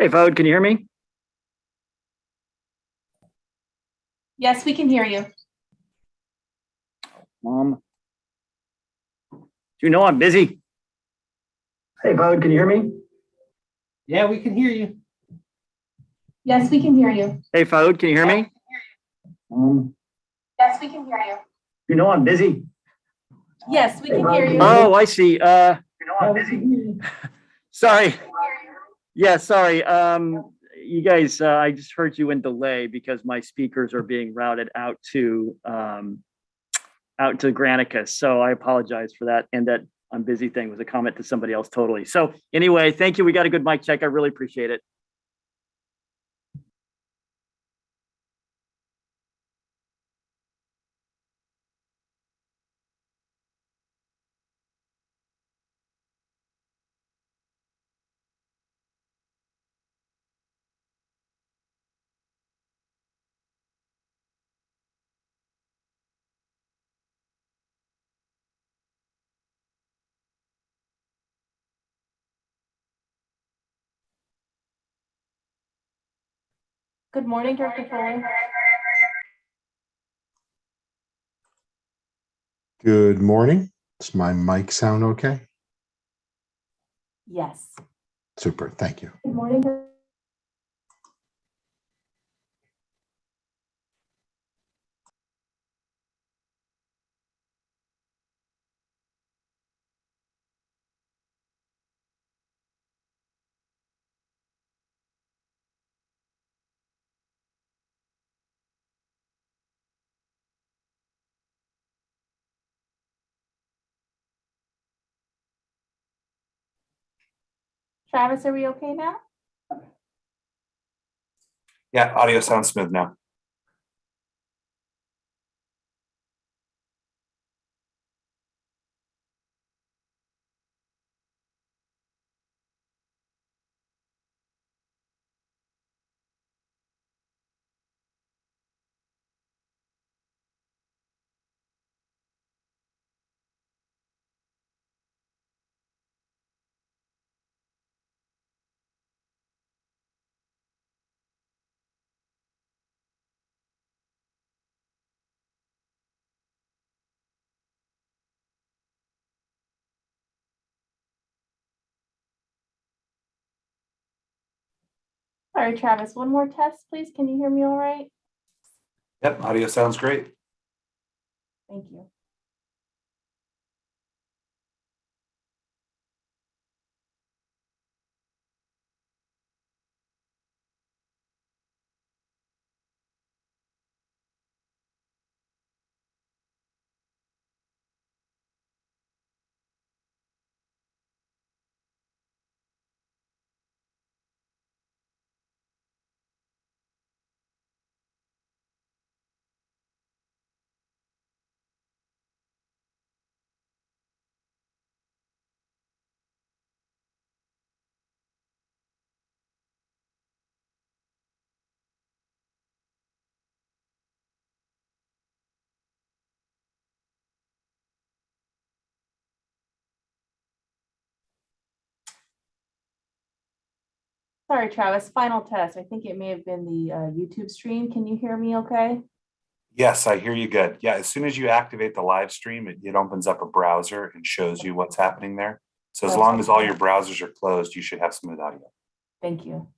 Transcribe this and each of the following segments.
Hey, Vode, can you hear me? Yes, we can hear you. Mom, do you know I'm busy? Hey, Vode, can you hear me? Yeah, we can hear you. Yes, we can hear you. Hey, Vode, can you hear me? Yes, we can hear you. You know I'm busy. Yes, we can hear you. Oh, I see. You know I'm busy. Sorry. Yeah, sorry. You guys, I just heard you in delay because my speakers are being routed out to Granicus. So I apologize for that. And that I'm busy thing was a comment to somebody else totally. So anyway, thank you. We got a good mic check. I really appreciate it. Good morning, Director Foley. Good morning. Does my mic sound okay? Yes. Super. Thank you. Good morning. Travis, are we okay now? Yeah, audio sounds smooth now. Sorry, Travis, one more test, please. Can you hear me all right? Yep, audio sounds great. Thank you. Sorry, Travis, final test. I think it may have been the YouTube stream. Can you hear me okay? Yes, I hear you good. Yeah, as soon as you activate the live stream, it opens up a browser and shows you what's happening there. So as long as all your browsers are closed, you should have smooth audio. Thank you.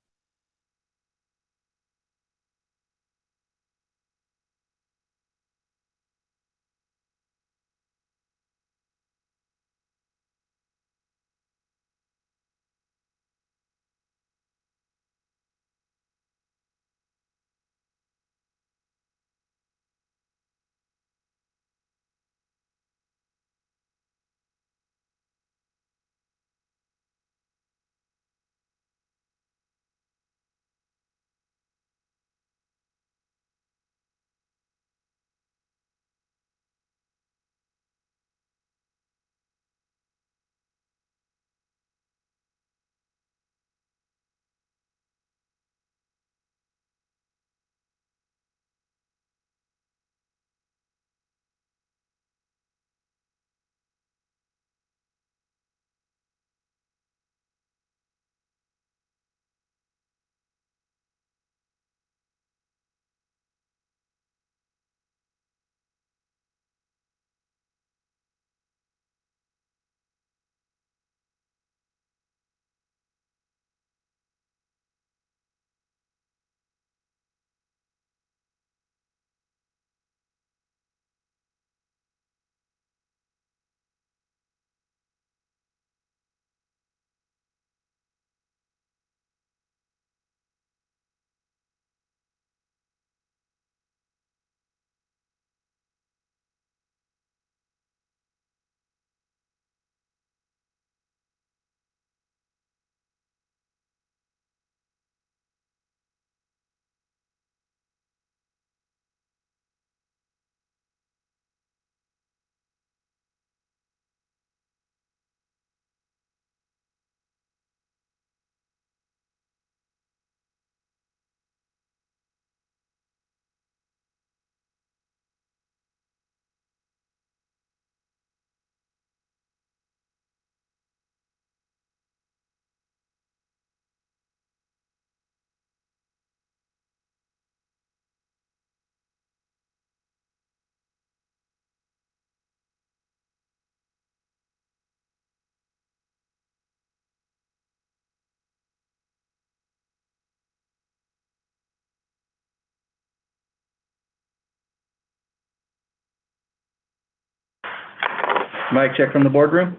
Mic check from the boardroom.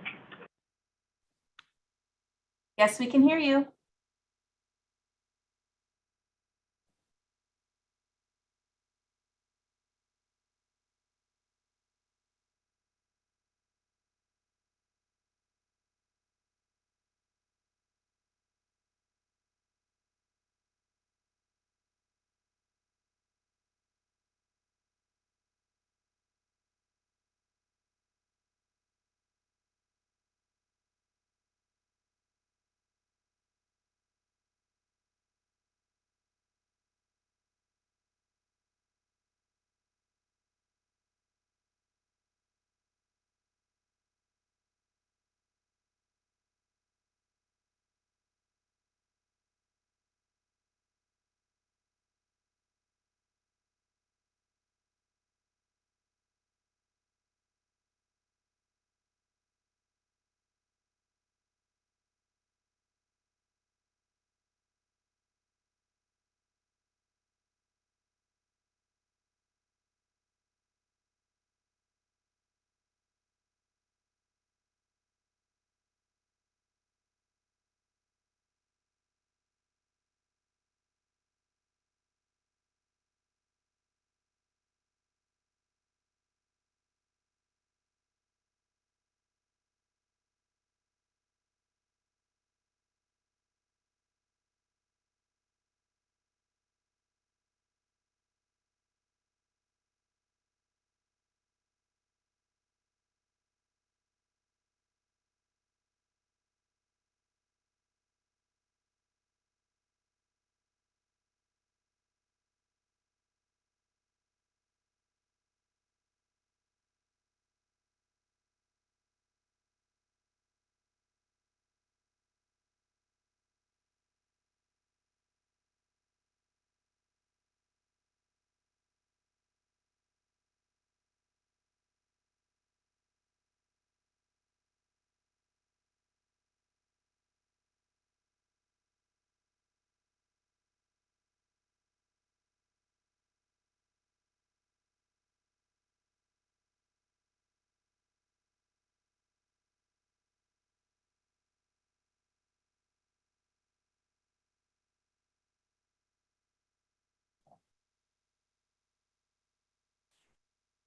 Yes, we can hear you.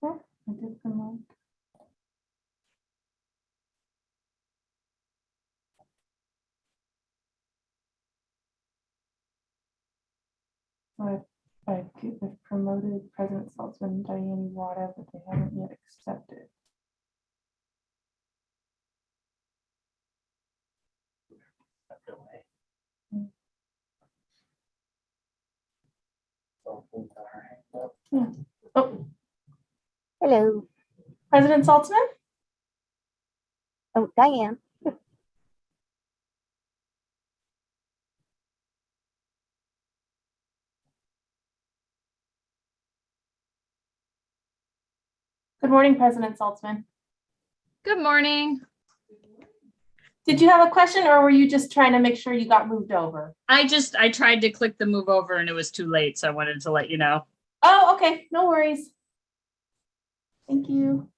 Oh, I did promote. I've promoted President Saltzman, Diane Wada, but they haven't yet accepted. Yeah. Oh, Hello. President Saltzman? Oh, Diane. Good morning, President Saltzman. Good morning. Did you have a question or were you just trying to make sure you got moved over? I tried to click the move over and it was too late, so I wanted to let you know. Oh, okay, no worries. Thank you.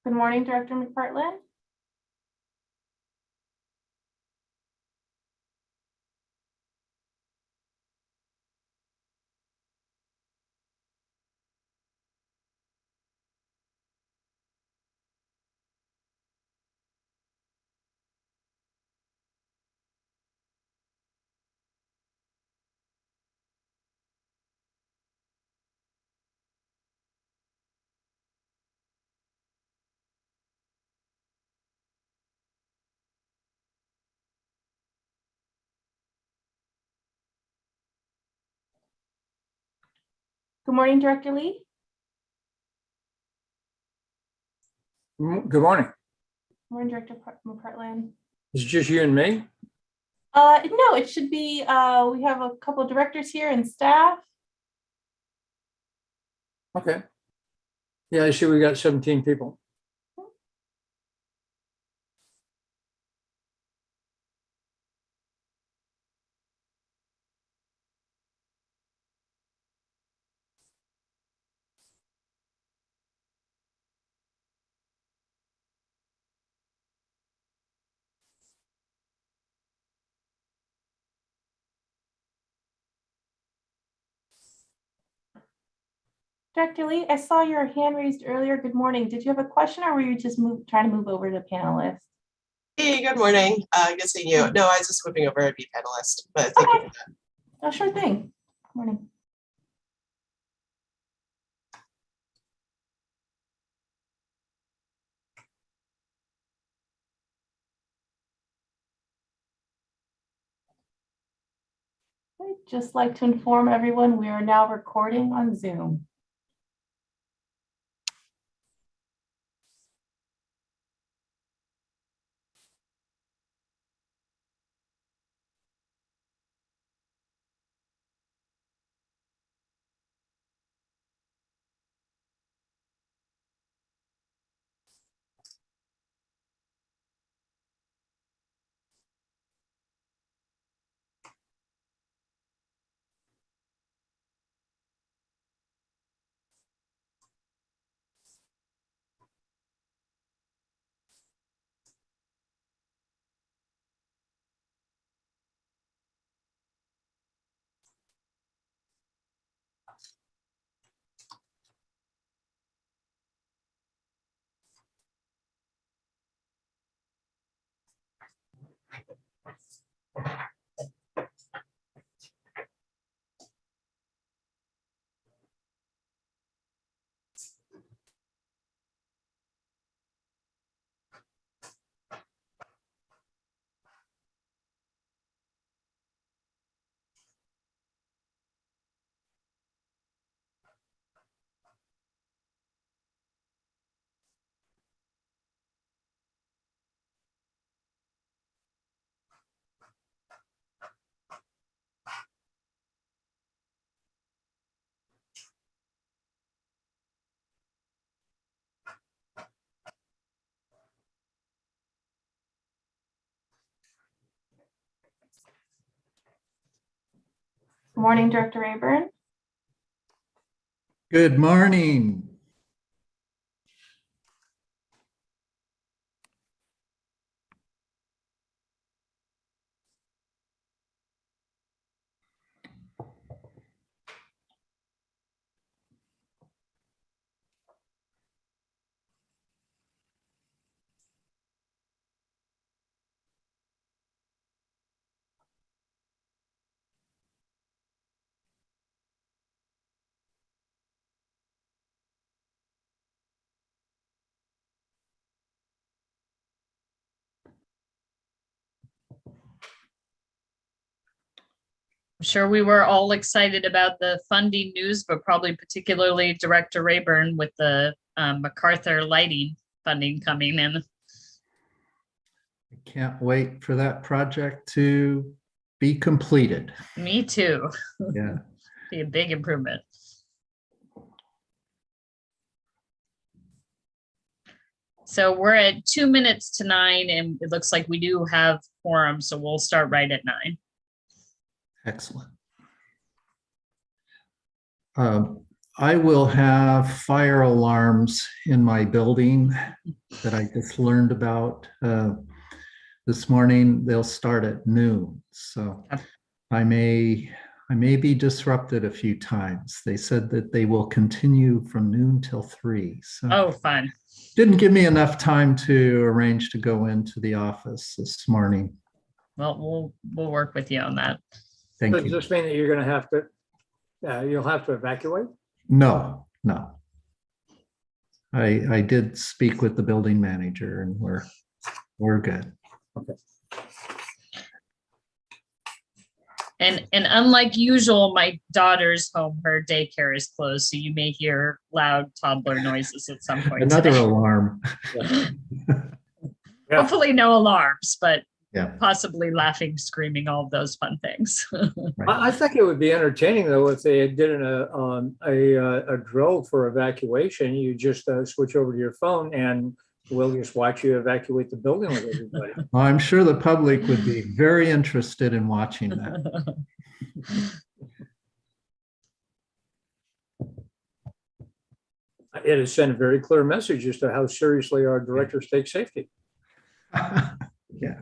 Good morning, Director McPartlin. Good morning, Director Lee. Good morning. Good morning, Director McPartlin. It's just you and me? No, it should be, we have a couple of directors here and staff. Okay. Yeah, I see we got 17 people. Director Lee, I saw your hand raised earlier. Good morning. Did you have a question or were you just trying to move over to panelist? Hey, good morning. Good seeing you. No, I was just flipping over to be panelist, but thank you for that. Oh, sure thing. Good morning. I'd just like to inform everyone we are now recording on Zoom. Good morning, Director Rayburn. Good morning. I'm sure we were all excited about the funding news, but probably particularly Director Rayburn with the MacArthur lighting funding coming in. I can't wait for that project to be completed. Me too. Yeah. Be a big improvement. So we're at 2 minutes to 9 and it looks like we do have quorum, so we'll start right at 9. Excellent. I will have fire alarms in my building that I just learned about this morning. They'll start at noon, so I may be disrupted a few times. They said that they will continue from noon till 3. So Oh, fun. didn't give me enough time to arrange to go into the office this morning. Well, we'll work with you on that. Thank Does you. this mean that you're gonna have to, you'll have to evacuate? No. I did speak with the building manager and we're good. And unlike usual, my daughter's home, her daycare is closed, so you may hear loud toddler noises at some point Another today. alarm. Yeah. Hopefully no alarms, but Yeah. possibly laughing, screaming, all of those fun things. I think it would be entertaining though if they did a drill for evacuation. You just switch over to your phone and we'll just watch you evacuate the building with everybody. Well, I'm sure the public would be very interested in watching that. It has sent a very clear message as to how seriously our directors take safety. Yeah.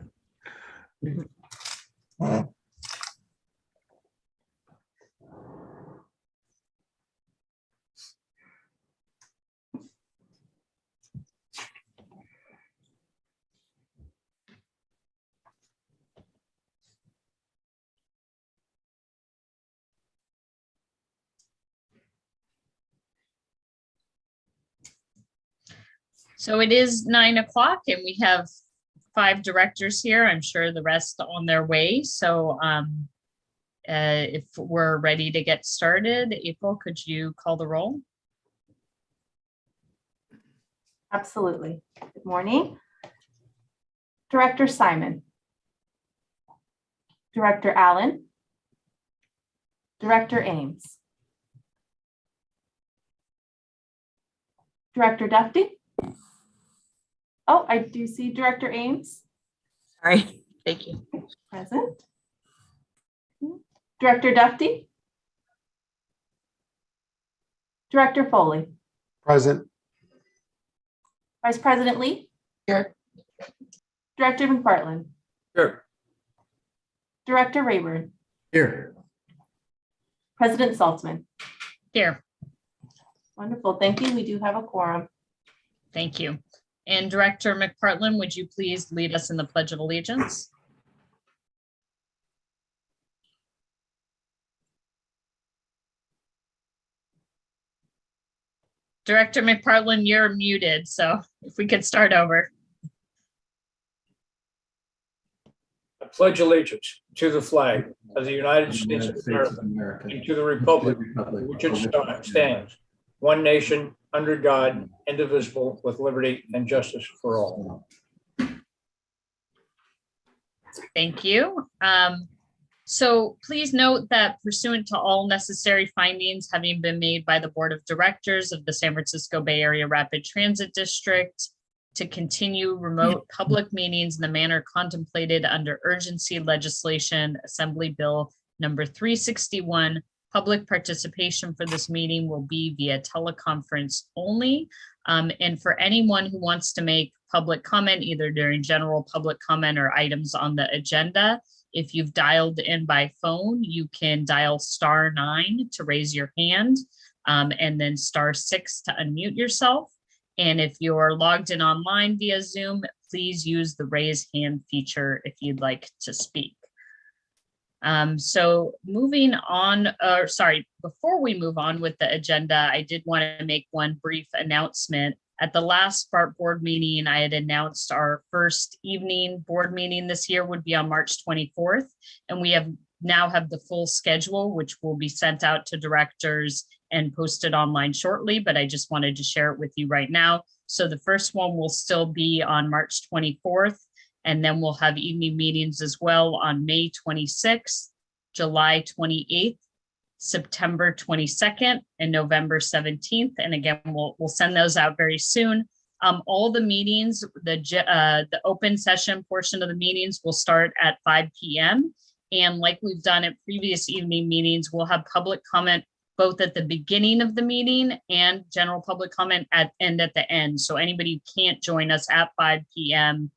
So it is 9 o'clock and we have 5 directors here. I'm sure the rest on their way. So if we're ready to get started, April, could you call the roll? Absolutely. Good morning. Director Simon. Director Allen. Director Ames. Director Duffy. Oh, I do see Director Ames Sorry, thank you. present. Director Duffy. Director Foley. Present. Vice President Lee. Here. Director McPartlin. Sure. Director Rayburn. Here. President Saltzman. Here, Wonderful. Thank you. We do have a quorum. thank you. And Director McPartlin, would you please lead us in the Pledge of Allegiance? Director McPartlin, you're muted, so if we could start over. I pledge allegiance to the flag of the United States of America and to the republic for which it stands, one nation, under God, indivisible, with liberty and justice for all. Thank you. So please note that pursuant to all necessary findings having been made by the Board of Directors of the San Francisco Bay Area Rapid Transit District to continue remote public meetings in the manner contemplated under urgency legislation, Assembly Bill number 361, public participation for this meeting will be via teleconference only. And for anyone who wants to make public comment, either during general public comment or items on the agenda, if you've dialed in by phone, you can dial *9 to raise your hand and then *6 to unmute yourself. And if you're logged in online via Zoom, please use the raise hand feature if you'd like to speak. So moving on, before we move on with the agenda, I did want to make one brief announcement. At the last Bart board meeting, I had announced our first evening board meeting this year would be on March 24th. And we now have the full schedule, which will be sent out to directors and posted online shortly, but I just wanted to share it with you right now. So the first one will still be on March 24th. And then we'll have evening meetings as well on May 26th, July 28th, September 22nd, and November 17th. And again, we'll send those out very soon. All the meetings, the open session portion of the meetings will start at 5 p.m. And like we've done at previous evening meetings, we'll have public comment both at the beginning of the meeting and general public comment at the end. So anybody who can't join us at 5 p.m.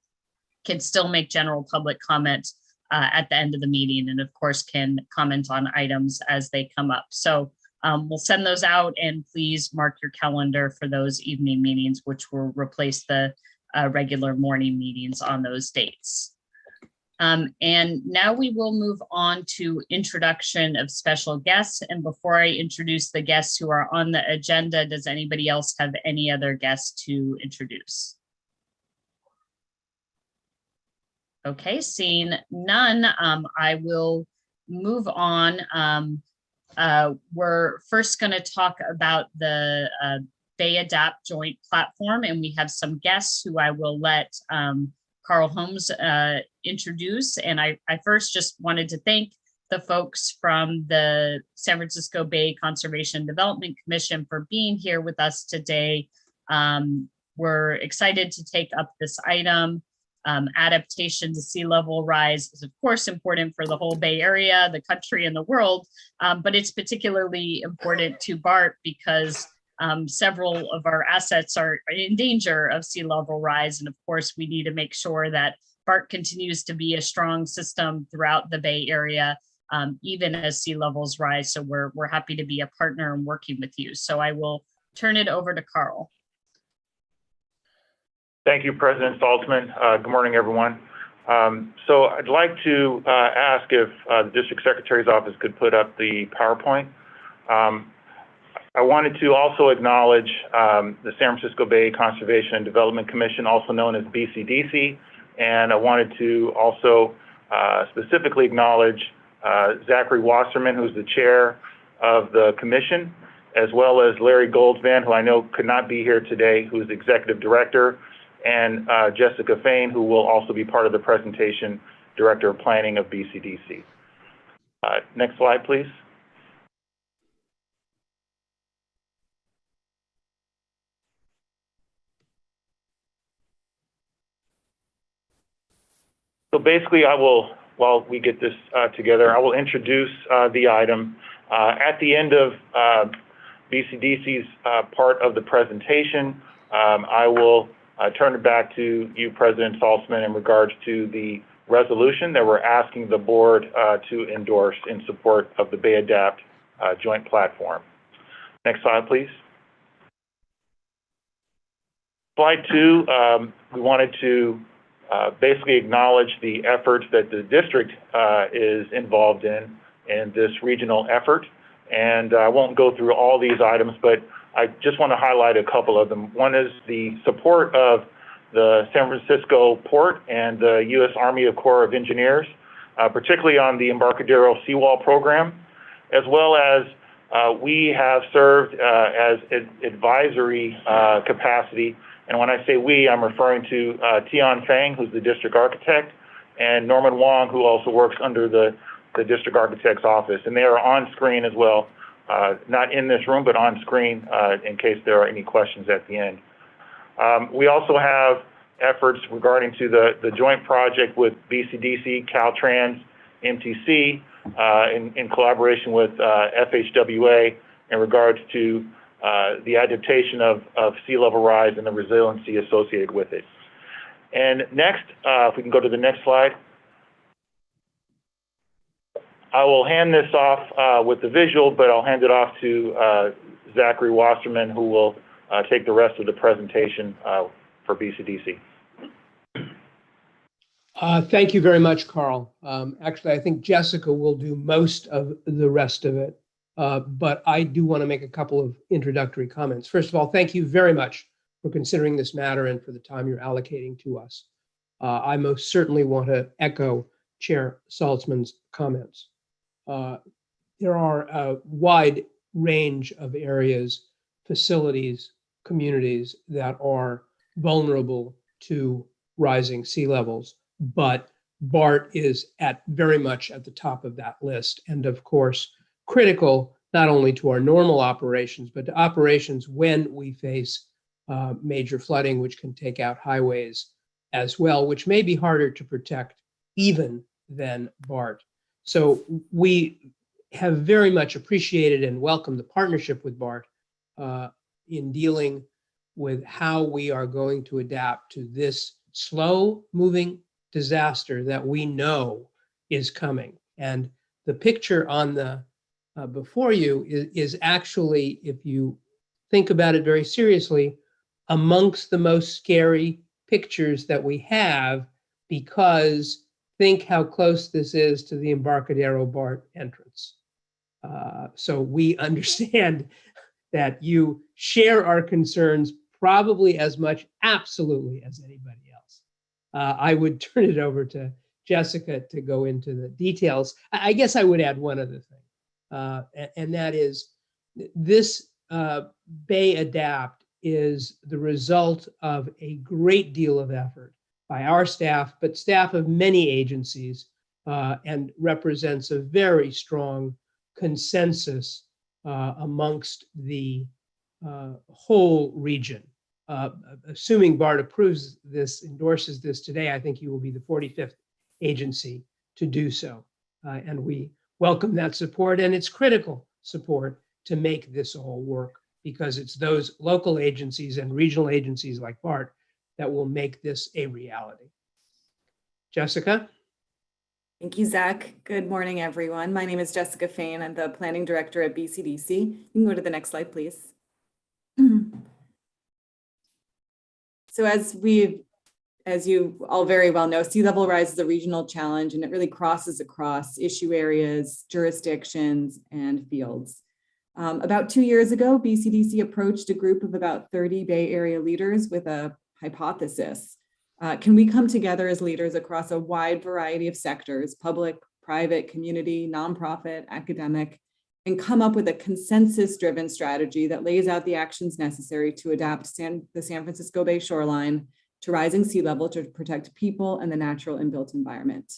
can still make general public comments at the end of the meeting, and of course can comment on items as they come up. So we'll send those out, and please mark your calendar for those evening meetings, which will replace the regular morning meetings on those dates. And now we will move on to introduction of special guests. And before I introduce the guests who are on the agenda, does anybody else have any other guests to introduce? Okay, seeing none, I will move on. We're first going to talk about the Bay Adapt joint platform, and we have some guests who I will let Carl Holmes introduce. And I first just wanted to thank the folks from the San Francisco Bay Conservation Development Commission for being here with us today. We're excited to take up this item. Adaptation to sea level rise is of course important for the whole Bay Area, the country, and the world, but it's particularly important to Bart because several of our assets are in danger of sea level rise. And of course, we need to make sure that Bart continues to be a strong system throughout the Bay Area, even as sea levels rise. So we're happy to be a partner and working with you. So I will turn it over to Carl. Thank you, President Saltzman. Good morning, everyone. So I'd like to ask if the District Secretary's office could put up the PowerPoint. I wanted to also acknowledge the San Francisco Bay Conservation and Development Commission, also known as BCDC, and I wanted to also specifically acknowledge Zachary Wasserman, who's the chair of the commission, as well as Larry Goldsman, who I know could not be here today, who's executive director, and Jessica Fain, who will also be part of the presentation, director of planning of BCDC. Next slide, please. So basically, I will, while we get this together, I will introduce the item. At the end of BCDC's part of the presentation, I will turn it back to you, President Saltzman, in regards to the resolution that we're asking the board to endorse in support of the Bay Adapt joint platform. Next slide, please. Slide 2, we wanted to basically acknowledge the efforts that the district is involved in this regional effort. And I won't go through all these items, but I just want to highlight a couple of them. One is the support of the San Francisco Port and the U.S. Army Corps of Engineers, particularly on the Embarcadero Seawall program, as well as we have served as advisory capacity. And when I say we, I'm referring to Tian Fang, who's the district architect, and Norman Wong, who also works under the district architect's office. And they are on screen as well, not in this room, but on screen in case there are any questions at the end. We also have efforts regarding to the joint project with BCDC, Caltrans, MTC, in collaboration with FHWA in regards to the adaptation of sea level rise and the resiliency associated with it. And next, if we can go to the next slide. I will hand this off with the visual, but I'll hand it off to Zachary Wasserman, who will take the rest of the presentation for BCDC. Thank you very much, Carl. Actually, I think Jessica will do most of the rest of it, but I do want to make a couple of introductory comments. First of all, thank you very much for considering this matter and for the time you're allocating to us. I most certainly want to echo Chair Saltzman's comments. There are a wide range of areas, facilities, communities that are vulnerable to rising sea levels, but Bart is very much at the top of that list. And of course, critical not only to our normal operations, but to operations when we face major flooding, which can take out highways as well, which may be harder to protect even than Bart. So we have very much appreciated and welcomed the partnership with Bart in dealing with how we are going to adapt to this slow-moving disaster that we know is coming. And the picture on the before you is actually, if you think about it very seriously, amongst the most scary pictures that we have, because think how close this is to the Embarcadero Bart entrance. So we understand that you share our concerns probably as much, absolutely, as anybody else. I would turn it over to Jessica to go into the details. I guess I would add one other thing, and that is this Bay Adapt is the result of a great deal of effort by our staff, but staff of many agencies, and represents a very strong consensus amongst the whole region. Assuming Bart approves this, endorses this today, I think you will be the 45th agency to do so. And we welcome that support, and it's critical support to make this all work, because it's those local agencies and regional agencies like Bart that will make this a reality. Jessica? Thank you, Zach. Good morning, everyone. My name is Jessica Fain. I'm the Planning Director at BCDC. You can go to the next slide, please. So as you all very well know, sea level rise is a regional challenge, and it really crosses across issue areas, jurisdictions, and fields. About 2 years ago, BCDC approached a group of about 30 Bay Area leaders with a hypothesis. Can we come together as leaders across a wide variety of sectors, public, private, community, nonprofit, academic, and come up with a consensus-driven strategy that lays out the actions necessary to adapt the San Francisco Bay shoreline to rising sea level to protect people and the natural inbuilt environment?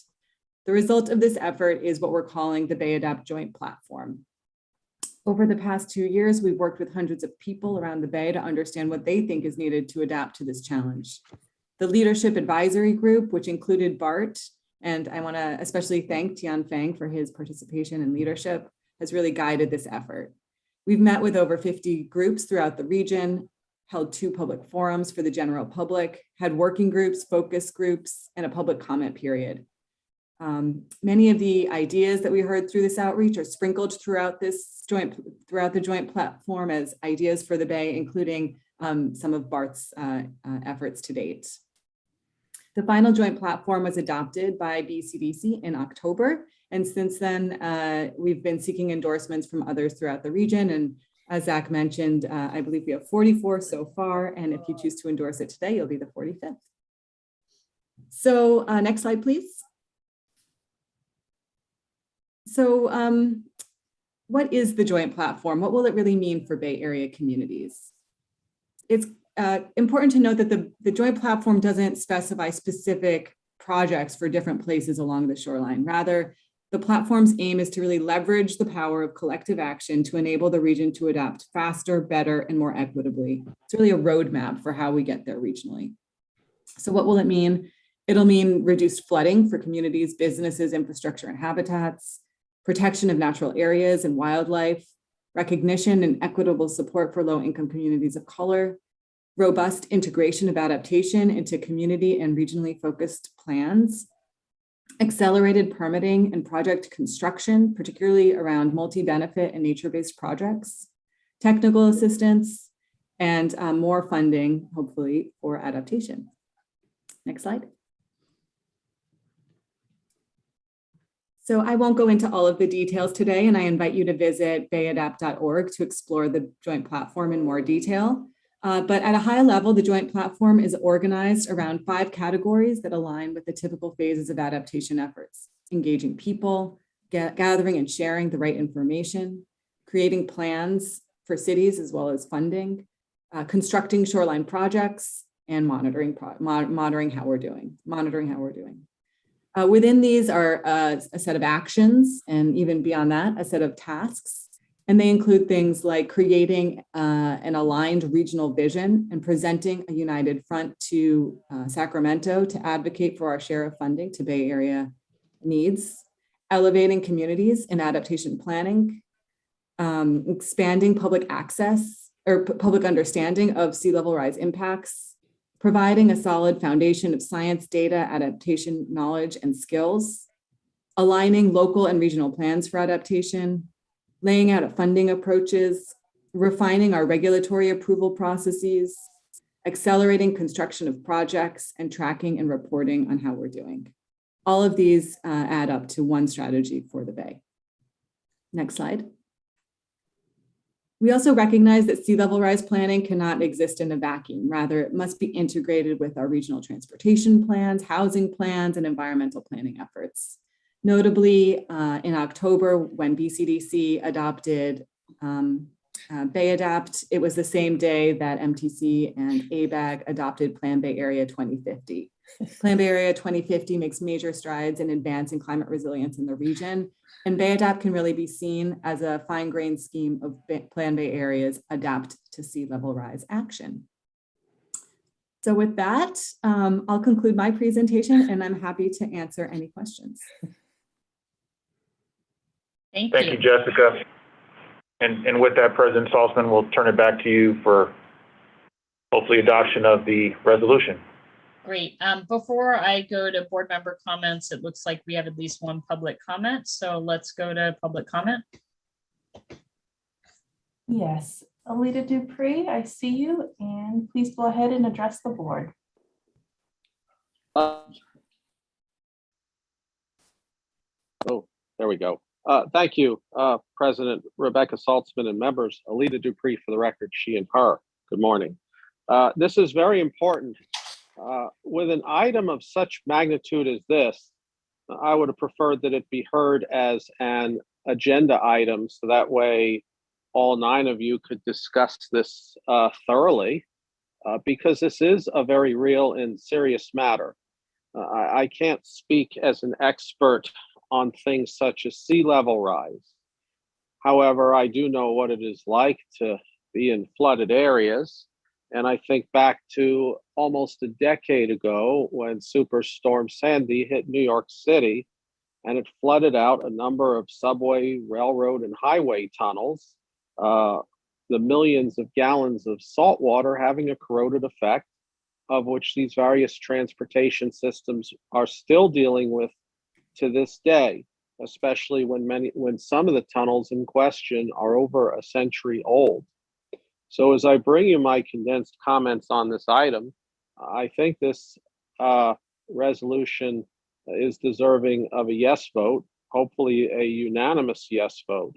The result of this effort is what we're calling the Bay Adapt Joint Platform. Over the past 2 years, we've worked with hundreds of people around the Bay to understand what they think is needed to adapt to this challenge. The Leadership Advisory Group, which included Bart, and I want to especially thank Tian Fang for his participation and leadership, has really guided this effort. We've met with over 50 groups throughout the region, held 2 public forums for the general public, had working groups, focus groups, and a public comment period. Many of the ideas that we heard through this outreach are sprinkled throughout the joint platform as ideas for the Bay, including some of Bart's efforts to date. The final joint platform was adopted by BCDC in October, and since then we've been seeking endorsements from others throughout the region. And as Zach mentioned, I believe we have 44 so far, and if you choose to endorse it today, you'll be the 45th. So next slide, please. So what is the joint platform? What will it really mean for Bay Area communities? It's important to note that the joint platform doesn't specify specific projects for different places along the shoreline. Rather, the platform's aim is to really leverage the power of collective action to enable the region to adapt faster, better, and more equitably. It's really a roadmap for how we get there regionally. So what will it mean? It'll mean reduced flooding for communities, businesses, infrastructure, and habitats, protection of natural areas and wildlife, recognition and equitable support for low-income communities of color, robust integration of adaptation into community and regionally focused plans, accelerated permitting and project construction, particularly around multi-benefit and nature-based projects, technical assistance, and more funding, hopefully, for adaptation. Next slide. So I won't go into all of the details today, and I invite you to visit bayadapt.org to explore the joint platform in more detail. But at a high level, the joint platform is organized around 5 categories that align with the typical phases of adaptation efforts: engaging people, gathering and sharing the right information, creating plans for cities as well as funding, constructing shoreline projects, and monitoring how we're doing. Within these are a set of actions, and even beyond that, a set of tasks. And they include things like creating an aligned regional vision and presenting a united front to Sacramento to advocate for our share of funding to Bay Area needs, elevating communities in adaptation planning, expanding public access or public understanding of sea level rise impacts, providing a solid foundation of science, data, adaptation, knowledge, and skills, aligning local and regional plans for adaptation, laying out funding approaches, refining our regulatory approval processes, accelerating construction of projects, and tracking and reporting on how we're doing. All of these add up to one strategy for the Bay. Next slide. We also recognize that sea level rise planning cannot exist in a vacuum. Rather, it must be integrated with our regional transportation plans, housing plans, and environmental planning efforts. Notably, in October, when BCDC adopted Bay Adapt, it was the same day that MTC and ABAG adopted Plan Bay Area 2050. Plan Bay Area 2050 makes major strides in advancing climate resilience in the region, and Bay Adapt can really be seen as a fine-grained scheme of Plan Bay Area's adapt to sea level rise action. So with that, I'll conclude my presentation, and I'm happy to answer any questions. Thank Thank you, Jessica. And with that, President Saltzman, we'll turn it back to you for hopefully adoption of the resolution. Great. Before I go to board member comments, it looks like we have at least one public comment. So let's go to public comment. Yes, Alita Dupree, I see you, and please go ahead and address the board. Oh, there we go. Thank you, President Rebecca Saltzman and members. Alita Dupree for the record, she and her. Good morning. This is very important. With an item of such magnitude as this, I would have preferred that it be heard as an agenda item, so that way all 9 of you could discuss this thoroughly, because this is a very real and serious matter. I can't speak as an expert on things such as sea level rise. However, I do know what it is like to be in flooded areas. And I think back to almost a decade ago when Superstorm Sandy hit New York City, and it flooded out a number of subway, railroad, and highway tunnels, the millions of gallons of salt water having a corroded effect, of which these various transportation systems are still dealing with to this day, especially when some of the tunnels in question are over a century old. So as I bring you my condensed comments on this item, I think this resolution is deserving of a yes vote, hopefully a unanimous yes vote.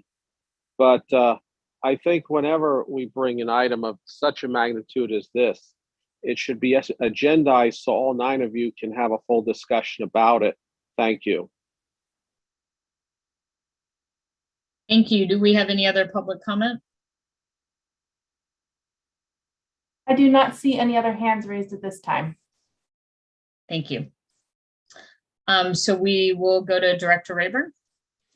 But I think whenever we bring an item of such a magnitude as this, it should be agendized so all 9 of you can have a full discussion about it. Thank you. Thank you. Do we have any other public comment? I do not see any other hands raised at this time. Thank you. So we will go to Director Rayburn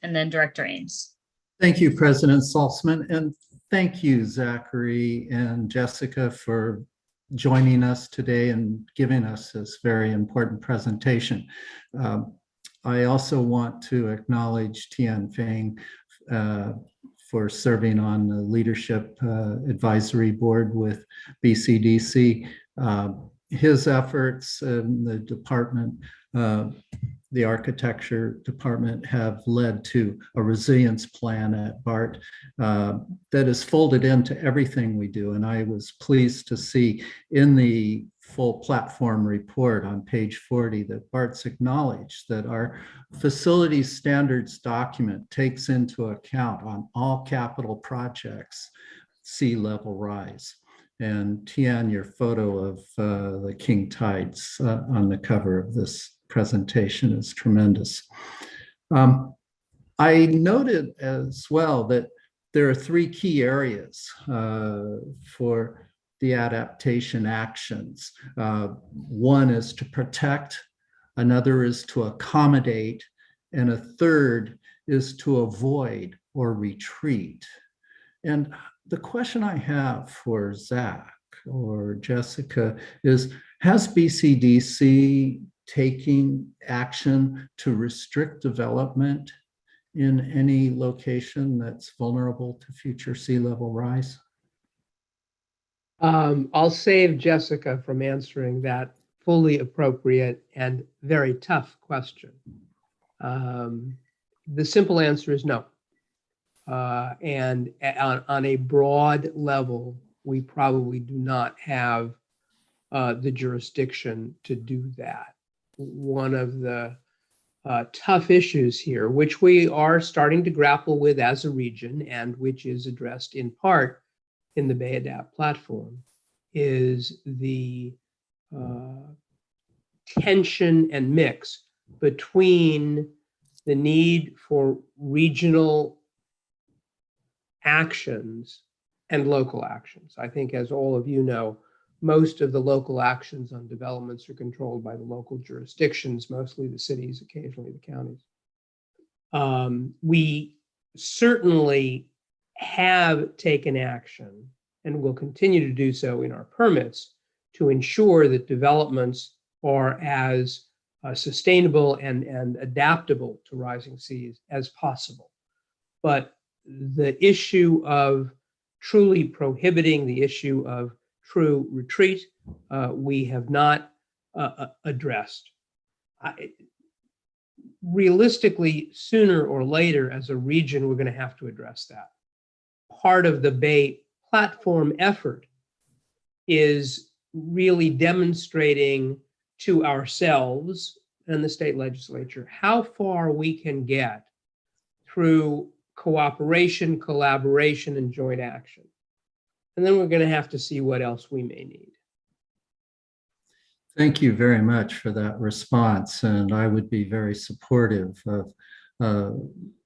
and then Director Ames. Thank you, President Saltzman, and thank you, Zachary and Jessica, for joining us today and giving us this very important presentation. I also want to acknowledge Tian Feng for serving on the Leadership Advisory Board with BCDC. His efforts in the department, the architecture department, have led to a resilience plan at Bart that is folded into everything we do. And I was pleased to see in the full platform report on page 40 that Bart's acknowledged that our facilities standards document takes into account on all capital projects sea level rise. And Tian, your photo of the king tides on the cover of this presentation is tremendous. I noted as well that there are 3 key areas for the adaptation actions. One is to protect, another is to accommodate, and a third is to avoid or retreat. And the question I have for Zach or Jessica is, has BCDC taking action to restrict development in any location that's vulnerable to future sea level rise? I'll save Jessica from answering that fully appropriate and very tough question. The simple answer is no. And on a broad level, we probably do not have the jurisdiction to do that. One of the tough issues here, which we are starting to grapple with as a region and which is addressed in part in the Bay Adapt platform, is the tension and mix between the need for regional actions and local actions. I think, as all of you know, most of the local actions on developments are controlled by the local jurisdictions, mostly the cities, occasionally the counties. We certainly have taken action and will continue to do so in our permits to ensure that developments are as sustainable and adaptable to rising seas as possible. But the issue of truly prohibiting, the issue of true retreat, we have not addressed. Realistically, sooner or later, as a region, we're going to have to address that. Part of the Bay platform effort is really demonstrating to ourselves and the state legislature how far we can get through cooperation, collaboration, and joint action. And then we're going to have to see what else we may need. Thank you very much for that response. And I would be very supportive of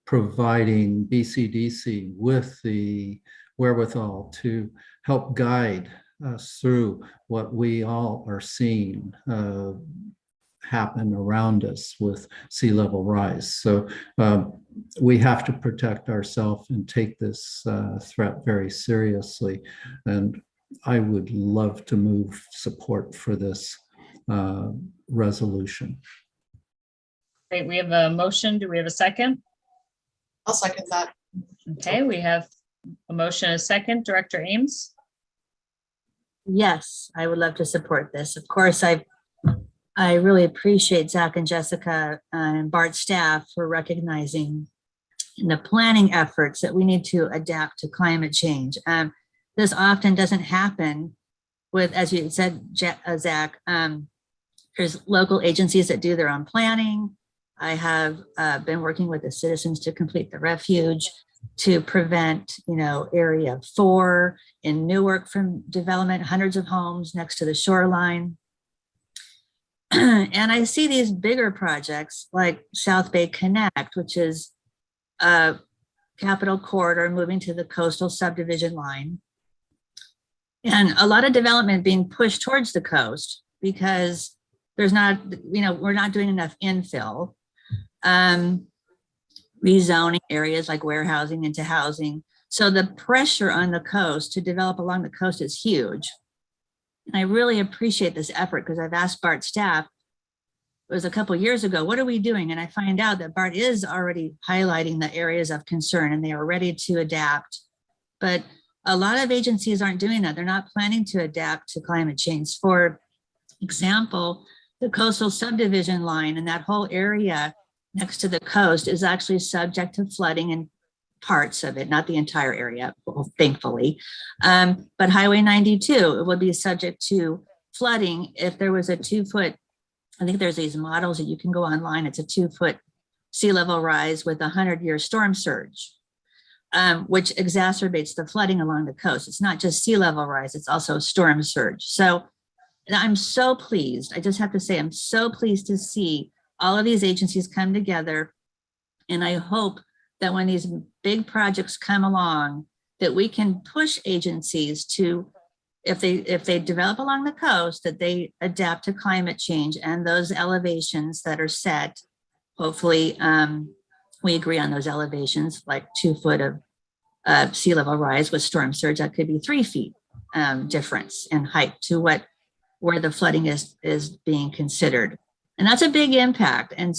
providing BCDC with the wherewithal to help guide us through what we all are seeing happen around us with sea level rise. So we have to protect ourselves and take this threat very seriously. And I would love to move support for this resolution. Great, we have a motion. Do we have a second? I'll second that. Okay, we have a motion and a second. Director Ames? Yes, I would love to support this. Of course, I really appreciate Zach and Jessica and Bart's staff for recognizing in the planning efforts that we need to adapt to climate change. This often doesn't happen with, as you said, Zach, there's local agencies that do their own planning. I have been working with the citizens to complete the refuge to prevent, Area 4 in Newark from development, hundreds of homes next to the shoreline. And I see these bigger projects like South Bay Connect, which is a capital corridor moving to the coastal subdivision line. And a lot of development being pushed towards the coast because there's not, we're not doing enough infill. Rezoning areas like warehousing into housing. So the pressure on the coast to develop along the coast is huge. And I really appreciate this effort because I've asked Bart's staff, it was a couple of years ago, what are we doing? And I find out that Bart is already highlighting the areas of concern and they are ready to adapt. But a lot of agencies aren't doing that. They're not planning to adapt to climate change. For example, the coastal subdivision line and that whole area next to the coast is actually subject to flooding in parts of it, not the entire area, thankfully. But Highway 92, it would be subject to flooding if there was a 2-foot, I think there's these models that you can go online, it's a 2-foot sea level rise with a 100-year storm surge, which exacerbates the flooding along the coast. It's not just sea level rise, it's also storm surge. So I'm so pleased, I just have to say, I'm so pleased to see all of these agencies come together. And I hope that when these big projects come along, that we can push agencies to, if they develop along the coast, that they adapt to climate change and those elevations that are set. Hopefully we agree on those elevations, like 2 foot of sea level rise with storm surge, that could be 3 feet difference in height to where the flooding is being considered. And that's a big impact. And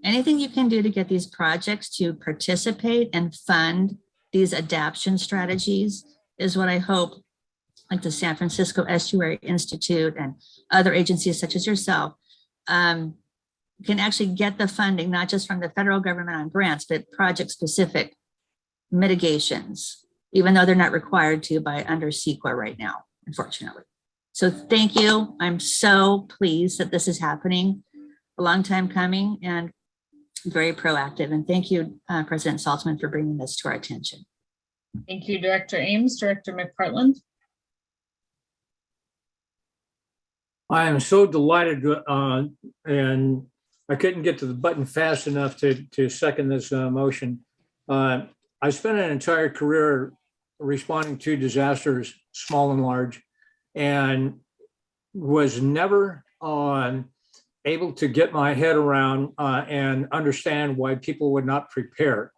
anything you can do to get these projects to participate and fund these adaptation strategies is what I hope, like the San Francisco Estuary Institute and other agencies such as yourself, can actually get the funding, not just from the federal government on grants, but project-specific mitigations, even though they're not required to by under CEQA right now, unfortunately. So thank you. I'm so pleased that this is happening. A long time coming and very proactive. And thank you, President Saltzman, for bringing this to our attention. Thank you, Director Ames. Director McPartland. I am so delighted, and I couldn't get to the button fast enough to second this motion. I spent an entire career responding to disasters, small and large, and was never able to get my head around and understand why people would not prepare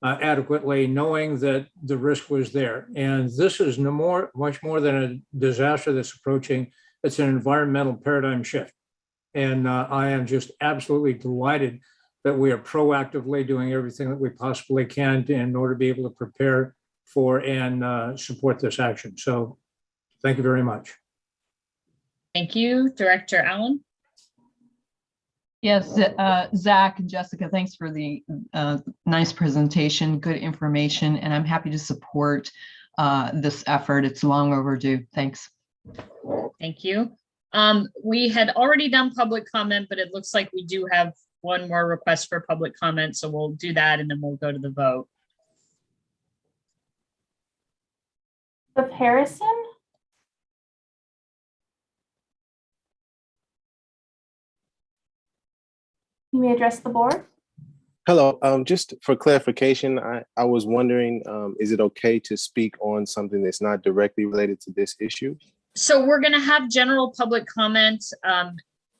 adequately, knowing that the risk was there. And this is much more than a disaster that's approaching. It's an environmental paradigm shift. And I am just absolutely delighted that we are proactively doing everything that we possibly can in order to be able to prepare for and support this action. So thank you very much. Thank you, Director Allen. Yes, Zach and Jessica, thanks for the nice presentation, good information, and I'm happy to support this effort. It's long overdue. Thanks. Thank you. We had already done public comment, but it looks like we do have one more request for public comment. So we'll do that and then we'll go to the vote. Cliff Harrison? You may address the board. Hello, just for clarification, I was wondering, is it okay to speak on something that's not directly related to this issue? So we're going to have general public comment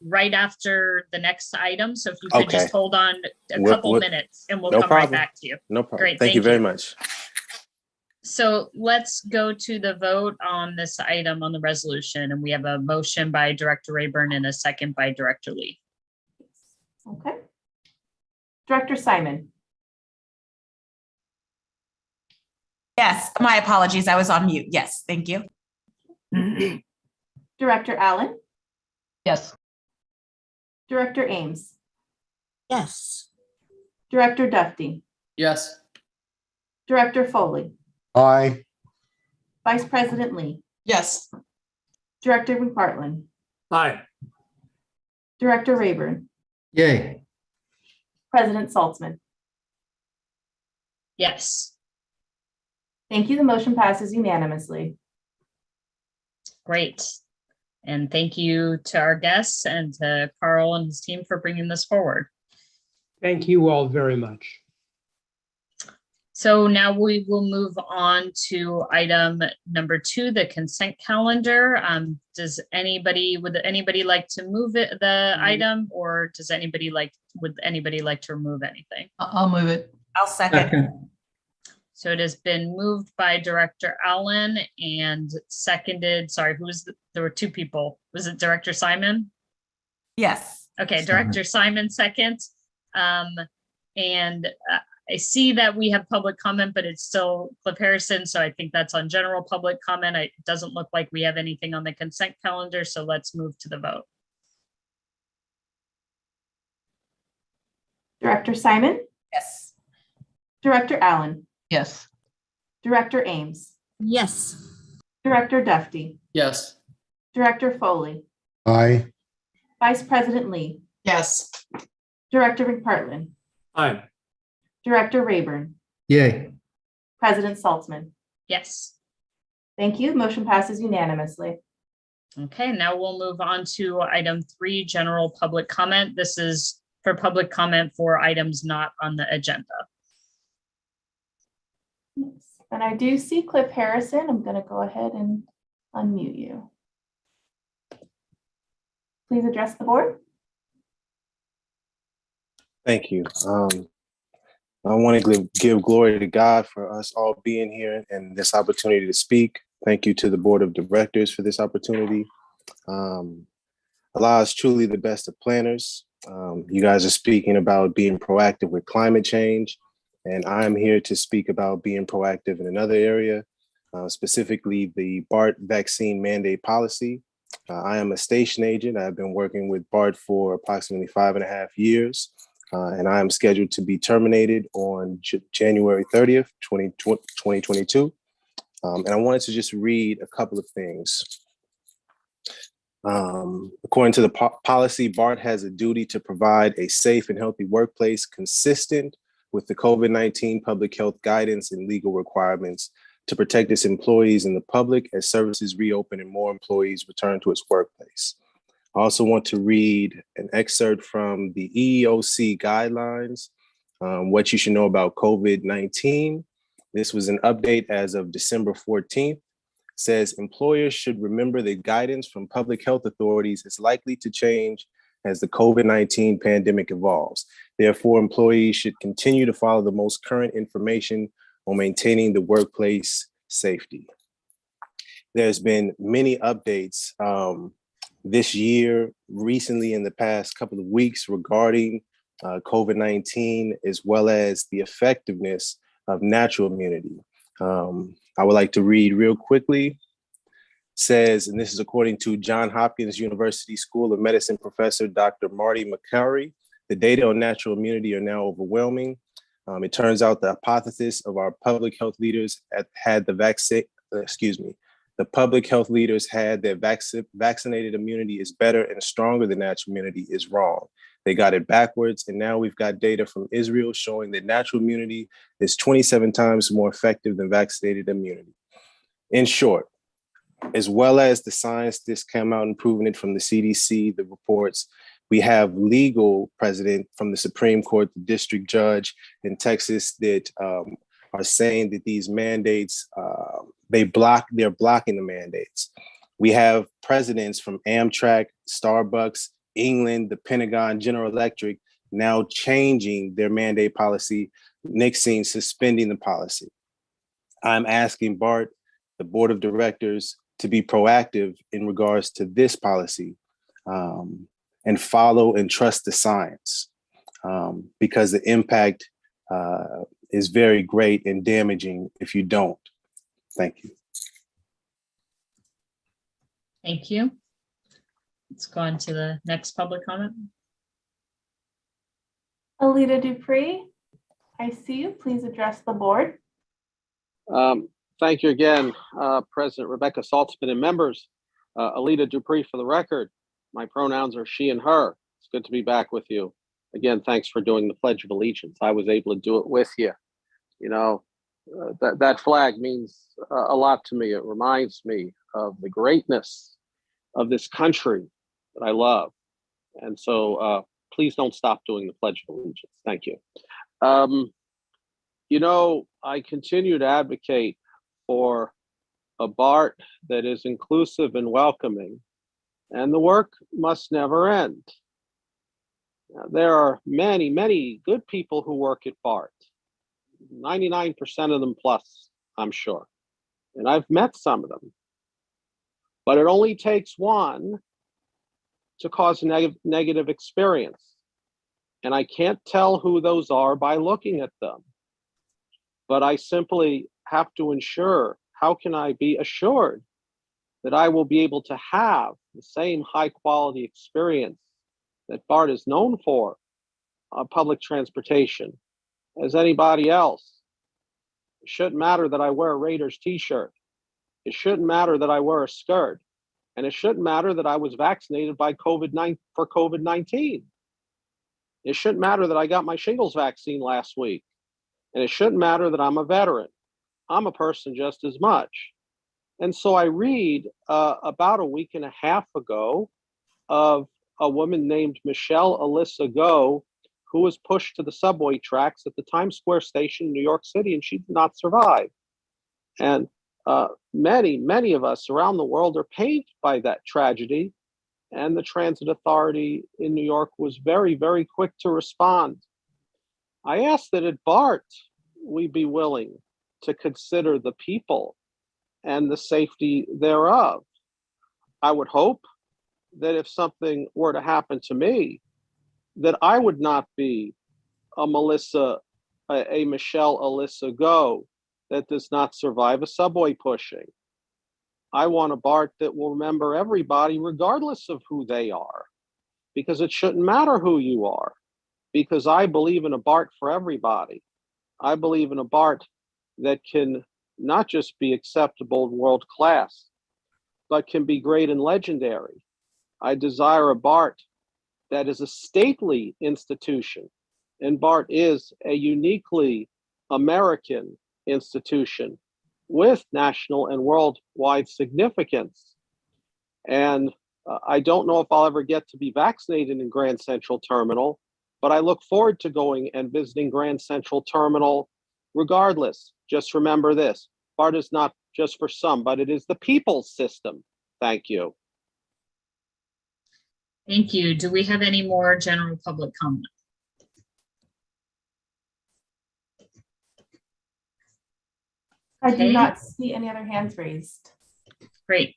right after the next item. So if you could just hold on a couple minutes and we'll come right back to you. No problem. Great. Thank you very much. So let's go to the vote on this item on the resolution. And we have a motion by Director Rayburn and a second by Director Lee. Okay. Director Simon. Yes, my apologies. I was on mute. Yes, thank you. Director Allen. Yes. Director Ames. Yes. Director Duffy. Yes. Director Foley. Aye. Vice President Lee. Yes. Director McPartland. Aye. Director Rayburn. Yay. President Saltzman. Yes. Thank you. The motion passes unanimously. Great. And thank you to our guests and to Carl and his team for bringing this forward. Thank you all very much. So now we will move on to item number 2, the consent calendar. Would anybody like to move the item, or would anybody like to remove anything? I'll move it. I'll second. So it has been moved by Director Allen and seconded, there were 2 people. Was it Director Simon? Yes. Okay, Director Simon seconds. I see that we have public comment, but it's still Cliff Harrison. So I think that's on general public comment. It doesn't look like we have anything on the consent calendar. So let's move to the vote. Director Simon. Yes. Director Allen. Yes. Director Ames. Yes. Director Duffy. Yes. Director Foley. Aye. Vice President Lee. Yes. Director McPartland. Aye. Director Rayburn. Yay. President Saltzman. Yes. Thank you. Motion passes unanimously. Okay, now we'll move on to item 3, general public comment. This is for public comment for items not on the agenda. Yes. And I do see Cliff Harrison. I'm going to go ahead and unmute you. Please address the board. Thank you. I want to give glory to God for us all being here and this opportunity to speak. Thank you to the board of directors for this opportunity. Allah is truly the best of planners. You guys are speaking about being proactive with climate change, and I'm here to speak about being proactive in another area, specifically the Bart vaccine mandate policy. I am a station agent. I've been working with Bart for approximately 5.5 years, and I am scheduled to be terminated on January 30th, 2022. And I wanted to just read a couple of things. According to the policy, Bart has a duty to provide a safe and healthy workplace consistent with the COVID-19 public health guidance and legal requirements to protect its employees and the public as services reopen and more employees return to its workplace. I also want to read an excerpt from the Eeoc Guidelines, what you should know about COVID-19. This was an update as of December 14th. Says employers should remember that guidance from public health authorities is likely to change as the COVID-19 pandemic evolves. Therefore, employees should continue to follow the most current information on maintaining the workplace safety. There's been many updates this year, recently in the past couple of weeks regarding COVID-19, as well as the effectiveness of natural immunity. I would like to read real quickly. Says, and this is according to Johns Hopkins University School of Medicine professor, Dr. Marty Makary, the data on natural immunity are now overwhelming. It turns out the hypothesis of our public health leaders had the vaccine, the public health leaders had that vaccinated immunity is better and stronger than natural immunity is wrong. They got it backwards. And now we've got data from Israel showing that natural immunity is 27 times more effective than vaccinated immunity. In short, as well as the science that's come out and proven it from the CDC, the reports, we have legal precedent from the Supreme Court, the district judge in Texas that are saying that these mandates, they're blocking the mandates. We have presidents from Amtrak, Starbucks, England, the Pentagon, General Electric, now changing their mandate policy, nixing, suspending the policy. I'm asking Bart, the board of directors, to be proactive in regards to this policy and follow and trust the science because the impact is very great and damaging if you don't. Thank you. Thank you. Let's go on to the next public comment. Alita Dupree, I see you. Please address the board. Thank you again, President Rebecca Saltzman and members. Alita Dupree for the record. My pronouns are she and her. It's good to be back with you. Again, thanks for doing the Pledge of Allegiance. I was able to do it with you. You know, that flag means a lot to me. It reminds me of the greatness of this country that I love. And so please don't stop doing the Pledge of Allegiance. Thank you. You know, I continue to advocate for a BART that is inclusive and welcoming, and the work must never end. Now, there are many, many good people who work at BART, 99% of them plus, I'm sure. And I've met some of them. But it only takes one to cause a negative experience. And I can't tell who those are by looking at them. But I simply have to ensure, how can I be assured that I will be able to have the same high quality experience that BART is known for, public transportation, as anybody else? It shouldn't matter that I wear a Raiders t-shirt. It shouldn't matter that I wear a skirt. And it shouldn't matter that I was vaccinated for COVID-19. It shouldn't matter that I got my shingles vaccine last week. And it shouldn't matter that I'm a veteran. I'm a person just as much. And so I read about a week and a half ago of a woman named Michelle Alyssa Go, who was pushed to the subway tracks at the Times Square station in New York City, and she did not survive. And many, many of us around the world are pained by that tragedy. And the Transit Authority in New York was very, very quick to respond. I ask that at BART, we be willing to consider the people and the safety thereof. I would hope that if something were to happen to me, that I would not be a Michelle Alyssa Go that does not survive a subway pushing. I want a Bart that will remember everybody regardless of who they are, because it shouldn't matter who you are, because I believe in a Bart for everybody. I believe in a Bart that can not just be acceptable and world class, but can be great and legendary. I desire a Bart that is a stately institution, and Bart is a uniquely American institution with national and worldwide significance. And I don't know if I'll ever get to be vaccinated in Grand Central Terminal, but I look forward to going and visiting Grand Central Terminal regardless. Just remember this, BART is not just for some, but it is the people's system. Thank you. Thank you. Do we have any more general public comment? I do Okay. not see any other hands raised. Great.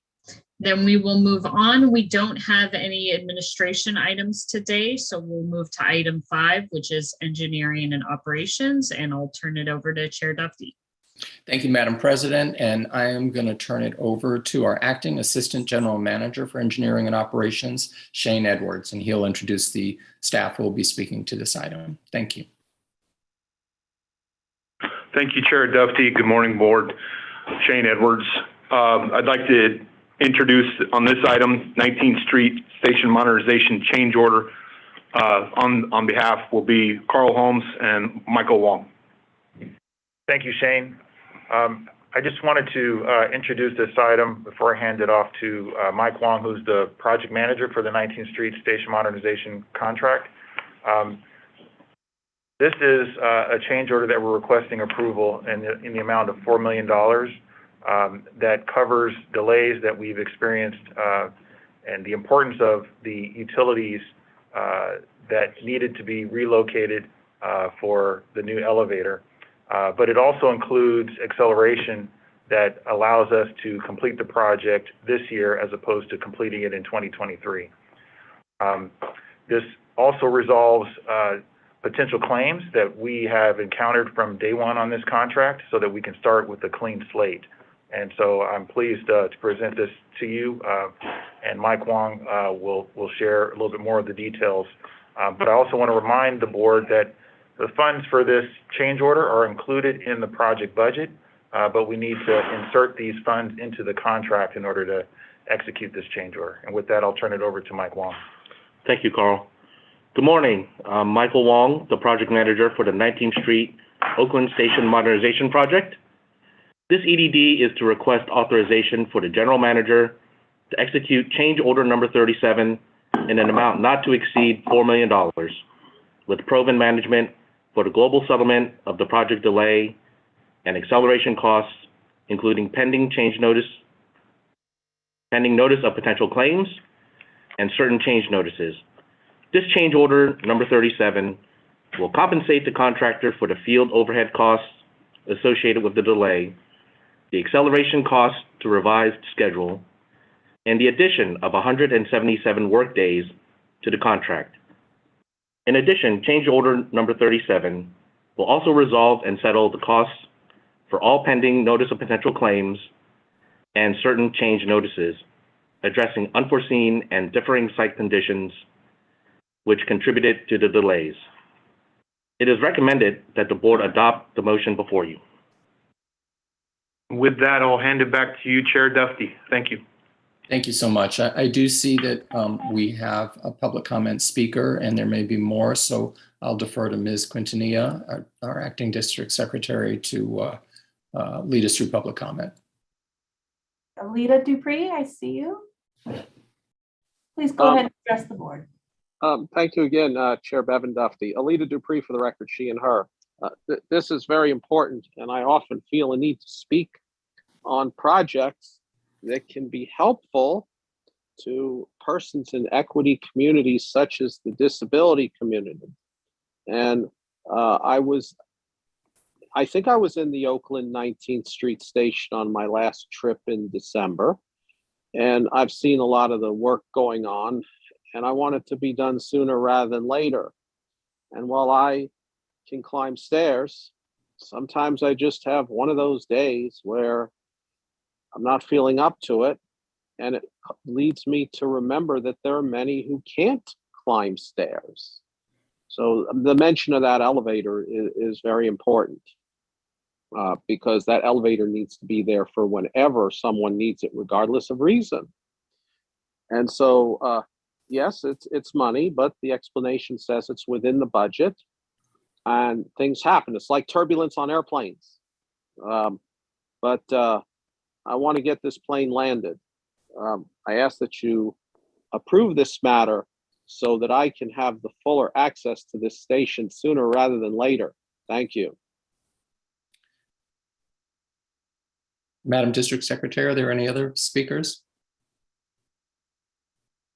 Then we will move on. We don't have any administration items today, so we'll move to item 5, which is engineering and operations, and I'll turn it over to Chair Duffy. Thank you, Madam President, and I am going to turn it over to our Acting Assistant General Manager for Engineering and Operations, Shane Edwards, and he'll introduce the staff who will be speaking to this item. Thank you. Thank you, Chair Duffy. Good morning, Board. Shane Edwards. I'd like to introduce on this item, 19th Street Station Modernization Change Order. On behalf will be Carl Holmes and Michael Wong. Thank you, Shane. I just wanted to introduce this item before I hand it off to Mike Wong, who's the project manager for the 19th Street Station Modernization contract. This is a change order that we're requesting approval in the amount of $4 million that covers delays that we've experienced and the importance of the utilities that needed to be relocated for the new elevator. But it also includes acceleration that allows us to complete the project this year as opposed to completing it in 2023. This also resolves potential claims that we have encountered from day one on this contract so that we can start with a clean slate. And so I'm pleased to present this to you, and Mike Wong will share a little bit more of the details. But I also want to remind the board that the funds for this change order are included in the project budget, but we need to insert these funds into the contract in order to execute this change order. And with that, I'll turn it over to Mike Wong. Thank you, Carl. Good morning. I'm Michael Wong, the project manager for the 19th Street Oakland Station Modernization Project. This EDD is to request authorization for the general manager to execute change order number 37 in an amount not to exceed $4 million with proven management for the global settlement of the project delay and acceleration costs, including pending notice of potential claims, and certain change notices. This change order number 37 will compensate the contractor for the field overhead costs associated with the delay, the acceleration costs to revised schedule, and the addition of 177 work days to the contract. In addition, change order number 37 will also resolve and settle the costs for all pending notice of potential claims and certain change notices, addressing unforeseen and differing site conditions which contributed to the delays. It is recommended that the board adopt the motion before you. With that, I'll hand it back to you, Chair Duffy. Thank you. Thank you so much. I do see that we have a public comment speaker, and there may be more, so I'll defer to Ms. Quintanilla, our acting district secretary, to lead us through public comment. Alita Dupree, I see you. Please go ahead and address the board. Thank you again, Chair Bevan Duffy. Alita Dupree, for the record, she and her. This is very important, and I often feel a need to speak on projects that can be helpful to persons in equity communities such as the disability community. And I think I was in the Oakland 19th Street station on my last trip in December, and I've seen a lot of the work going on. and I want it to be done sooner rather than later. And while I can climb stairs, sometimes I just have one of those days where I'm not feeling up to it. And it leads me to remember that there are many who can't climb stairs. So the mention of that elevator is very important, because that elevator needs to be there for whenever someone needs it, regardless of reason. And so, yes, it's money, but the explanation says it's within the budget, and things happen. It's like turbulence on airplanes. But I want to get this plane landed. I ask that you approve this matter so that I can have the fuller access to this station sooner rather than later. Thank you. Madam District Secretary, are there any other speakers?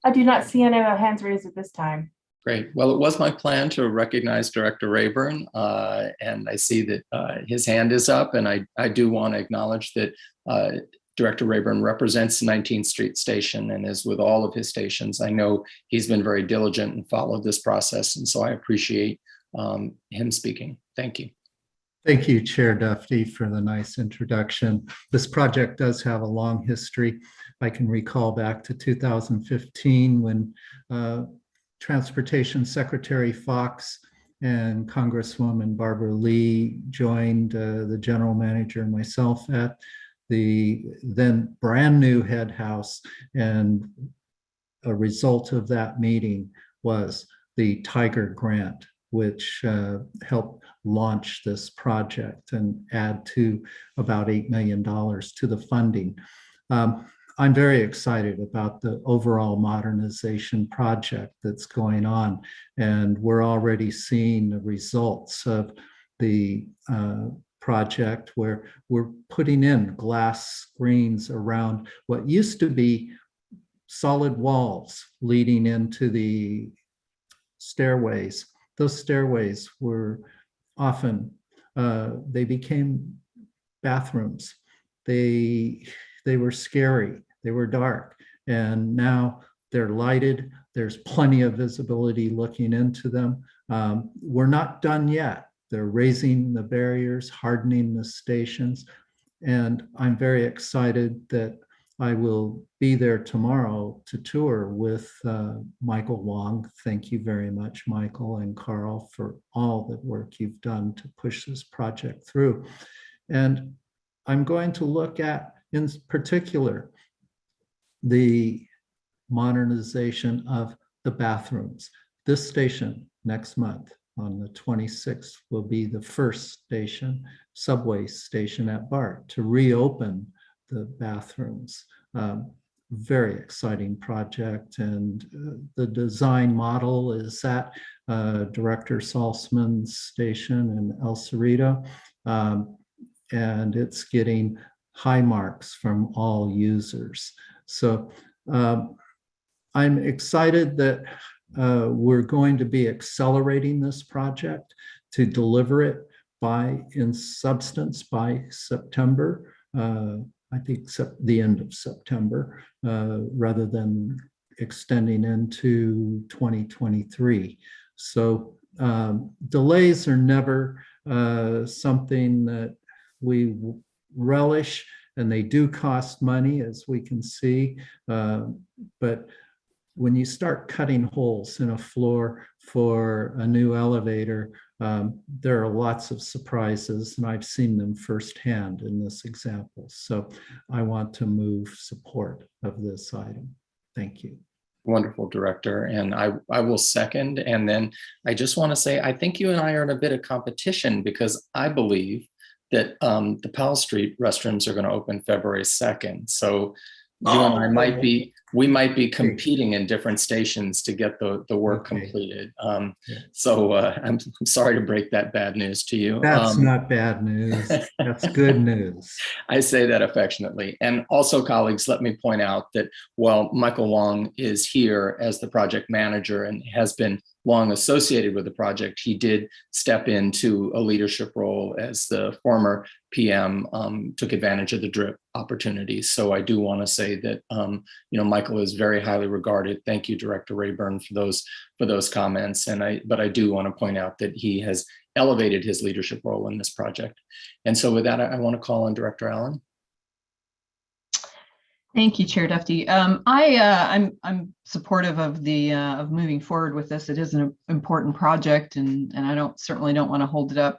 I do not see any hands raised at this time. Great. Well, it was my plan to recognize Director Rayburn, and I see that his hand is up, and I do want to acknowledge that Director Rayburn represents the 19th Street Station and is with all of his stations. I know he's been very diligent and followed this process, and so I appreciate him speaking. Thank you. Thank you, Chair Duffy, for the nice introduction. This project does have a long history. I can recall back to 2015 when Transportation Secretary Fox and Congresswoman Barbara Lee joined the general manager and myself at the then brand new head house. And a result of that meeting was the Tiger Grant, which helped launch this project and add to about $8 million to the funding. I'm very excited about the overall modernization project that's going on, and we're already seeing the results of the project where we're putting in glass screens around what used to be solid walls leading into the stairways. Those stairways were often, they became bathrooms. They were scary, they were dark, and now they're lighted. There's plenty of visibility looking into them. We're not done yet. They're raising the barriers, hardening the stations, and I'm very excited that I will be there tomorrow to tour with Michael Wong. Thank you very much, Michael and Carl, for all the work you've done to push this project through. And I'm going to look at, in particular, the modernization of the bathrooms. This station next month on the 26th will be the first station, subway station at Bart, to reopen the bathrooms. Very exciting project, and the design model is at Director Salzman's station in El Cerrito, and it's getting high marks from all users. So I'm excited that we're going to be accelerating this project to deliver it in substance by September. I think the end of September, rather than extending into 2023. So delays are never something that we relish, and they do cost money, as we can see. But when you start cutting holes in a floor for a new elevator, there are lots of surprises, and I've seen them firsthand in this example. So I want to move support of this item. Thank you. Wonderful, Director. And I will second. And then I just want to say, I think you and I are in a bit of competition, because I believe that the Powell Street restrooms are going to open February 2nd. So you and I might be competing in different stations to get the work completed. So I'm sorry to break that bad news to you. That's not bad news. That's good news. I say that affectionately. And also, colleagues, let me point out that while Michael Wong is here as the project manager and has been long associated with the project, he did step into a leadership role as the former PM took advantage of the DRIP opportunities. So I do want to say that Michael is very highly regarded. Thank you, Director Rayburn, for those comments. But I do want to point out that he has elevated his leadership role in this project. And so with that, I want to call on Director Allen. Thank you, Chair Duffy. I'm supportive of the of moving forward with this. It is an important project, and I certainly don't want to hold it up.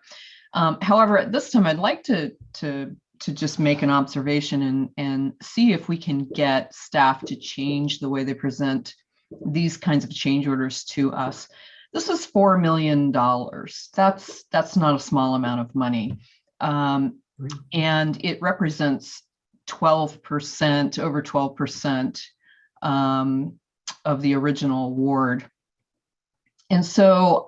However, at this time, I'd like to just make an observation and see if we can get staff to change the way they present these kinds of change orders to us. This is $4 million. That's not a small amount of money, and it represents 12%, over 12% of the original award. And so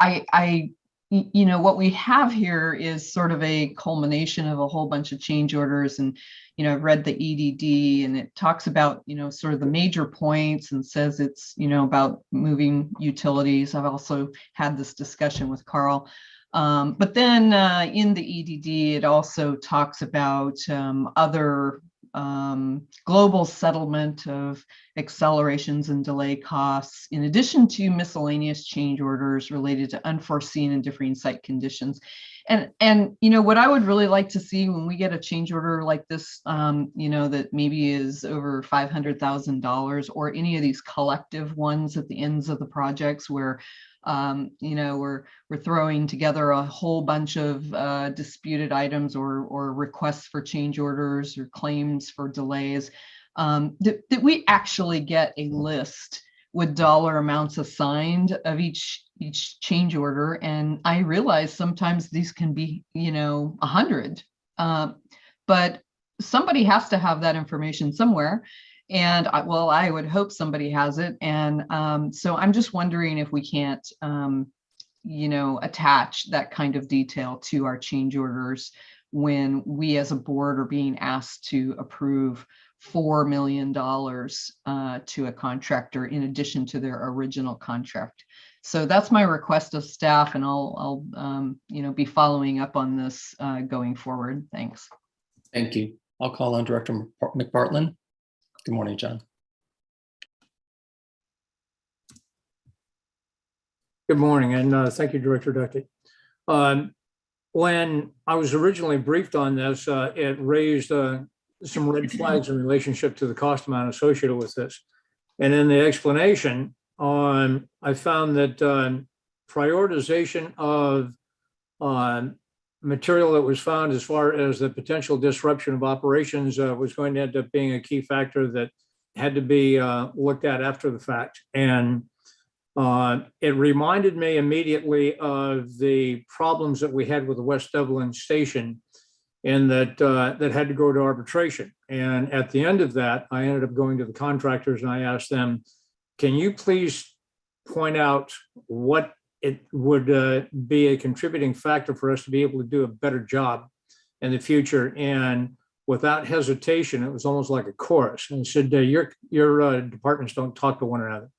what we have here is sort of a culmination of a whole bunch of change orders. And, I've read the EDD, and it talks about, sort of the major points, and says it's, about moving utilities. I've also had this discussion with Carl. But then in the EDD, it also talks about other global settlement of accelerations and delay costs, in addition to miscellaneous change orders related to unforeseen and differing site conditions. And what I would really like to see when we get a change order like this, that maybe is over $500,000, or any of these collective ones at the ends of the projects where we're throwing together a whole bunch of disputed items or requests for change orders or claims for delays, that we actually get a list with dollar amounts assigned of each change order. And I realize sometimes these can be 100, but somebody has to have that information somewhere. And I would hope somebody has it. And so I'm just wondering if we can't, attach that kind of detail to our change orders when we as a board are being asked to approve $4 million to a contractor in addition to their original contract. So that's my request of staff, and I'll be following up on this going forward. Thanks. Thank you. I'll call on Director McPartlin. Good morning, John. Good morning, and thank you, Director Duffy. When I was originally briefed on this, it raised some red flags in relationship to the cost amount associated with this. And in the explanation, I found that prioritization of material that was found as far as the potential disruption of operations was going to end up being a key factor that had to be looked at after the fact. And it reminded me immediately of the problems that we had with the West Evelyn station, and that had to go to arbitration. And at the end of that, I ended up going to the contractors and I asked them, can you please point out what it would be a contributing factor for us to be able to do a better job in the future? And without hesitation, it was almost like a chorus, and said, your departments don't talk to one another.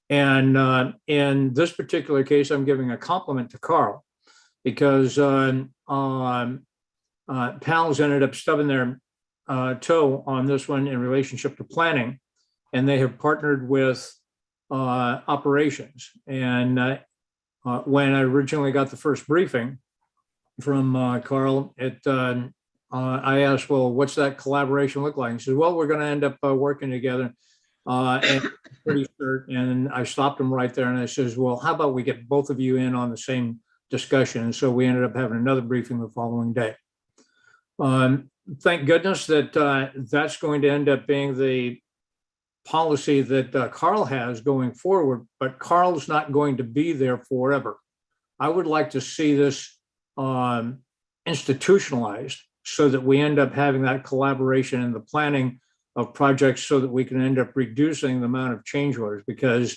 And in this particular case, I'm giving a compliment to Carl, because PALS ended up stubbing their toe on this one in relationship to planning, and they have partnered with operations. And when I originally got the first briefing from Carl, I asked, well, what's that collaboration look like? He said, well, we're going to end up working together. And pretty sure. And I stopped him right there and I says, well, how about we get both of you in on the same discussion? And so we ended up having another briefing the following day. Thank goodness that that's going to end up being the policy that Carl has going forward, but Carl's not going to be there forever. I would like to see this institutionalized so that we end up having that collaboration in the planning of projects, so that we can end up reducing the amount of change orders, because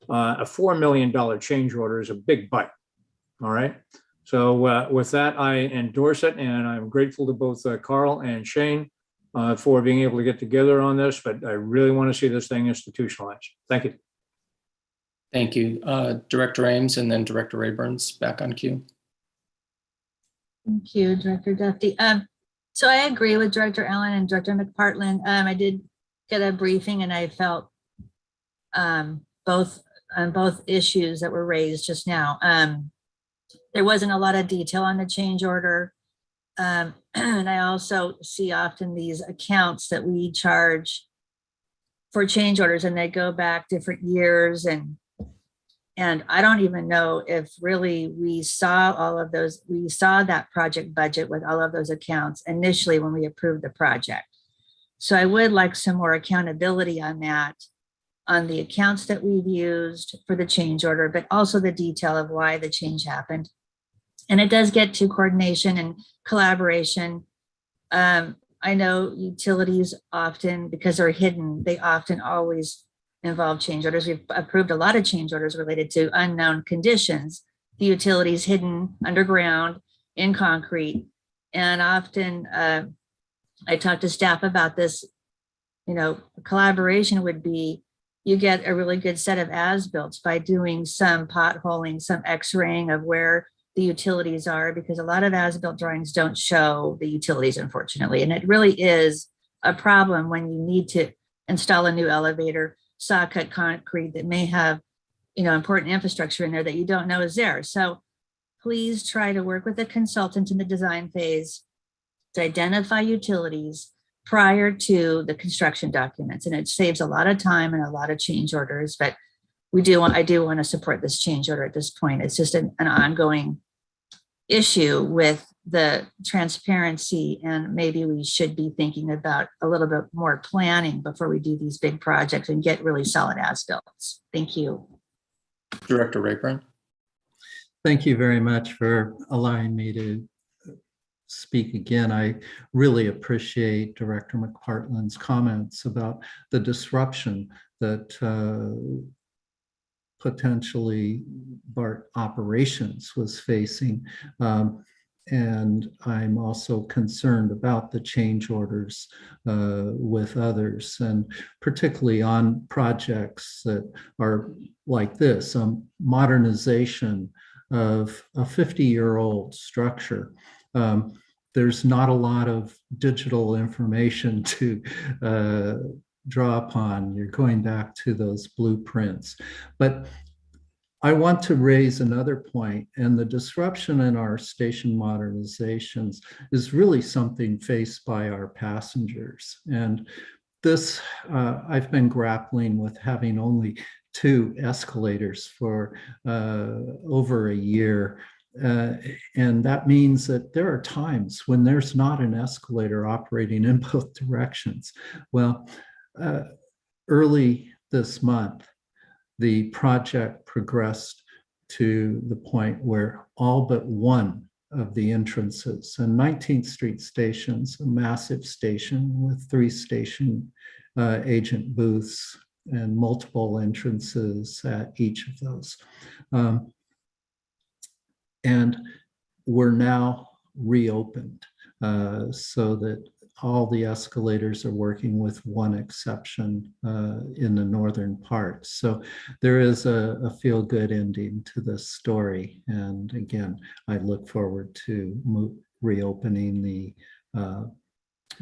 a $4 million change order is a big bite. All right. So with that, I endorse it, and I'm grateful to both Carl and Shane for being able to get together on this, but I really want to see this thing institutionalized. Thank you. Thank you. Director Ames and then Director Rayburn's back on queue. Thank you, Director Duffy. So I agree with Director Allen and Director McPartland. I did get a briefing and I felt both issues that were raised just now. There wasn't a lot of detail on the change order. And I also see often these accounts that we charge for change orders and they go back different years, and I don't even know if really we saw all of those. We saw that project budget with all of those accounts initially when we approved the project. So I would like some more accountability on that, on the accounts that we've used for the change order, but also the detail of why the change happened. And it does get to coordination and collaboration. I know utilities often, because they're hidden, they often always involve change orders. We've approved a lot of change orders related to unknown conditions, the utilities hidden underground in concrete. And often I talk to staff about this, collaboration would be, you get a really good set of as-built by doing some potholing, some x-raying of where the utilities are, because a lot of as-built drawings don't show the utilities, unfortunately. And it really is a problem when you need to install a new elevator, saw cut concrete that may have, important infrastructure in there that you don't know is there. So please try to work with the consultant in the design phase to identify utilities prior to the construction documents. And it saves a lot of time and a lot of change orders, but I do want to support this change order at this point. It's just an ongoing issue with the transparency, and maybe we should be thinking about a little bit more planning before we do these big projects and get really solid as-builts. Thank you. Director Rayburn. Thank you very much for allowing me to speak again. I really appreciate Director McPartland's comments about the disruption that potentially Bart operations was facing. And I'm also concerned about the change orders with others, and particularly on projects that are like this, modernization of a 50-year-old structure. There's not a lot of digital information to draw upon. You're going back to those blueprints. But I want to raise another point, and the disruption in our station modernizations is really something faced by our passengers. And this, I've been grappling with having only 2 escalators for over a year. And that means that there are times when there's not an escalator operating in both directions. Well, early this month, the project progressed to the point where all but one of the entrances, and 19th Street Station's a massive station with 3 station agent booths and multiple entrances at each of those. And we're now reopened so that all the escalators are working with one exception in the northern part. So there is a feel-good ending to this story. And again, I look forward to reopening the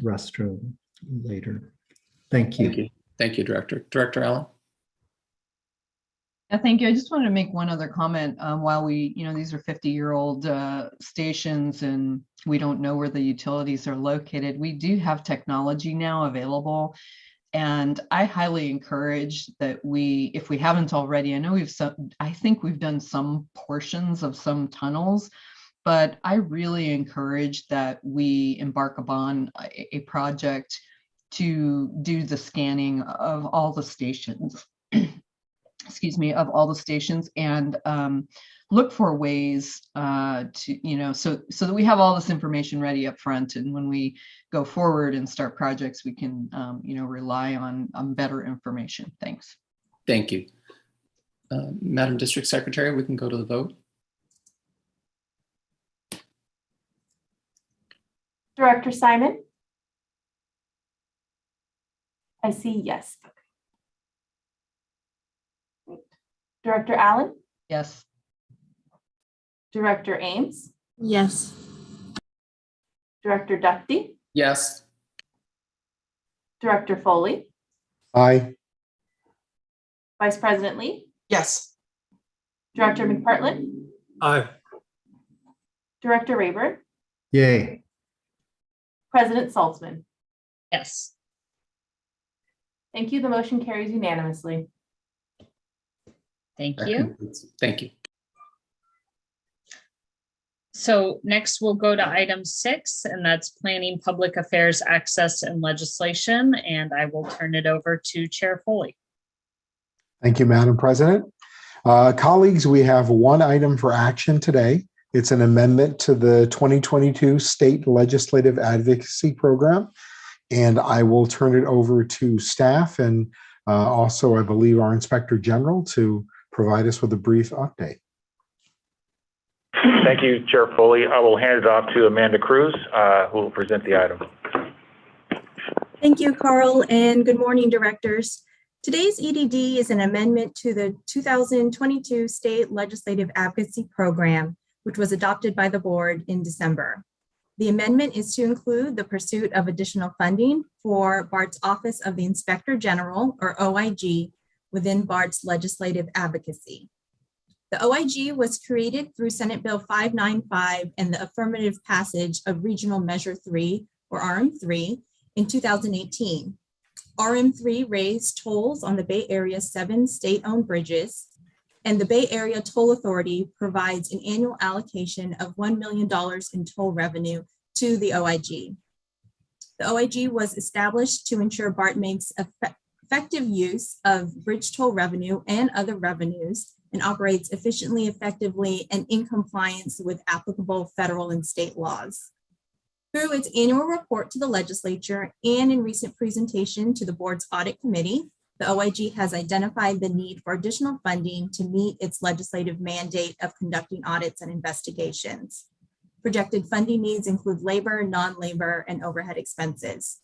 restroom later. Thank you. Thank you. Thank you, Director. Director Allen. Yeah, thank you. I just wanted to make one other comment. While these are 50-year-old stations and we don't know where the utilities are located, we do have technology now available. And I highly encourage that if we haven't already, I think we've done some portions of some tunnels, but I really encourage that we embark upon a project to do the scanning of all the stations. Excuse me, of all the stations, and look for ways to, so that we have all this information ready up front, and when we go forward and start projects, we can, rely on better information. Thanks. Thank you. Madam District Secretary, we can go to the vote. Director Simon? I see yes. Director Allen, Yes. Director Ames, Yes. Director Duffy, Yes. Director Foley, Aye. Vice President Lee, Yes. Director McPartlin, Aye. Director Rayburn, Yay. President Saltzman. Yes. Thank you. The motion carries unanimously. Thank That you. concludes. Thank you. So next we'll go to item 6, and that's planning, public affairs, access, and legislation. And I will turn it over to Chair Foley. Thank you, Madam President. Colleagues, we have one item for action today. It's an amendment to the 2022 State Legislative Advocacy Program. And I will turn it over to staff and also, I believe, our Inspector General to provide us with a brief update. Thank you, Chair Foley. I will hand it off to Amanda Cruz, who will present the item. Thank you, Carl, and good morning, directors. Today's EDD is an amendment to the 2022 State Legislative Advocacy Program, which was adopted by the board in December. The amendment is to include the pursuit of additional funding for Bart's Office of the Inspector General, or OIG, within Bart's legislative advocacy. The OIG was created through Senate Bill 595 and the affirmative passage of Regional Measure 3, or RM3, in 2018. RM3 raised tolls on the Bay Area's 7 state-owned bridges, and the Bay Area Toll Authority provides an annual allocation of $1 million in toll revenue to the OIG. The OIG was established to ensure BART makes effective use of bridge toll revenue and other revenues and operates efficiently, effectively, and in compliance with applicable federal and state laws. Through its annual report to the legislature and in recent presentation to the board's audit committee, the OIG has identified the need for additional funding to meet its legislative mandate of conducting audits and investigations. Projected funding needs include labor, non-labor, and overhead expenses.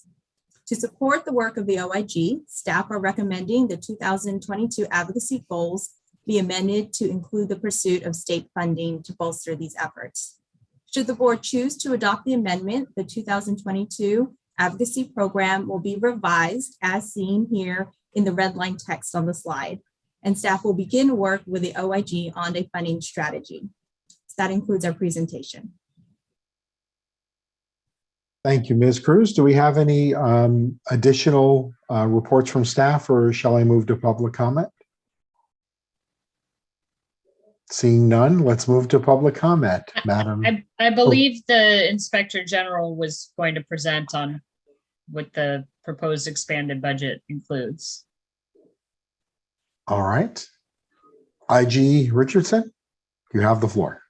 To support the work of the OIG, staff are recommending the 2022 advocacy goals be amended to include the pursuit of state funding to bolster these efforts. Should the board choose to adopt the amendment, the 2022 advocacy program will be revised as seen here in the red line text on the slide, and staff will begin work with the OIG on a funding strategy. So that includes our presentation. Thank you, Ms. Cruz. Do we have any additional reports from staff, or shall I move to public comment? Seeing none, let's move to public comment, Madam. I believe the Inspector General was going to present on what the proposed expanded budget includes. All right. IG Richardson, you have the floor.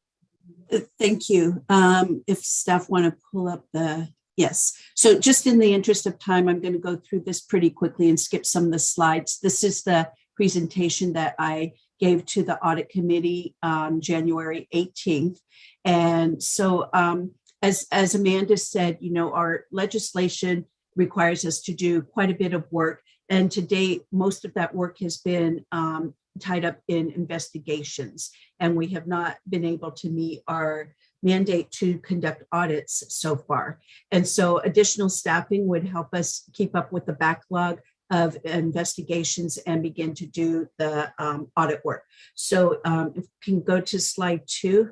Thank you. If staff want to pull up the, yes. So just in the interest of time, I'm going to go through this pretty quickly and skip some of the slides. This is the presentation that I gave to the audit committee on January 18th. And so as Amanda said, you know, our legislation requires us to do quite a bit of work. And to date, most of that work has been tied up in investigations. And we have not been able to meet our mandate to conduct audits so far. And so additional staffing would help us keep up with the backlog of investigations and begin to do the audit work. So if we can go to slide 2.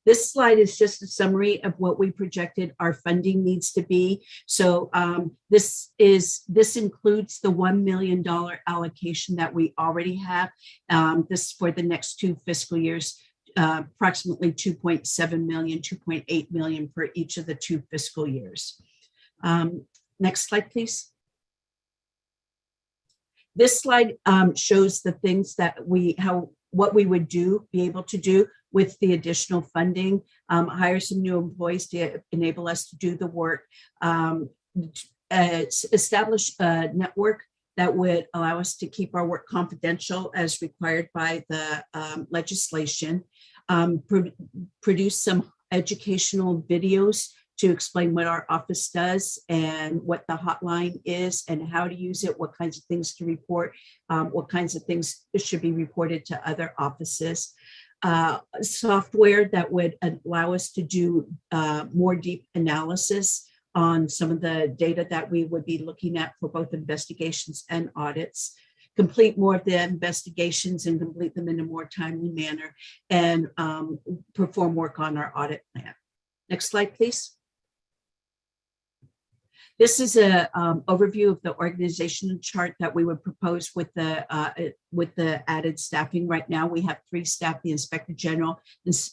This slide is just a summary of what we projected our funding needs to be. So this includes the $1 million allocation that we already have. This for the next 2 fiscal years, approximately 2.7 million, 2.8 million for each of the 2 fiscal years. Next slide, please. This slide shows the things that what we would be able to do with the additional funding, hire some new employees to enable us to do the work, establish a network that would allow us to keep our work confidential as required by the legislation, produce some educational videos to explain what our office does and what the hotline is and how to use it, what kinds of things to report, what kinds of things should be reported to other offices. Software that would allow us to do more deep analysis on some of the data that we would be looking at for both investigations and audits, complete more of the investigations and complete them in a more timely manner, and perform work on our audit plan. Next slide, please. This is a overview of the organizational chart that we would propose with the added staffing. Right now, we have 3 staff: the Inspector General,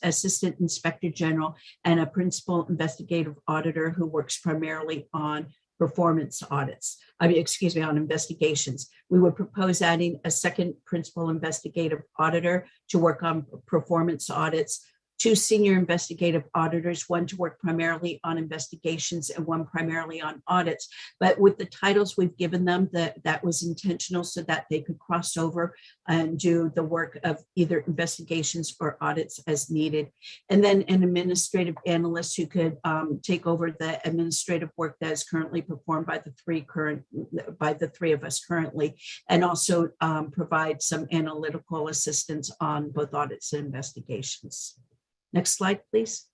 Assistant Inspector General, and a Principal Investigative Auditor who works primarily on performance audits. On investigations. We would propose adding a second Principal Investigative Auditor to work on performance audits, 2 senior investigative auditors, 1 to work primarily on investigations and 1 primarily on audits. But with the titles we've given them, that was intentional so that they could cross over and do the work of either investigations or audits as needed. And then an administrative analyst who could take over the administrative work that is currently performed by the 3 of us currently, and also provide some analytical assistance on both audits and investigations. Next slide, please.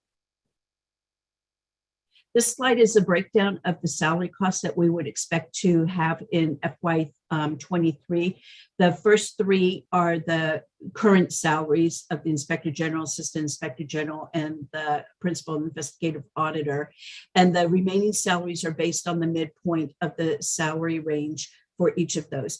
This slide is a breakdown of the salary costs that we would expect to have in FY23. The first 3 are the current salaries of the Inspector General, Assistant Inspector General, and the Principal Investigative Auditor. And the remaining salaries are based on the midpoint of the salary range for each of those.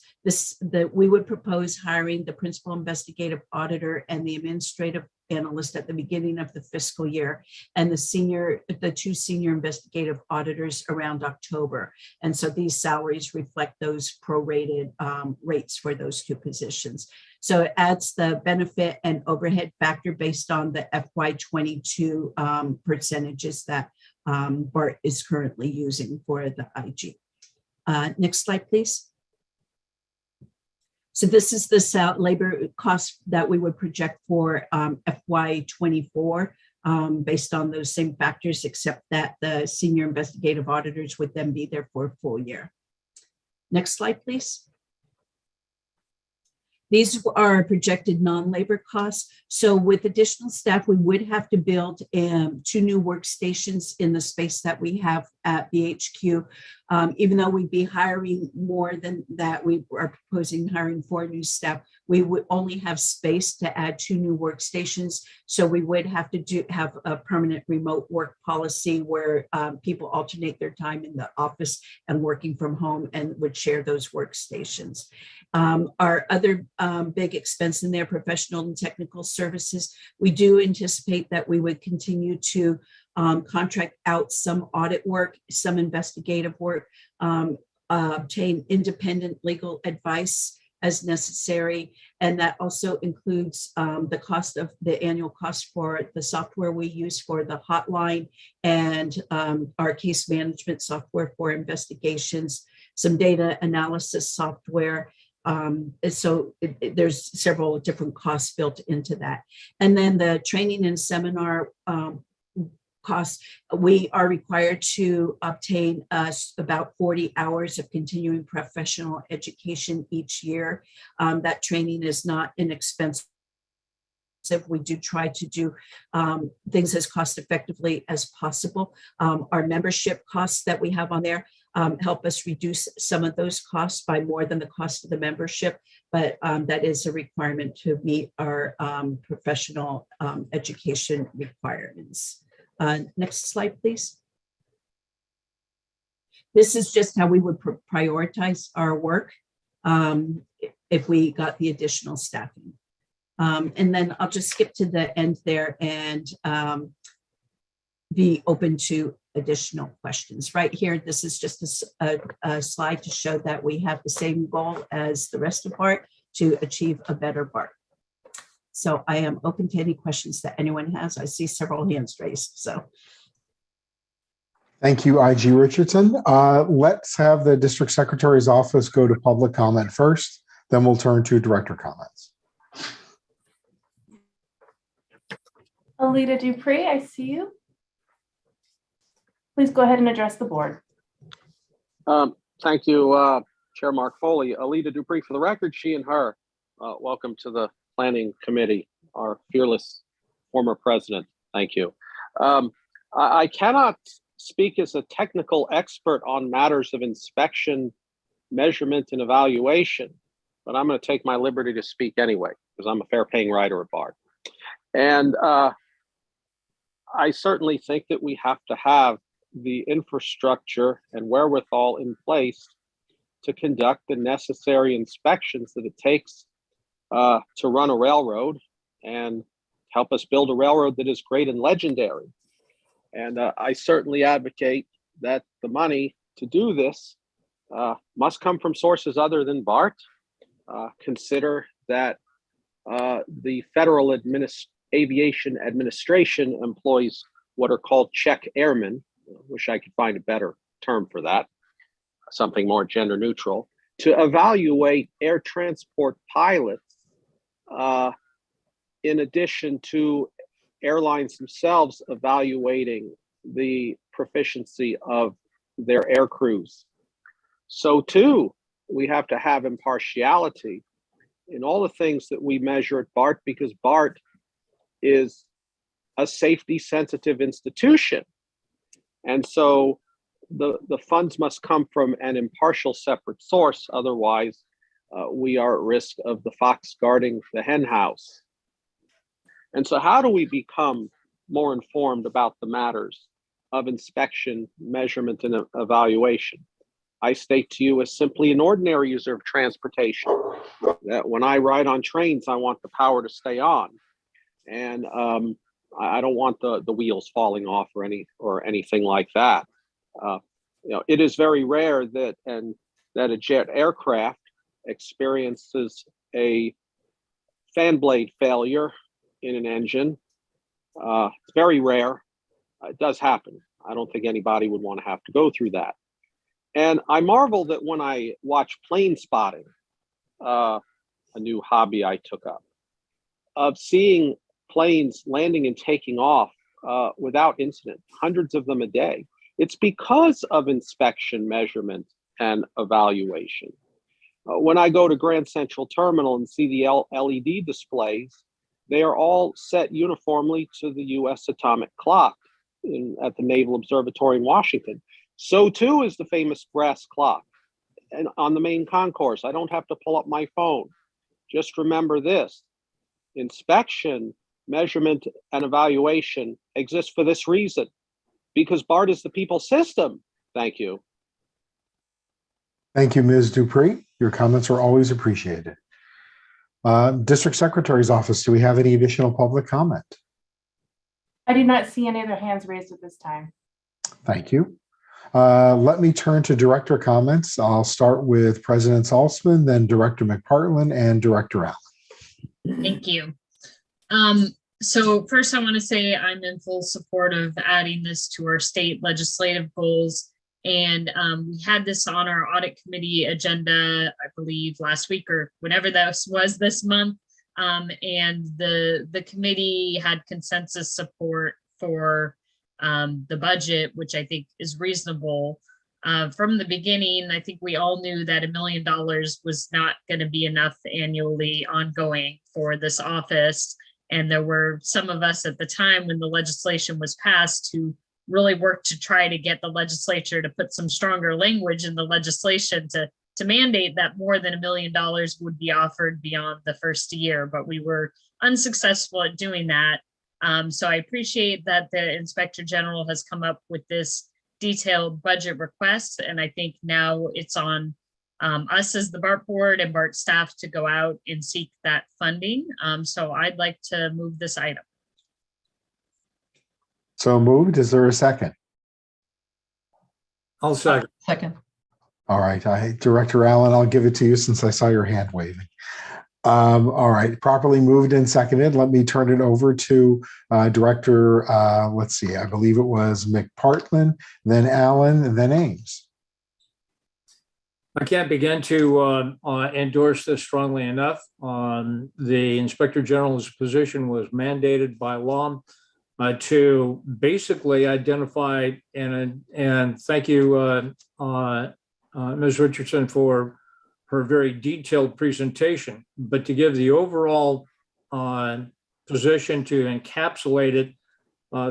We would propose hiring the Principal Investigative Auditor and the Administrative Analyst at the beginning of the fiscal year, and the 2 senior investigative auditors around October. And so these salaries reflect those prorated rates for those 2 positions. So it adds the benefit and overhead factor based on the FY22 percentages that Bart is currently using for the IG. Next slide, please. So this is the labor cost that we would project for FY24 based on those same factors, except that the senior investigative auditors would then be there for a full year. Next slide, please. These are projected non-labor costs. So with additional staff, we would have to build 2 new workstations in the space that we have at BHQ. Even though we'd be hiring more than that, we are proposing hiring 4 new staff. We would only have space to add 2 new workstations. So we would have to have a permanent remote work policy where people alternate their time in the office and working from home and would share those workstations. Our other big expense in there, professional and technical services. We do anticipate that we would continue to contract out some audit work, some investigative work, obtain independent legal advice as necessary. And that also includes the cost of the annual cost for the software we use for the hotline and our case management software for investigations, some data analysis software. So there's several different costs built into that. And then the training and seminar costs, we are required to obtain about 40 hours of continuing professional education each year. That training is not inexpensive. We do try to do things as cost effectively as possible. Our membership costs that we have on there help us reduce some of those costs by more than the cost of the membership, but that is a requirement to meet our professional education requirements. Next slide, please. This is just how we would prioritize our work if we got the additional staffing. And then I'll just skip to the end there and be open to additional questions. Right here, this is just a slide to show that we have the same goal as the rest of Bart to achieve a better Bart. So I am open to any questions that anyone has. I see several hands raised, so. Thank you, IG Richardson. Let's have the district secretary's office go to public comment first, then we'll turn to director comments. Alita Dupree, I see you. Please go ahead and address the board. Thank you, Chair Mark Foley. Alita Dupree for the record, she and her. Welcome to the Planning Committee, our fearless former president. Thank you. I cannot speak as a technical expert on matters of inspection, measurement, and evaluation, but I'm going to take my liberty to speak anyway, because I'm a fair-paying writer at Bart. And I certainly think that we have to have the infrastructure and wherewithal in place to conduct the necessary inspections that it takes to run a railroad and help us build a railroad that is great and legendary. And I certainly advocate that the money to do this must come from sources other than Bart. Consider that the Federal Aviation Administration employs what are called check airmen. I wish I could find a better term for that, something more gender neutral, to evaluate air transport pilots in addition to airlines themselves evaluating the proficiency of their air crews. So too, we have to have impartiality in all the things that we measure at Bart, because Bart is a safety sensitive institution. And so the funds must come from an impartial separate source. Otherwise, we are at risk of the fox guarding the hen house. And so how do we become more informed about the matters of inspection, measurement, and evaluation? I state to you as simply an ordinary user of transportation that when I ride on trains, I want the power to stay on. And I don't want the wheels falling off or anything like that. It is very rare that a jet aircraft experiences a fan blade failure in an engine. It's very rare. It does happen. I don't think anybody would want to have to go through that. And I marvel that when I watch plane spotting, a new hobby I took up, of seeing planes landing and taking off without incident, hundreds of them a day. It's because of inspection, measurement, and evaluation. When I go to Grand Central Terminal and see the LED displays, they are all set uniformly to the US atomic clock at the Naval Observatory in Washington. So too is the famous brass clock. And on the main concourse, I don't have to pull up my phone. Just remember this: inspection, measurement, and evaluation exist for this reason, because Bart is the people's system. Thank you. Thank you, Ms. Dupree. Your comments are always appreciated. District Secretary's Office, do we have any additional public comment? I do not see any other hands raised at this time. Thank you. Let me turn to director comments. I'll start with President Saltzman, then Director McPartland, and Director Allen. Thank you. So first I want to say I'm in full support of adding this to our state legislative goals. And we had this on our audit committee agenda, I believe last week or whenever that was this month. And the committee had consensus support for the budget, which I think is reasonable. From the beginning, I think we all knew that $1 million was not going to be enough annually ongoing for this office. And there were some of us at the time when the legislation was passed who really worked to try to get the legislature to put some stronger language in the legislation to mandate that more than $1 million would be offered beyond the first year, but we were unsuccessful at doing that. So I appreciate that the Inspector General has come up with this detailed budget request, and I think now it's on us as the BART board and BART staff to go out and seek that funding. So I'd like to move this item. So moved. Is there a second? I'll second. Second. All right. Director Allen, I'll give it to you since I saw your hand waving. All right. Properly moved and seconded. Let me turn it over to Director, let's see, I believe it was McPartland, then Allen, and then Ames. I can't begin to endorse this strongly enough. The Inspector General's position was mandated by law. to basically identify, and thank you, Ms. Richardson, for her very detailed presentation, but to give the overall position to encapsulate it,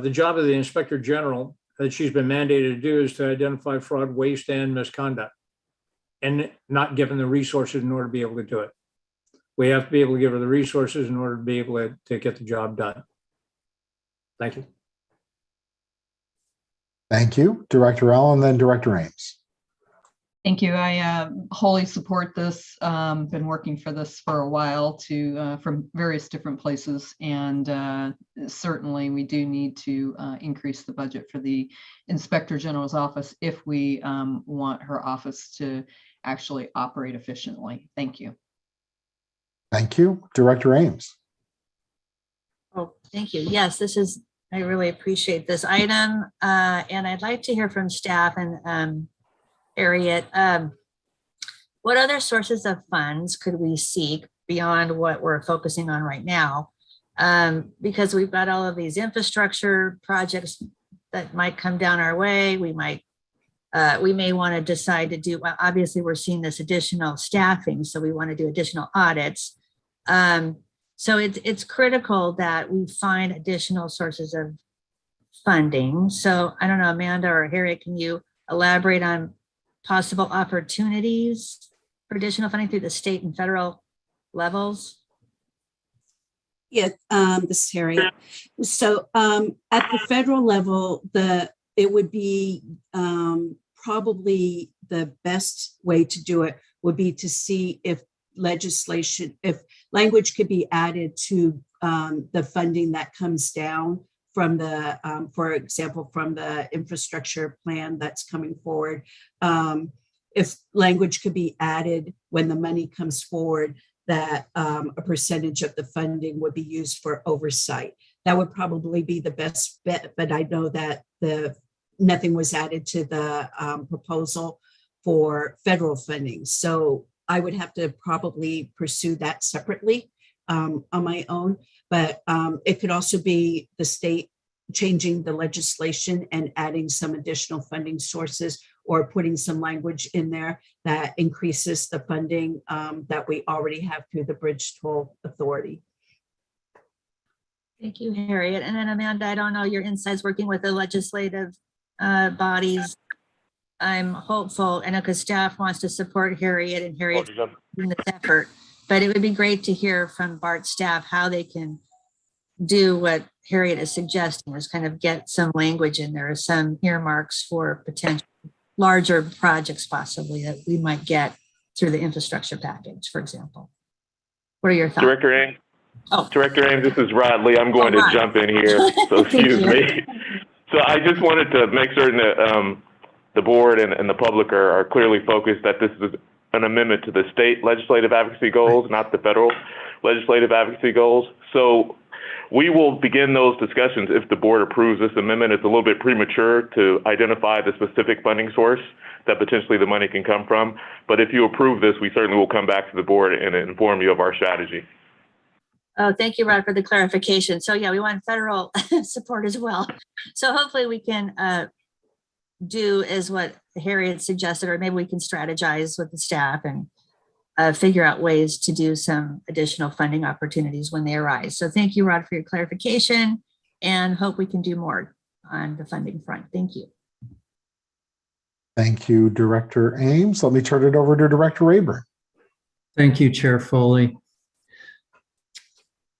the job of the Inspector General that she's been mandated to do is to identify fraud, waste, and misconduct, and not given the resources in order to be able to do it. We have to be able to give her the resources in order to be able to get the job done. Thank you. Thank you, Director Allen, then Director Ames. Thank you. I wholly support this. Been working for this for a while from various different places, and certainly we do need to increase the budget for the Inspector General's office if we want her office to actually operate efficiently. Thank you. Thank you, Director Ames. Oh, thank you. Yes, I really appreciate this item, and I'd like to hear from staff and Harriet, what other sources of funds could we seek beyond what we're focusing on right now? Because we've got all of these infrastructure projects that might come down our way. We may want to decide to do, well, obviously we're seeing this additional staffing, so we want to do additional audits. So it's critical that we find additional sources of funding. So I don't know, Amanda or Harriet, can you elaborate on possible opportunities for additional funding through the state and federal levels? Yeah, this is Harriet. So at the federal level, it would be probably the best way to do it would be to see if language could be added to the funding that comes down from for example, from the infrastructure plan that's coming forward. If language could be added when the money comes forward, that a percentage of the funding would be used for oversight. That would probably be the best bet, but I know that nothing was added to the proposal for federal funding. So I would have to probably pursue that separately on my own, but it could also be the state changing the legislation and adding some additional funding sources or putting some language in there that increases the funding that we already have through the Bridge Toll Authority. Thank you, Harriet. And then Amanda, I don't know your insights working with the legislative bodies. I'm hopeful, I know because staff wants to support Harriet and Harriet in this effort, but it would be great to hear from Bart staff how they can do what Harriet is suggesting, is kind of get some language in there, some earmarks for potential larger projects possibly that we might get through the infrastructure package, for example. What are your thoughts? Director Ames? Oh. Director Ames, this is Rod Lee. I'm going to jump in here, so excuse me. So I just wanted to make certain that the board and the public are clearly focused that this is an amendment to the state legislative advocacy goals, not the federal legislative advocacy goals. So we will begin those discussions if the board approves this amendment. It's a little bit premature to identify the specific funding source that potentially the money can come from. But if you approve this, we certainly will come back to the board and inform you of our strategy. Oh, thank you, Rod, for the clarification. So yeah, we want federal support as well. So hopefully we can do as what Harriet suggested, or maybe we can strategize with the staff and figure out ways to do some additional funding opportunities when they arise. So thank you, Rod, for your clarification, and hope we can do more on the funding front. Thank you. Thank you, Director Ames. Let me turn it over to Director Rayburn. Thank you, Chair Foley.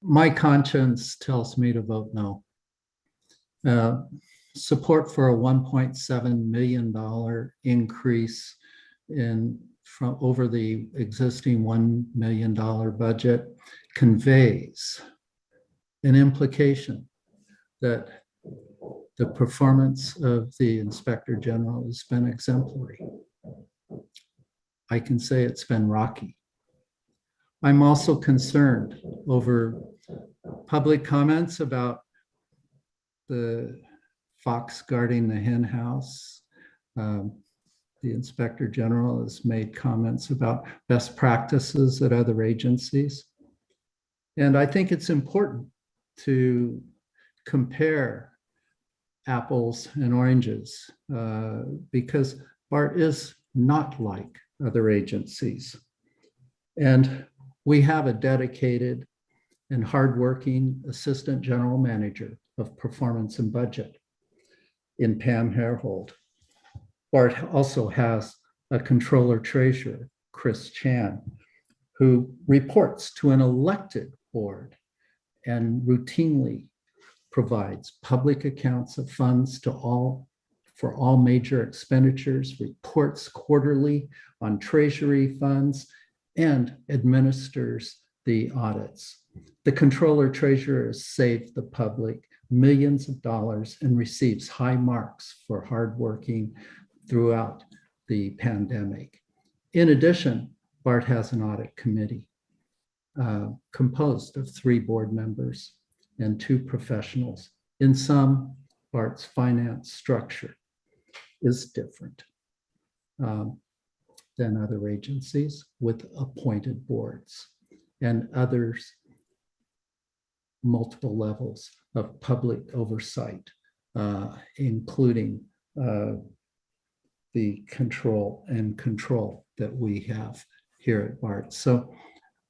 My conscience tells me to vote no. Support for a $1.7 million increase from over the existing $1 million budget conveys an implication that the performance of the Inspector General has been exemplary. I can say it's been rocky. I'm also concerned over public comments about the fox guarding the hen house. The Inspector General has made comments about best practices at other agencies. And I think it's important to compare apples and oranges because BART is not like other agencies. And we have a dedicated and hardworking Assistant General Manager of Performance and Budget in Pam Harehold. BART also has a Controller Treasurer, Chris Chan, who reports to an elected board and routinely provides public accounts of funds for all major expenditures, reports quarterly on treasury funds, and administers the audits. The Controller Treasurer has saved the public millions of dollars and receives high marks for hardworking throughout the pandemic. In addition, BART has an audit committee composed of 3 board members and 2 professionals. In sum, BART's finance structure is different than other agencies with appointed boards and others multiple levels of public oversight, including the control that we have here at BART. So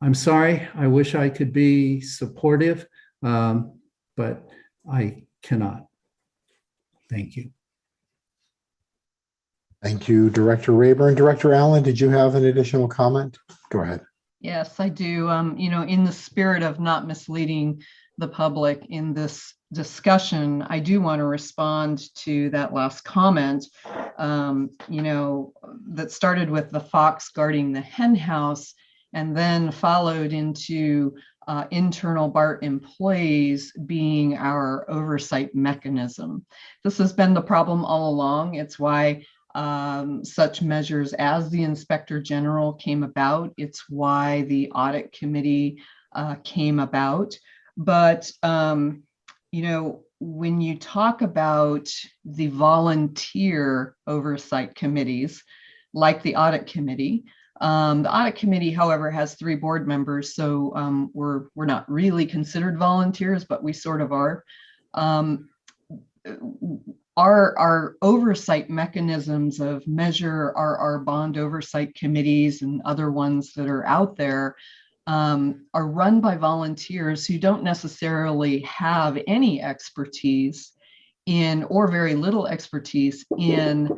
I'm sorry, I wish I could be supportive, but I cannot. Thank you. Thank you, Director Rayburn. Director Allen, did you have an additional comment? Go ahead. Yes, I do. In the spirit of not misleading the public in this discussion, I do want to respond to that last comment, that started with the fox guarding the hen house and then followed into internal BART employees being our oversight mechanism. This has been the problem all along. It's why such measures as the Inspector General came about. It's why the Audit Committee came about. But, when you talk about the volunteer oversight committees, like the Audit Committee, however, has 3 board members, so we're not really considered volunteers, but we sort of are. Our oversight mechanisms of measure our bond oversight committees and other ones that are out there are run by volunteers who don't necessarily have any expertise in, or very little expertise in,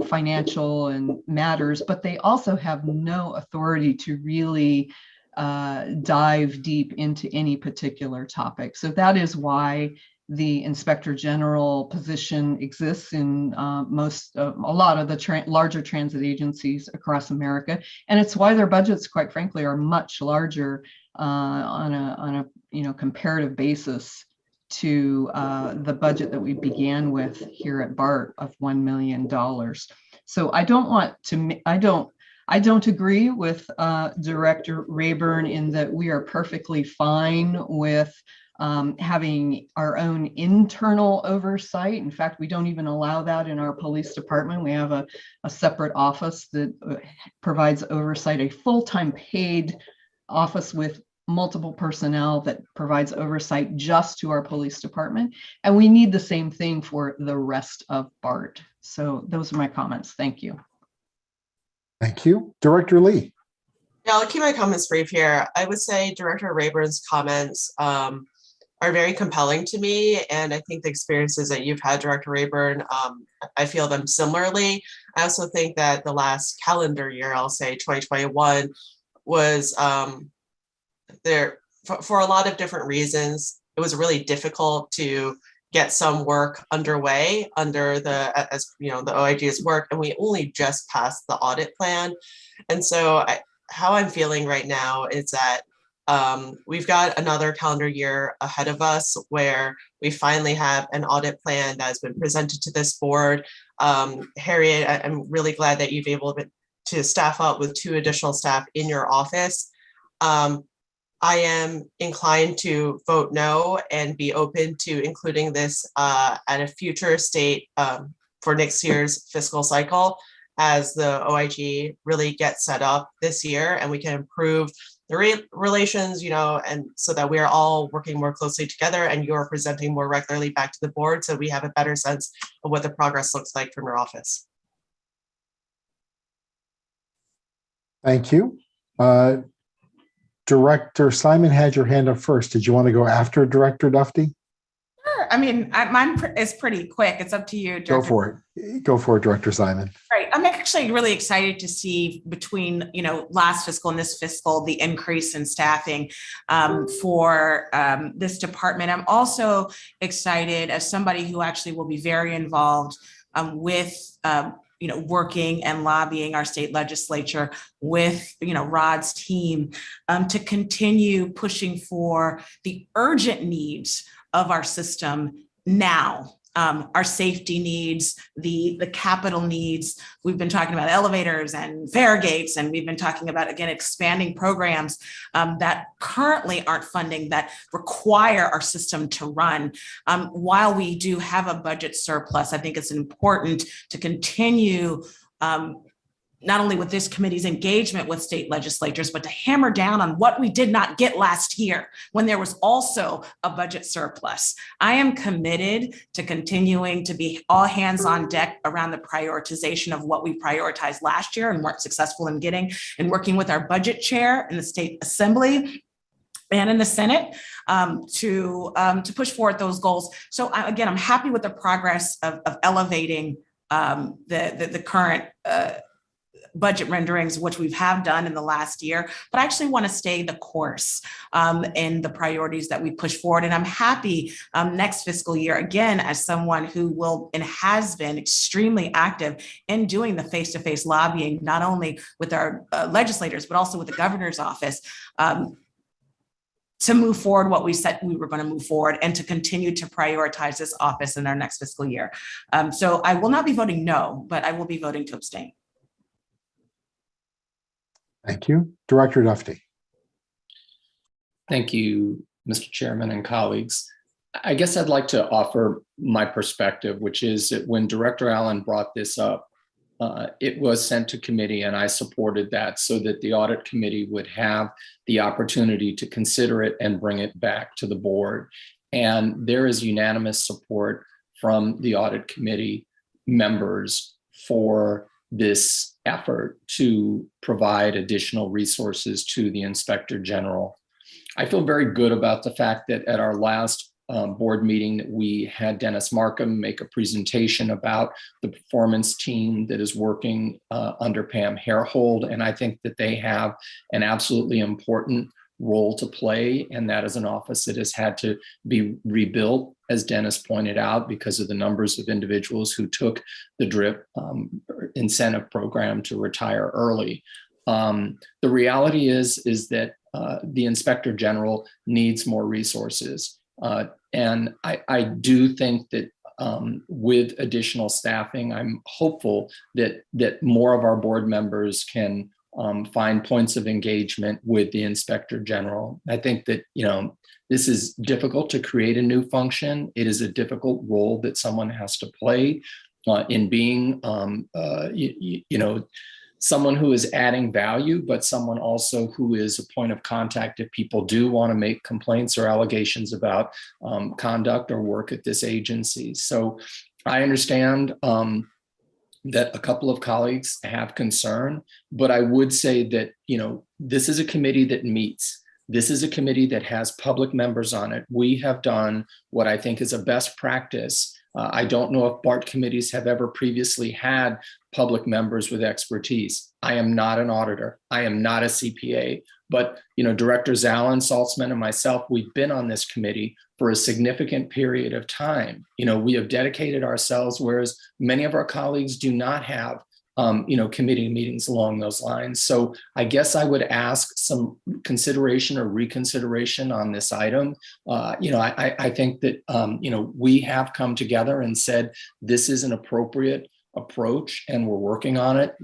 financial and matters, but they also have no authority to really dive deep into any particular topic. So that is why the Inspector General position exists in a lot of the larger transit agencies across America, and it's why their budgets, quite frankly, are much larger on a comparative basis to the budget that we began with here at BART of $1 million. So I don't agree with Director Rayburn in that we are perfectly fine with having our internal internal oversight. In fact, we don't even allow that in our police department. We have a separate office that provides oversight, a full-time paid office with multiple personnel that provides oversight just to our police department. And we need the same thing for the rest of BART. So those are my comments. Thank you. Thank you. Director Lee. Yeah, I'll keep my comments brief here. I would say Director Rayburn's comments are very compelling to me. And I think the experiences that you've had, Director Rayburn, I feel them similarly. I also think that the last calendar year, I'll say 2021, was there for a lot of different reasons. It was really difficult to get some work underway under the OIG's work, and we only just passed the audit plan. And so how I'm feeling right now is that we've got another calendar year ahead of us where we finally have an audit plan that has been presented to this board. Harriet, I'm really glad that you've been able to staff up with 2 additional staff in your office. I am inclined to vote no and be open to including this at a future state for next year's fiscal cycle as the OIG really gets set up this year and we can improve relations, and so that we are all working more closely together and you're presenting more regularly back to the board so we have a better sense of what the progress looks like from your office. Thank you. Director Simon had your hand up first. Did you want to go after Director Dufty? Sure. I mean, mine is pretty quick. It's up to you, Director. Go for it. Go for it, Director Simon. Right. I'm actually really excited to see between, last fiscal and this fiscal, the increase in staffing for this department. I'm also excited as somebody who actually will be very involved with working and lobbying our state legislature with, Rod's team to continue pushing for the urgent needs of our system now. Our safety needs, the capital needs. We've been talking about elevators and fare gates, and we've been talking about, again, expanding programs that currently aren't funding that require our system to run. While we do have a budget surplus, I think it's important to continue not only with this committee's engagement with state legislatures, but to hammer down on what we did not get last year when there was also a budget surplus. I am committed to continuing to be all hands on deck around the prioritization of what we prioritized last year and weren't successful in getting, and working with our budget chair in the state assembly and in the Senate to push forward those goals. So again, I'm happy with the progress of elevating the current budget renderings, which we have done in the last year, but I actually want to stay the course in the priorities that we push forward. And I'm happy next fiscal year, again, as someone who will and has been extremely active in doing the face-to-face lobbying, not only with our legislators, but also with the governor's office, to move forward what we said we were going to move forward and to continue to prioritize this office in our next fiscal year. So I will not be voting no, but I will be voting to abstain. Thank you. Director Dufty. Thank you, Mr. Chairman and colleagues. I guess I'd like to offer my perspective, which is that when Director Allen brought this up, it was sent to committee and I supported that so that the audit committee would have the opportunity to consider it and bring it back to the board. And there is unanimous support from the audit committee members for this effort to provide additional resources to the Inspector General. I feel very good about the fact that at our last board meeting that we had Dennis Markham make a presentation about the performance team that is working under Pam Hairhold. And I think that they have an absolutely important role to play. And that is an office that has had to be rebuilt, as Dennis pointed out, because of the numbers of individuals who took the DRIP incentive program to retire early. The reality is that the Inspector General needs more resources. And I do think that with additional staffing, I'm hopeful that more of our board members can find points of engagement with the Inspector General. I think that, this is difficult to create a new function. It is a difficult role that someone has to play in being, someone who is adding value, but someone also who is a point of contact if people do want to make complaints or allegations about conduct or work at this agency. So I understand that a couple of colleagues have concern, but I would say that, this is a committee that meets. This is a committee that has public members on it. We have done what I think is a best practice. I don't know if BART committees have ever previously had public members with expertise. I am not an auditor. I am not a CPA, but Directors Allen, Saltzman, and myself, we've been on this committee for a significant period of time. We have dedicated ourselves, whereas many of our colleagues do not have committee meetings along those lines. So I guess I would ask some consideration or reconsideration on this item. I think that, we have come together and said, this is an appropriate approach and we're working on it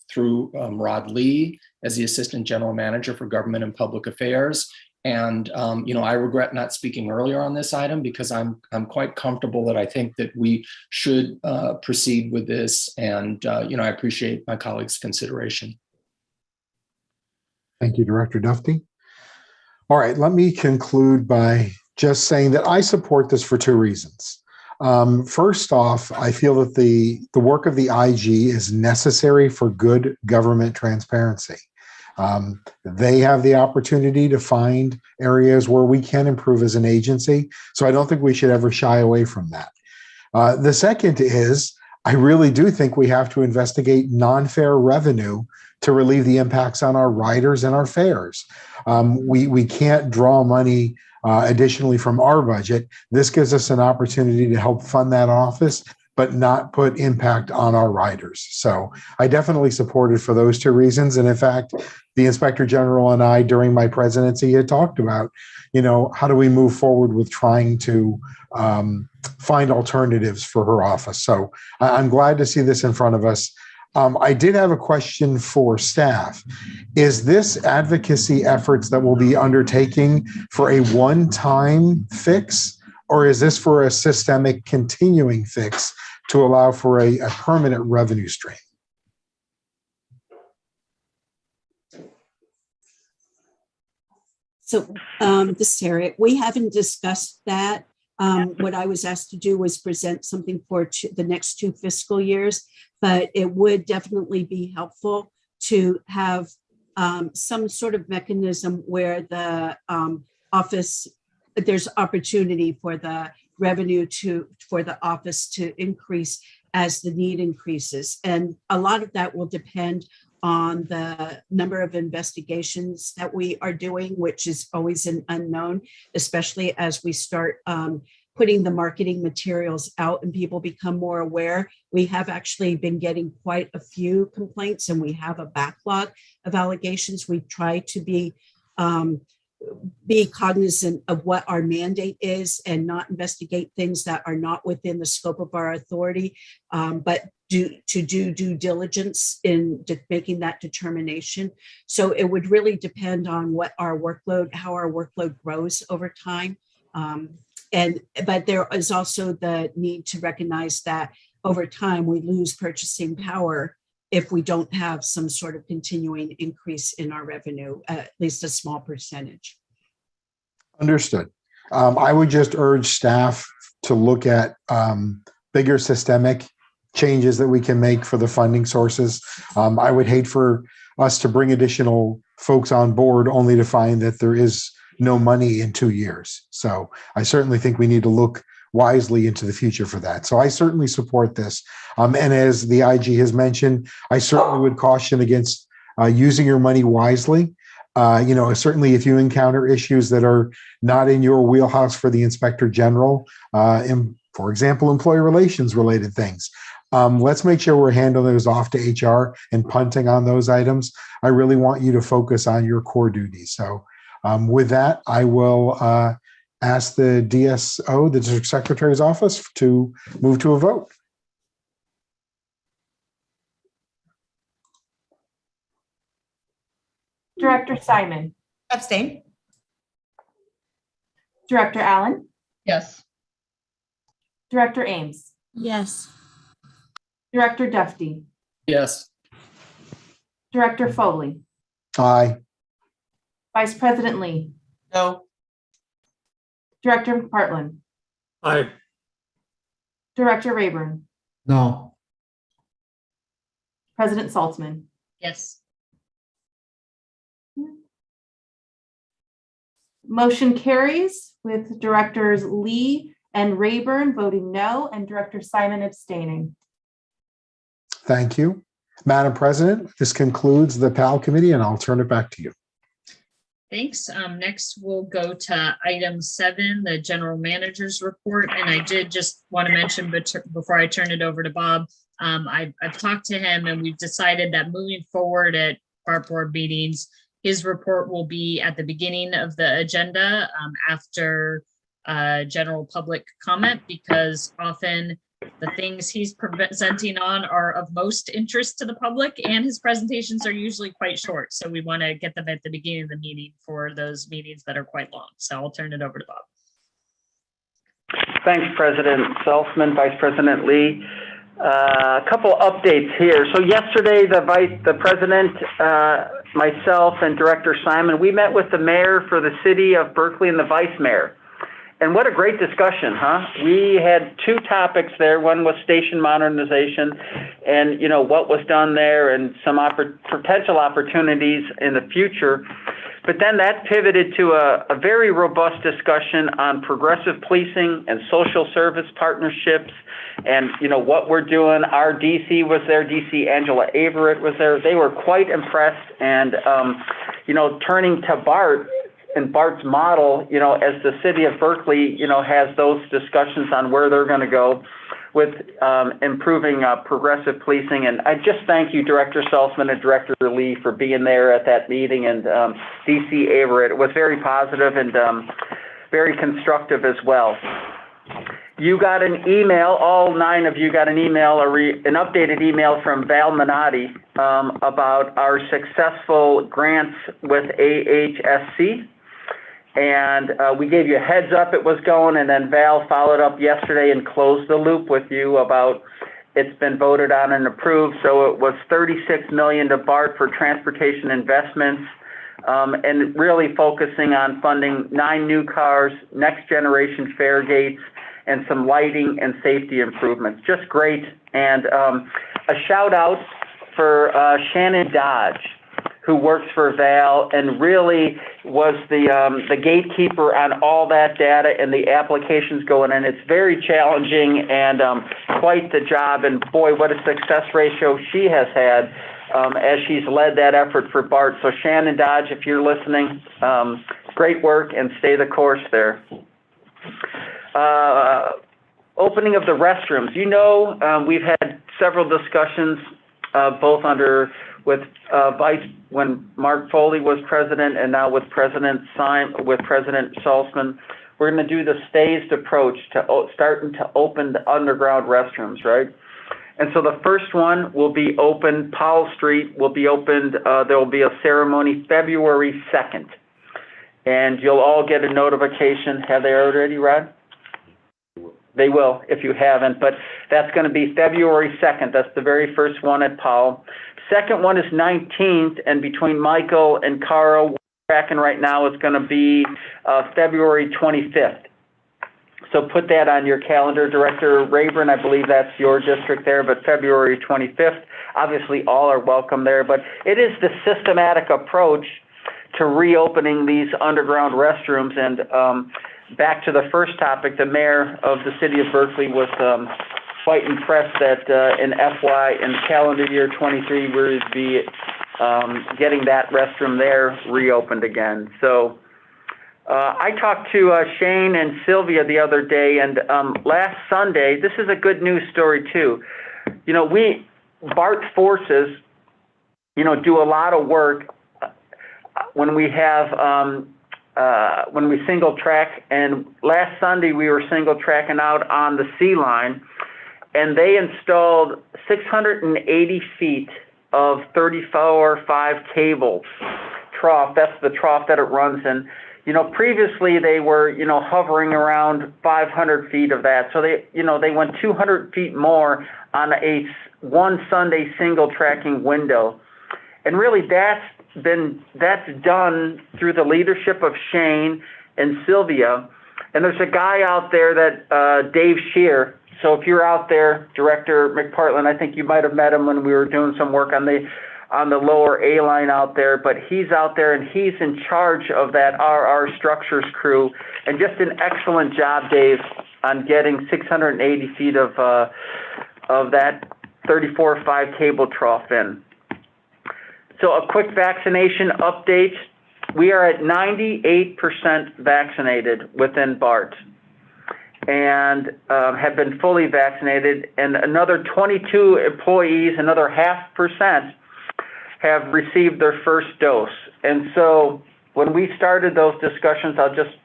through Rod Lee as the Assistant General Manager for Government and Public Affairs. And, I regret not speaking earlier on this item because I'm quite comfortable that I think that we should proceed with this. And, I appreciate my colleagues' consideration. Thank you, Director Dufty. All right, let me conclude by just saying that I support this for two reasons. First off, I feel that the work of the IG is necessary for good government transparency. They have the opportunity to find areas where we can improve as an agency. So I don't think we should ever shy away from that. The second is, I really do think we have to investigate non-fare revenue to relieve the impacts on our riders and our fares. We can't draw money additionally from our budget. This gives us an opportunity to help fund that office, but not put impact on our riders. So I definitely support it for those two reasons. And in fact, the Inspector General and I, during my presidency, had talked about, how do we move forward with trying to find alternatives for her office. So I'm glad to see this in front of us. I did have a question for staff. Is this advocacy efforts that we'll be undertaking for a one-time fix, or is this for a systemic continuing fix to allow for a permanent revenue stream? So this is Harriet. We haven't discussed that. What I was asked to do was present something for the next 2 fiscal years, but it would definitely be helpful to have some sort of mechanism where the office, there's opportunity for the revenue for the office to increase as the need increases. And a lot of that will depend on the number of investigations that we are doing, which is always an unknown, especially as we start putting the marketing materials out and people become more aware. We have actually been getting quite a few complaints and we have a backlog of allegations. We try to be cognizant of what our mandate is and not investigate things that are not within the scope of our authority, but do due diligence in making that determination. So it would really depend on what our workload, how our workload grows over time. But there is also the need to recognize that over time we lose purchasing power if we don't have some sort of continuing increase in our revenue, at least a small percentage. Understood. I would just urge staff to look at bigger systemic changes that we can make for the funding sources. I would hate for us to bring additional folks on board only to find that there is no money in 2 years. So I certainly think we need to look wisely into the future for that. So I certainly support this. And as the IG has mentioned, I certainly would caution against using your money wisely. Certainly if you encounter issues that are not in your wheelhouse for the Inspector General, for example, employee relations related things, let's make sure we're handling those off to HR and punting on those items. I really want you to focus on your core duties. So with that, I will ask the DSO, the District Secretary's office, to move to a vote. Director Simon. Abstain. Director Allen. Yes. Director Ames. Yes. Director Duffy. Yes. Director Foley. Aye. Vice President Lee. No. Director McPartlin. Aye. Director Rayburn. No. President Saltzman. Yes. Motion carries with Directors Lee and Rayburn voting no and Director Simon abstaining. Thank you. Madam President, this concludes the PAL committee and I'll turn it back to you. Thanks. Next, we'll go to item 7, the general manager's report. And I did just want to mention before I turn it over to Bob, I've talked to him and we've decided that moving forward at Bart board meetings, his report will be at the beginning of the agenda after general public comment, because often the things he's presenting on are of most interest to the public and his presentations are usually quite short. So we want to get them at the beginning of the meeting for those meetings that are quite long. So I'll turn it over to Bob. Thanks, President Saltzman, Vice President Lee. A couple updates here. So yesterday, the president, myself, and Director Simon, we met with the mayor for the city of Berkeley and the vice mayor. And what a great discussion, huh? We had two topics there. One was station modernization and, you know, what was done there and some potential opportunities in the future. But then that pivoted to a very robust discussion on progressive policing and social service partnerships and, you know, what we're doing. Our DC was there, DC Angela Averett was there. They were quite impressed. And, you know, turning to Bart, and Bart's model, you know, as the city of Berkeley, you know, has those discussions on where they're going to go with improving progressive policing. And I just thank you, Director Saltzman and Director Lee, for being there at that meeting, and DC Averett. It was very positive and very constructive as well. You got an email, all 9 of you got an email, an updated email from Val Minotti about our successful grants with AHSC. And we gave you a heads up it was going, and then Val followed up yesterday and closed the loop with you about it's been voted on and approved. So it was $36 million to Bart for transportation investments, and really focusing on funding 9 new cars, next generation fare gates, and some lighting and safety improvements. Just great. And a shout out for Shannon Dodge, who works for Val and really was the gatekeeper on all that data and the applications going in. It's very challenging and quite the job. And boy, what a success ratio she has had as she's led that effort for Bart. So Shannon Dodge, if you're listening, great work and stay the course there. Opening of the restrooms. You know, we've had several discussions both with when Mark Foley was president and now with President Saltzman. We're going to do the staged approach to starting to open the underground restrooms, right? And so the first one will be open, Powell Street will be opened, there will be a ceremony February 2nd. And you'll all get a notification. Have they already, Rod? They will, if you haven't, but that's going to be February 2nd. That's the very first one at Powell. Second one is 19th, and between Michael and Carl, we're tracking right now, it's going to be February 25th. So put that on your calendar. Director Rayburn, I believe that's your district there, but February 25th. Obviously, all are welcome there, but it is the systematic approach to reopening these underground restrooms. And back to the first topic, the mayor of the city of Berkeley was quite impressed that in calendar year 23, we would be getting that restroom there reopened again. So I talked to Shane and Sylvia the other day, and last Sunday, this is a good news story too. You know, Bart forces, you know, do a lot of work when we have when we single track, and last Sunday we were single tracking out on the C line, and they installed 680 feet of 34.5 cable trough. That's the trough that it runs in. You know, previously they were, you know, hovering around 500 feet of that. So they, you know, they went 200 feet more on one Sunday single tracking window. And really that's done through the leadership of Shane and Sylvia. And there's a guy out there that, Dave Shear. So if you're out there, Director McPartland, I think you might have met him when we were doing some work on the lower A line out there, but he's out there and he's in charge of that RR Structures crew. And just an excellent job, Dave, on getting 680 feet of that 34.5 cable trough in. So a quick vaccination update. We are at 98% vaccinated within Bart and have been fully vaccinated, and another 22 employees, another 0.5%, have received their first dose. And so when we started those discussions, I'll just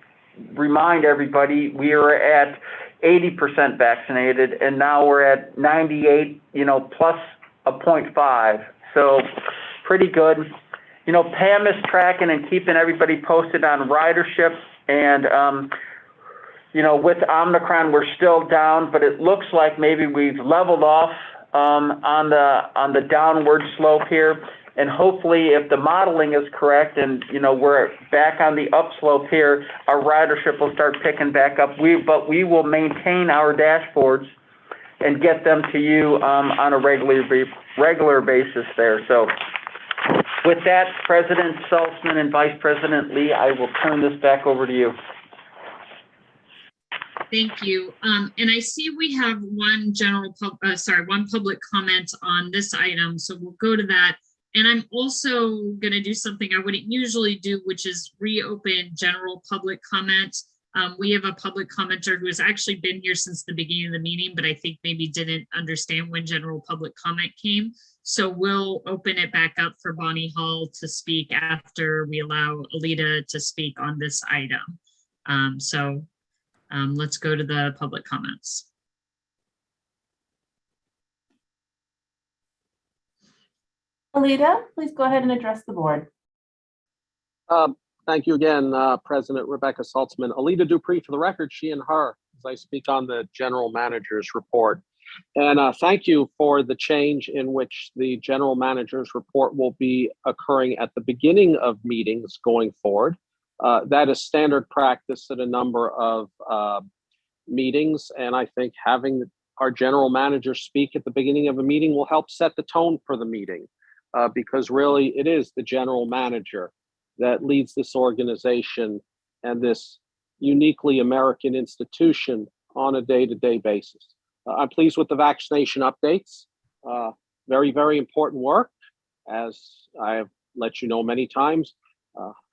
remind everybody, we were at 80% vaccinated, and now we're at 98, you know, plus a 0.5. So pretty good. You know, Pam is tracking and keeping everybody posted on ridership, and with Omicron, we're still down, but it looks like maybe we've leveled off on the downward slope here. And hopefully, if the modeling is correct and, we're back on the upslope here, our ridership will start picking back up. But we will maintain our dashboards and get them to you on a regular basis there. So with that, President Saltzman and Vice President Lee, I will turn this back over to you. Thank you. And I see we have one public comment on this item, so we'll go to that. And I'm also going to do something I wouldn't usually do, which is reopen general public comment. We have a public commenter who has actually been here since the beginning of the meeting, but I think maybe didn't understand when general public comment came. So we'll open it back up for Bonnie Hall to speak after we allow Alita to speak on this item. Let's go to the public comments. Alita, please go ahead and address the board. Thank you again, President Rebecca Saltzman. Alita Dupree for the record, she and her, as I speak on the general manager's report. And thank you for the change in which the general manager's report will be occurring at the beginning of meetings going forward. That is standard practice at a number of meetings. And I think having our general manager speak at the beginning of a meeting will help set the tone for the meeting. Because really it is the general manager that leads this organization and this uniquely American institution on a day-to-day basis. I'm pleased with the vaccination updates. Very, very important work. As I have let you know many times,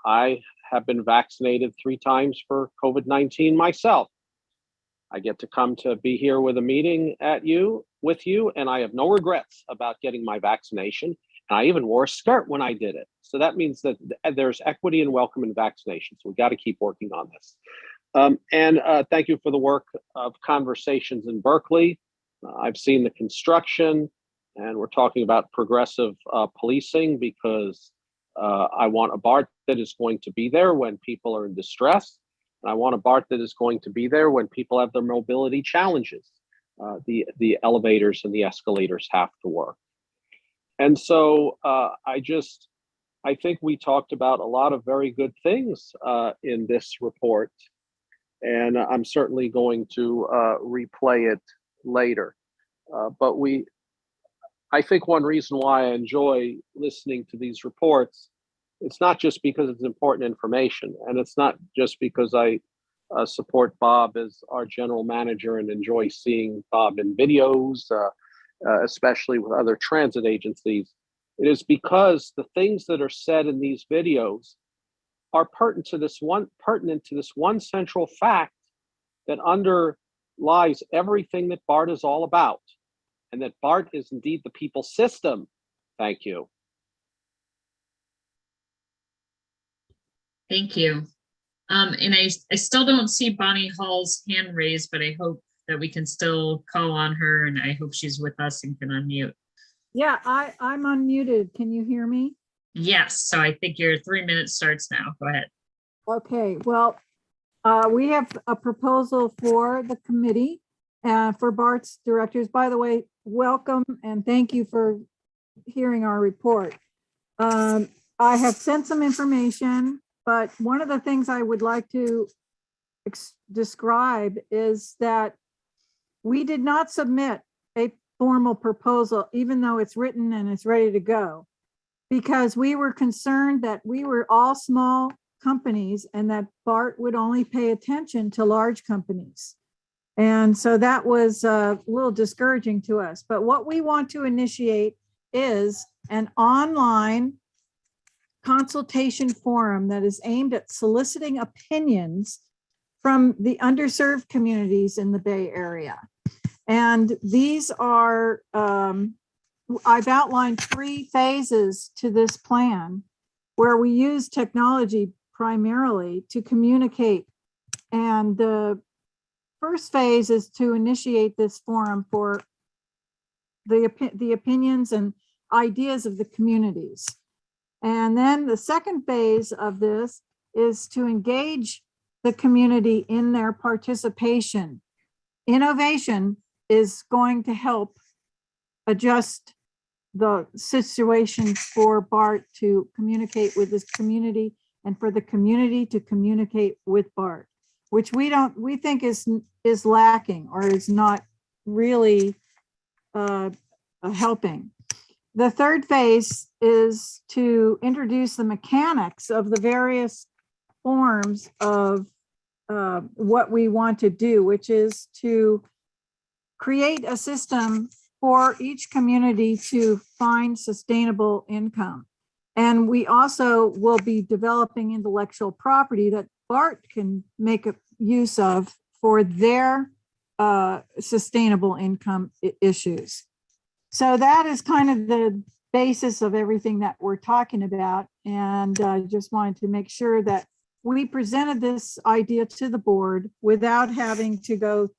I have been vaccinated 3 times for COVID-19 myself. I get to come to be here with a meeting with you, and I have no regrets about getting my vaccination. And I even wore a skirt when I did it. So that means that there's equity and welcome in vaccination. So we got to keep working on this. Thank you for the work of conversations in Berkeley. I've seen the construction, and we're talking about progressive policing because I want a BART that is going to be there when people are in distress. And I want a BART that is going to be there when people have their mobility challenges. The elevators and the escalators have to work. And so I think we talked about a lot of very good things in this report, and I'm certainly going to replay it later. But I think one reason why I enjoy listening to these reports, it's not just because it's important information, and it's not just because I support Bob as our general manager and enjoy seeing Bob in videos, especially with other transit agencies. It is because the things that are said in these videos are pertinent to this one central fact that underlies everything that BART is all about, and that BART is indeed the people's system. Thank you. Thank you. And I still don't see Bonnie Hall's hand raised, but I hope that we can still call on her, and I hope she's with us and can unmute. Yeah, I'm unmuted. Can you hear me? Yes, so I think your 3 minutes starts now. Go ahead. Okay, well, we have a proposal for the committee for BART's directors. By the way, welcome and thank you for hearing our report. I have sent some information, but one of the things I would like to describe is that we did not submit a formal proposal, even though it's written and it's ready to go, because we were concerned that we were all small companies and that BART would only pay attention to large companies. And so that was a little discouraging to us. But what we want to initiate is an online consultation forum that is aimed at soliciting opinions from the underserved communities in the Bay Area. And these are, I've outlined 3 phases to this plan where we use technology primarily to communicate. And the first phase is to initiate this forum for the opinions and ideas of the communities. And then the second phase of this is to engage the community in their participation. Innovation is going to help adjust the situation for Bart to communicate with this community and for the community to communicate with Bart, which we think is lacking or is not really helping. The third phase is to introduce the mechanics of the various forms of what we want to do, which is to create a system for each community to find sustainable income. And we also will be developing intellectual property that Bart can make use of for their sustainable income issues. So that is kind of the basis of everything that we're talking about. And I just wanted to make sure that we presented this idea to the board without having to go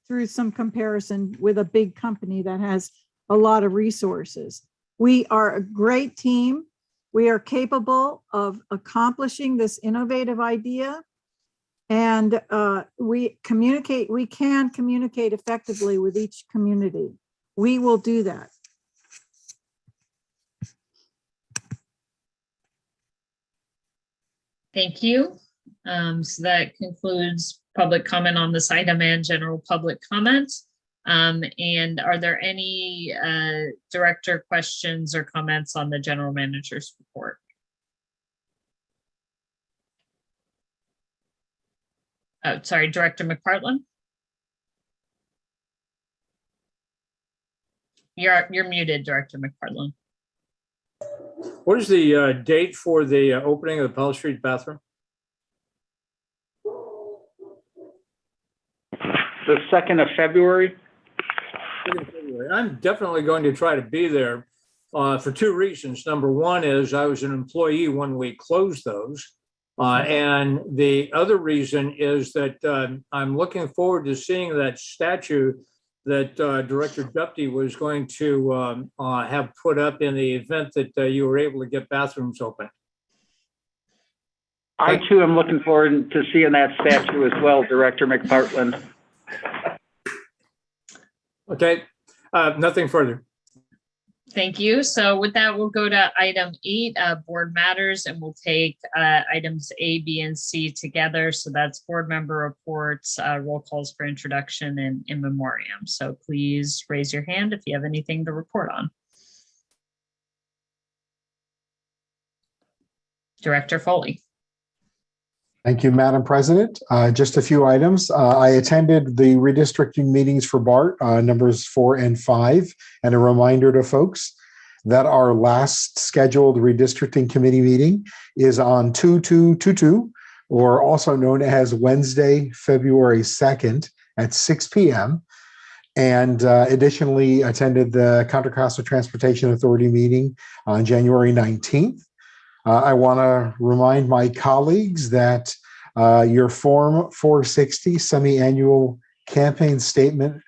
through some comparison with a big company that has a lot of resources. We are a great team. We are capable of accomplishing this innovative idea. And we can communicate effectively with each community. We will do that. Thank you. So that concludes public comment on this item and general public comments. And are there any director questions or comments on the general manager's report? Oh, sorry, Director McPartland. You're muted, Director McPartland. What is the date for the opening of the Pell Street bathroom? The 2nd of February. I'm definitely going to try to be there for two reasons. Number one is I was an employee when we closed those. And the other reason is that I'm looking forward to seeing that statue that Director Dupty was going to have put up in the event that you were able to get bathrooms open. I too am looking forward to seeing that statue as well, Director McPartland. Okay, nothing further. Thank you. So with that, we'll go to item 8, board matters, and we'll take items A, B, and C together. So that's board member reports, roll calls for introduction, and in memoriam. So please raise your hand if you have anything to report on. Director Foley. Thank you, Madam President. Just a few items. I attended the redistricting meetings for Bart, numbers 4 and 5, and a reminder to folks that our last scheduled redistricting committee meeting is on 2/2/22, or also known as Wednesday, February 2nd at 6 p.m. And additionally attended the Contra Costa Transportation Authority meeting on January 19th. I want to remind my colleagues that your Form 460 semi-annual campaign statements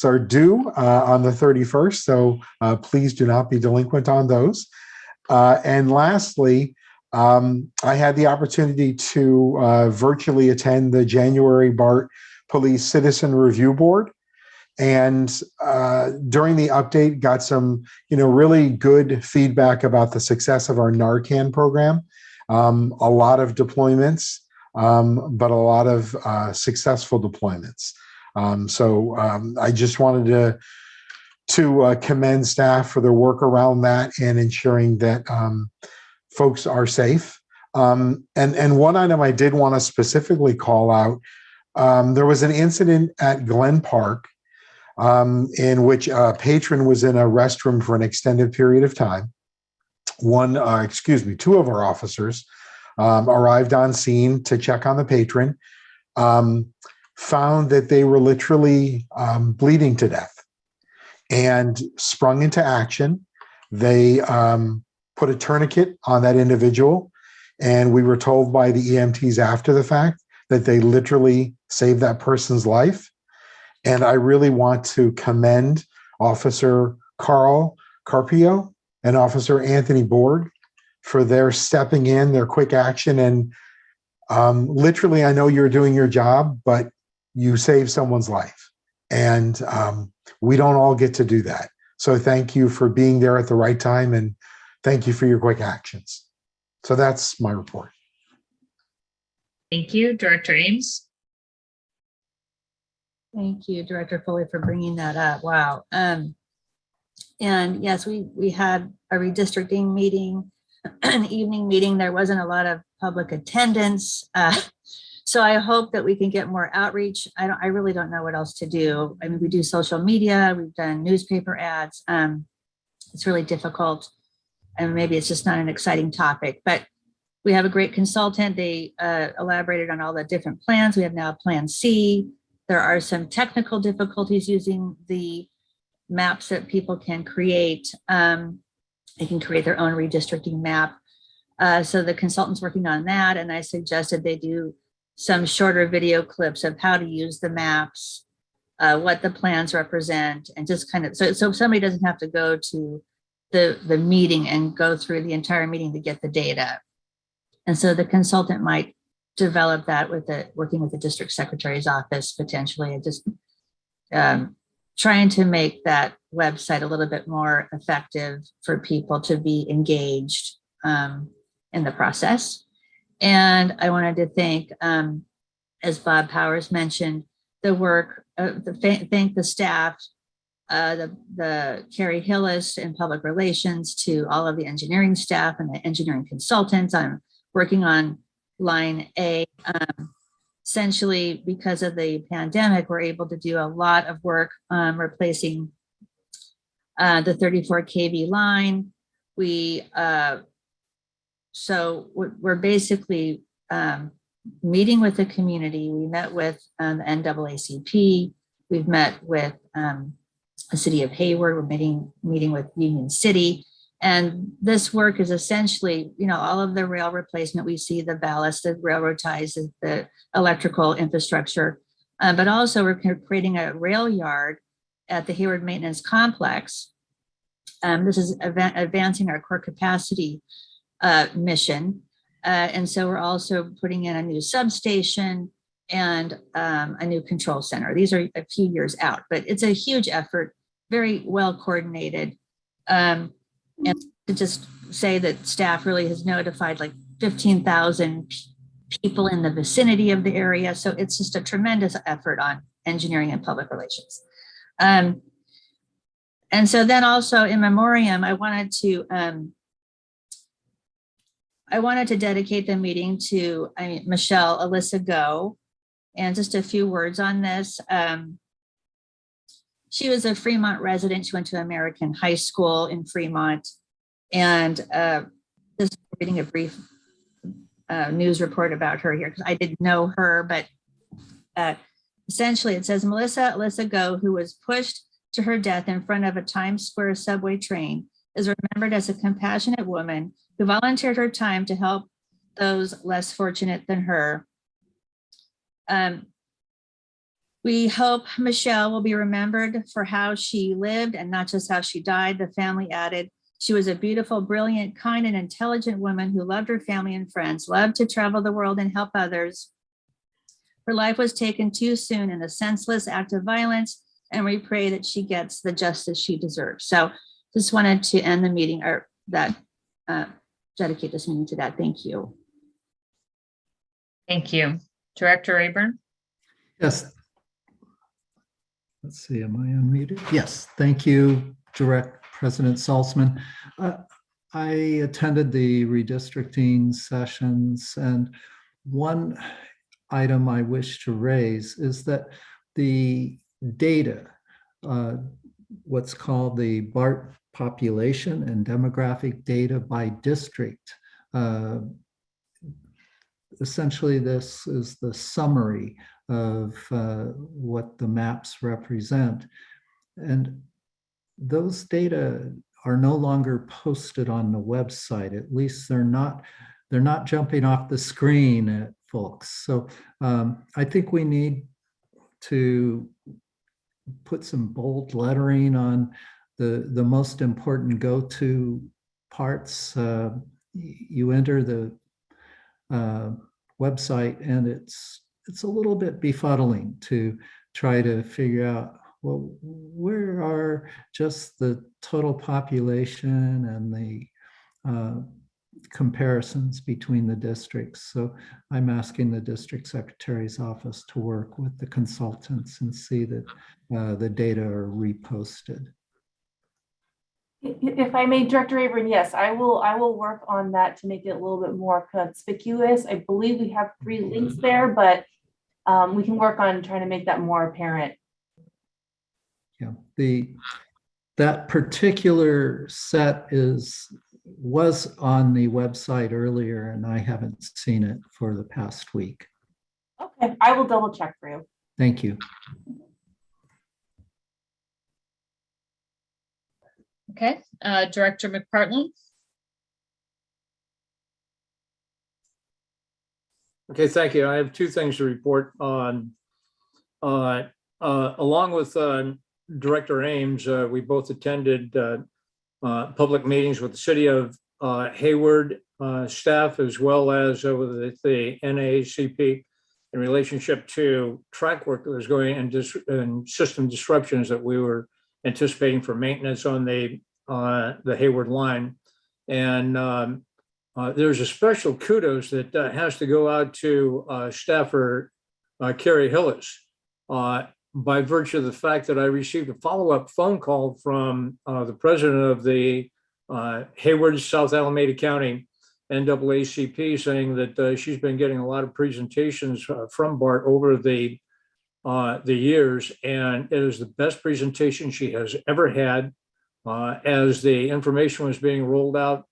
are due on the 31st, so please do not be delinquent on those. And lastly, I had the opportunity to virtually attend the January Bart Police Citizen Review Board. And during the update, got some, really good feedback about the success of our Narcan program. A lot of deployments, but a lot of successful deployments. So I just wanted to commend staff for their work around that and ensuring that folks are safe. And one item I did want to specifically call out, there was an incident at Glen Park in which a patron was in a restroom for an extended period of time. Two of our officers arrived on scene to check on the patron, found that they were literally bleeding to death and sprung into action. They put a tourniquet on that individual, and we were told by the EMTs after the fact that they literally saved that person's life. And I really want to commend Officer Carl Carpio and Officer Anthony Borg for their stepping in, their quick action, and Literally, I know you're doing your job, but you saved someone's life. And we don't all get to do that. So thank you for being there at the right time, and thank you for your quick actions. So that's my report. Thank you, Director Ames. Thank you, Director Foley, for bringing that up. Wow. And yes, we had a redistricting meeting, an evening meeting. There wasn't a lot of public attendance. So I hope that we can get more outreach. I really don't know what else to do. I mean, we do social media, we've done newspaper ads. It's really difficult, and maybe it's just not an exciting topic, but we have a great consultant. They elaborated on all the different plans. We have now Plan C. There are some technical difficulties using the maps that people can create. They can create their own redistricting map. So the consultant's working on that, and I suggested they do some shorter video clips of how to use the maps, what the plans represent, and just kind of, so somebody doesn't have to go to the meeting and go through the entire meeting to get the data. And so the consultant might develop that with working with the district secretary's office, potentially, and just trying to make that website a little bit more effective for people to be engaged in the process. And I wanted to thank, as Bob Powers mentioned, the work, thank the staff, the Carrie Hillis in public relations, to all of the engineering staff and the engineering consultants. I'm working on line A. Essentially, because of the pandemic, we're able to do a lot of work replacing the 34 kV line. So we're basically meeting with the community. We met with the NAACP. We've met with the city of Hayward. We're meeting with Union City. And this work is essentially, all of the rail replacement. We see the ballast, the railroad ties, the electrical infrastructure, but also we're creating a rail yard at the Hayward Maintenance Complex. This is advancing our core capacity mission. And so we're also putting in a new substation and a new control center. These are a few years out, but it's a huge effort, very well coordinated. And to just say that staff really has notified like 15,000 people in the vicinity of the area. So it's just a tremendous effort on engineering and public relations. And so then also in memoriam, I wanted to dedicate the meeting to Michelle Alyssa Go, and just a few words on this. She was a Fremont resident. She went to American High School in Fremont, and just reading a brief news report about her here, because I didn't know her, but essentially it says Melissa Alyssa Go, who was pushed to her death in front of a Times Square subway train, is remembered as a compassionate woman who volunteered her time to help those less fortunate than her. We hope Michelle will be remembered for how she lived and not just how she died. The family added, she was a beautiful, brilliant, kind, and intelligent woman who loved her family and friends, loved to travel the world and help others. Her life was taken too soon in a senseless act of violence, and we pray that she gets the justice she deserves. So just wanted to end the meeting, or that dedicate this meeting to that. Thank you. Thank you. Director Rayburn? Yes. Let's see, am I unmuted? Yes, thank you, President Salzman. I attended the redistricting sessions, and one item I wish to raise is that the data, what's called the Bart population and demographic data by district, essentially this is the summary of what the maps represent. And those data are no longer posted on the website. At least they're not jumping off the screen at folks. So I think we need to put some bold lettering on the most important go-to parts. You enter the website, and it's a little bit befuddling to try to figure out, well, where are just the total population and the comparisons between the districts. So I'm asking the district secretary's office to work with the consultants and see that the data are reposted. If I may, Director Rayburn, yes, I will work on that to make it a little bit more conspicuous. I believe we have 3 links there, but we can work on trying to make that more apparent. Yeah, that particular set was on the website earlier, and I haven't seen it for the past week. Okay, I will double check for you. Thank you. Okay, Director McPartlin. Okay, thank you. I have 2 things to report on. Along with Director Ames, we both attended public meetings with the city of Hayward staff, as well as with the NAACP in relationship to track work that was going and system disruptions that we were anticipating for maintenance on the Hayward line. And there's a special kudos that has to go out to staffer Carrie Hillis by virtue of the fact that I received a follow-up phone call from the president of the Hayward, South Alameda County NAACP, saying that she's been getting a lot of presentations from Bart over the years, and it is the best presentation she has ever had. As the information was being rolled out,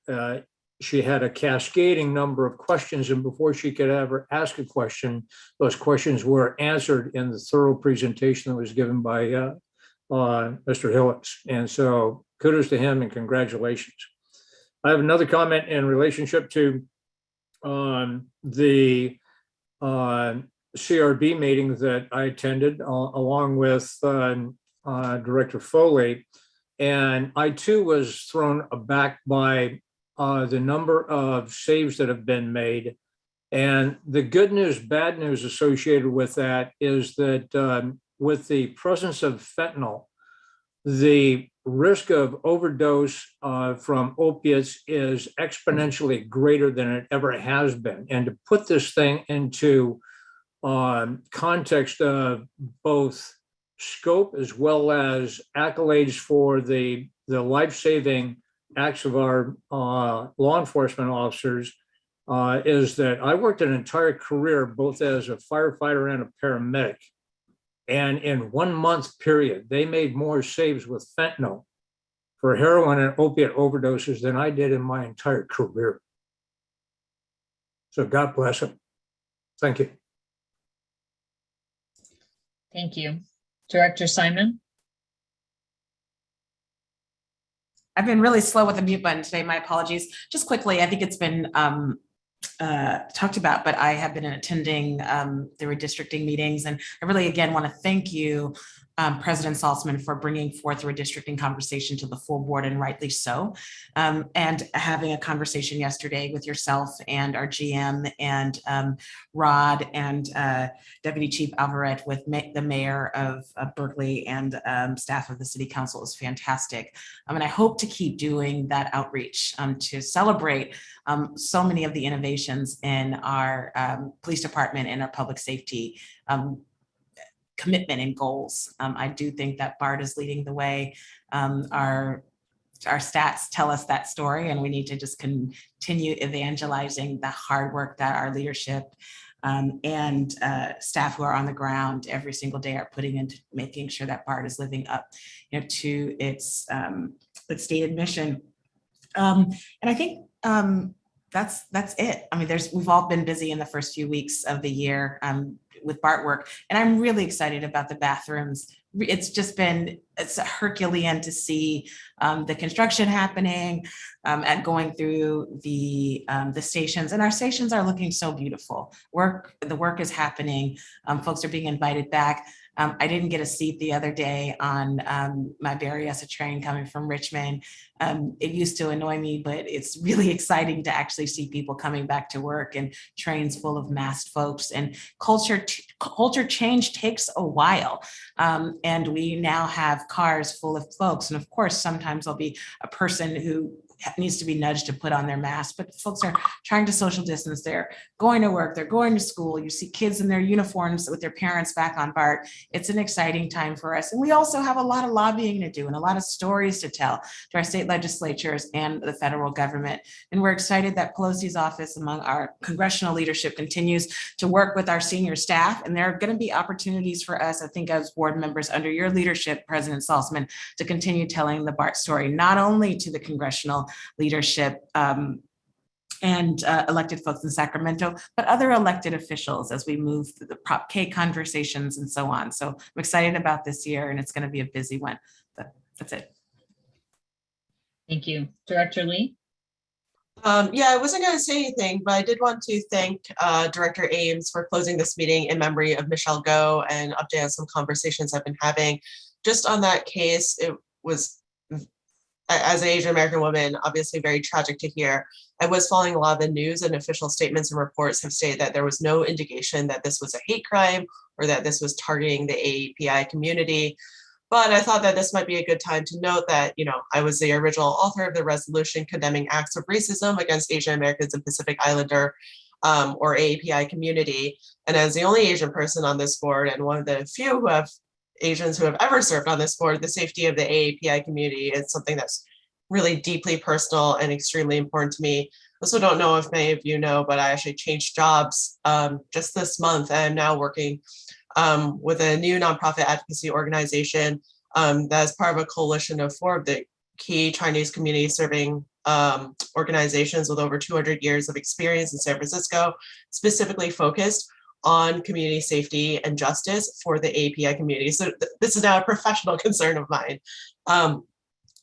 she had a cascading number of questions, and before she could ever ask a question, those questions were answered in the thorough presentation that was given by Mr. Hillis. And so kudos to him and congratulations. I have another comment in relationship to the CRB meeting that I attended along with Director Foley. And I too was thrown aback by the number of saves that have been made. And the good news, bad news associated with that is that with the presence of fentanyl, the risk of overdose from opiates is exponentially greater than it ever has been. And to put this thing into context of both scope as well as accolades for the life-saving acts of our law enforcement officers, is that I worked an entire career both as a firefighter and a paramedic. And in 1 month period, they made more saves with fentanyl for heroin and opiate overdoses than I did in my entire career. So God bless them. Thank you. Thank you. Director Simon. I've been really slow with the mute button today. My apologies. Just quickly, I think it's been talked about, but I have been attending the redistricting meetings, and I really, again, want to thank you, President Saltzman, for bringing forth the redistricting conversation to the full board, and rightly so. And having a conversation yesterday with yourself and our GM and Rod and Deputy Chief Alvarez with the mayor of Berkeley and staff of the city council is fantastic. And I hope to keep doing that outreach to celebrate so many of the innovations in our police department and our public safety commitment and goals. I do think that Bart is leading the way. Our stats tell us that story, and we need to just continue evangelizing the hard work that our leadership and staff who are on the ground every single day are putting into making sure that Bart is living up, to its stated mission. And I think that's it. I mean, we've all been busy in the first few weeks of the year with Bart work, and I'm really excited about the bathrooms. It's Herculean to see the construction happening and going through the stations, and our stations are looking so beautiful. The work is happening. Folks are being invited back. I didn't get a seat the other day on my Berryessa train coming from Richmond. It used to annoy me, but it's really exciting to actually see people coming back to work and trains full of masked folks. And culture change takes a while. And we now have cars full of folks. And of course, sometimes there'll be a person who needs to be nudged to put on their mask, but folks are trying to social distance. They're going to work, they're going to school. You see kids in their uniforms with their parents back on BART. It's an exciting time for us. And we also have a lot of lobbying to do and a lot of stories to tell to our state legislatures and the federal government. And we're excited that Pelosi's office among our congressional leadership continues to work with our senior staff. And there are going to be opportunities for us, I think, as board members under your leadership, President Saltzman, to continue telling the BART story, not only to the congressional leadership and elected folks in Sacramento, but other elected officials as we move through the Prop K conversations and so on. So I'm excited about this year, and it's going to be a busy one. But that's it. Thank you. Director Lee? Yeah, I wasn't going to say anything, but I did want to thank Director Ames for closing this meeting in memory of Michelle Go and update on some conversations I've been having. Just on that case, it was, as an Asian American woman, obviously very tragic to hear. I was following a lot of the news, and official statements and reports have stated that there was no indication that this was a hate crime or that this was targeting the AAPI community. But I thought that this might be a good time to note that, you know, I was the original author of the resolution condemning acts of racism against Asian Americans and Pacific Islander or AAPI community. And as the only Asian person on this board and one of the few Asians who have ever served on this board, the safety of the AAPI community is something that's really deeply personal and extremely important to me. I also don't know if many of you know, but I actually changed jobs just this month. I'm now working with a new nonprofit advocacy organization that is part of a coalition of 4 of the key Chinese community serving organizations with over 200 years of experience in San Francisco, specifically focused on community safety and justice for the API community. So this is now a professional concern of mine.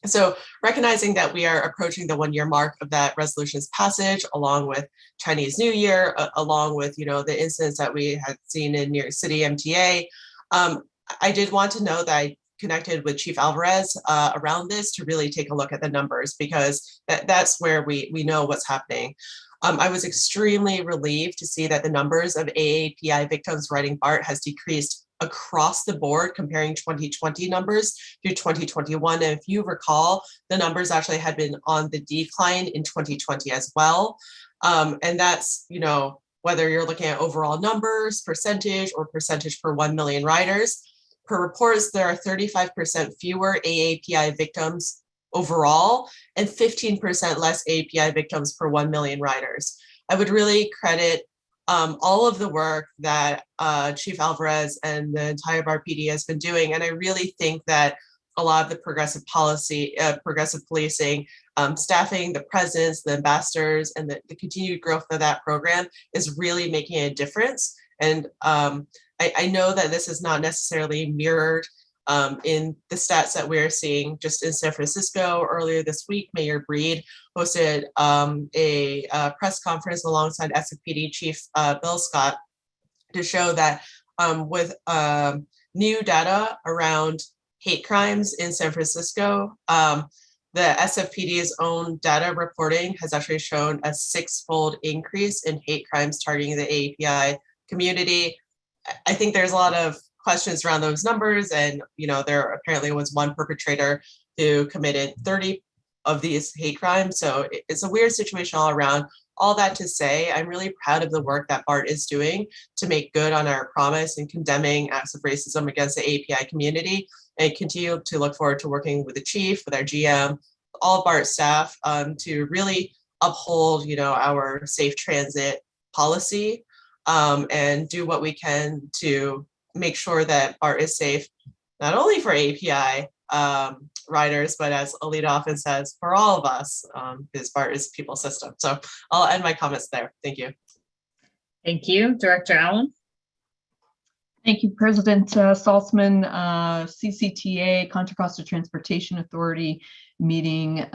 So recognizing that we are approaching the 1-year mark of that resolution's passage, along with Chinese New Year, along with, you know, the incidents that we had seen in New York City MTA, I did want to know that I connected with Chief Alvarez around this to really take a look at the numbers, because that's where we know what's happening. I was extremely relieved to see that the numbers of AAPI victims riding BART has decreased across the board, comparing 2020 numbers to 2021. And if you recall, the numbers actually had been on the decline in 2020 as well. And that's, you know, whether you're looking at overall numbers, percentage, or percentage per 1 million riders. Per reports, there are 35% fewer AAPI victims overall and 15% less API victims per 1 million riders. I would really credit all of the work that Chief Alvarez and the entire BART PD has been doing. And I really think that a lot of the progressive policy, progressive policing, staffing, the presence, the ambassadors, and the continued growth of that program is really making a difference. And I know that this is not necessarily mirrored in the stats that we're seeing just in San Francisco. Earlier this week, Mayor Breed hosted a press conference alongside SFPD Chief Bill Scott to show that with new data around hate crimes in San Francisco, the SFPD's own data reporting has actually shown a 6-fold increase in hate crimes targeting the AAPI community. I think there's a lot of questions around those numbers, and you know, there apparently was one perpetrator who committed 30 of these hate crimes. So it's a weird situation all around. All that to say, I'm really proud of the work that BART is doing to make good on our promise in condemning acts of racism against the API community, and continue to look forward to working with the chief, with our GM, all BART staff to really uphold, you know, our safe transit policy and do what we can to make sure that BART is safe, not only for API riders, but as Alita often says, for all of us, because BART is a people system. So I'll end my comments there. Thank you. Thank you. Director Allen? Thank you, President Saltzman. CCTA, Contra Costa Transportation Authority meeting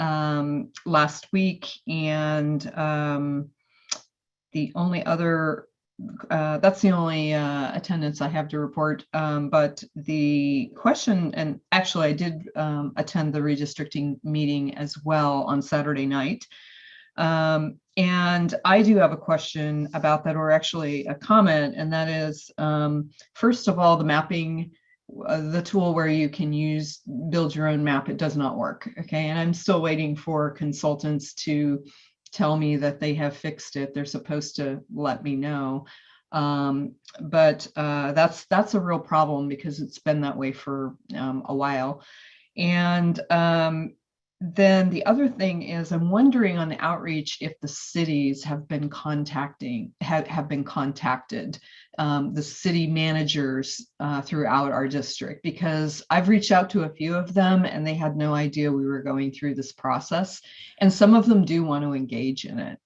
last week, and the only other that's the only attendance I have to report. But the question, and actually I did attend the redistricting meeting as well on Saturday night. And I do have a question about that, or actually a comment, and that is, first of all, the mapping, the tool where you can build your own map, it does not work. Okay, and I'm still waiting for consultants to tell me that they have fixed it. They're supposed to let me know. But that's a real problem because it's been that way for a while. And then the other thing is, I'm wondering on the outreach if the cities have been contacted, the city managers throughout our district, because I've reached out to a few of them and they had no idea we were going through this process. And some of them do want to engage in it.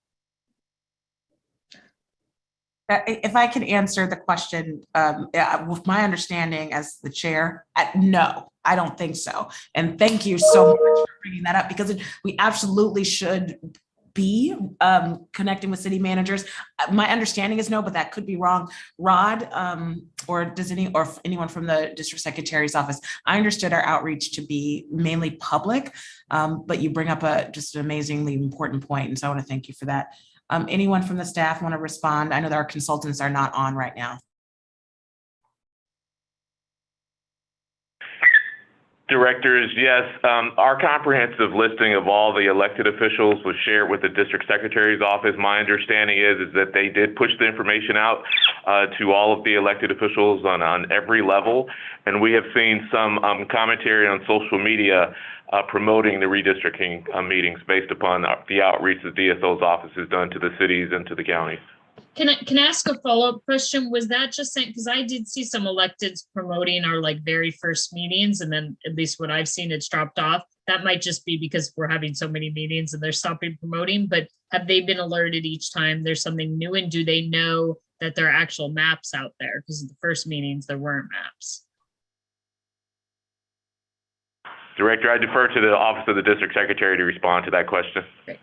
If I could answer the question, with my understanding as the chair, no, I don't think so. And thank you so much for bringing that up, because we absolutely should be connecting with city managers. My understanding is no, but that could be wrong. Rod, or anyone from the district secretary's office, I understood our outreach to be mainly public, but you bring up just an amazingly important point, and so I want to thank you for that. Anyone from the staff want to respond? I know that our consultants are not on right now. Directors, yes, our comprehensive listing of all the elected officials was shared with the district secretary's office. My understanding is that they did push the information out to all of the elected officials on every level, and we have seen some commentary on social media promoting the redistricting meetings based upon the outreach the DSO's office has done to the cities and to the counties. Can I ask a follow-up question? Was that just saying, because I did see some electeds promoting our very first meetings, and then at least what I've seen, it's dropped off. That might just be because we're having so many meetings and they're stopping promoting, but have they been alerted each time there's something new, and do they know that there are actual maps out there? Because in the first meetings, there weren't maps. Director, I defer to the Office of the District Secretary to respond to that question. Great.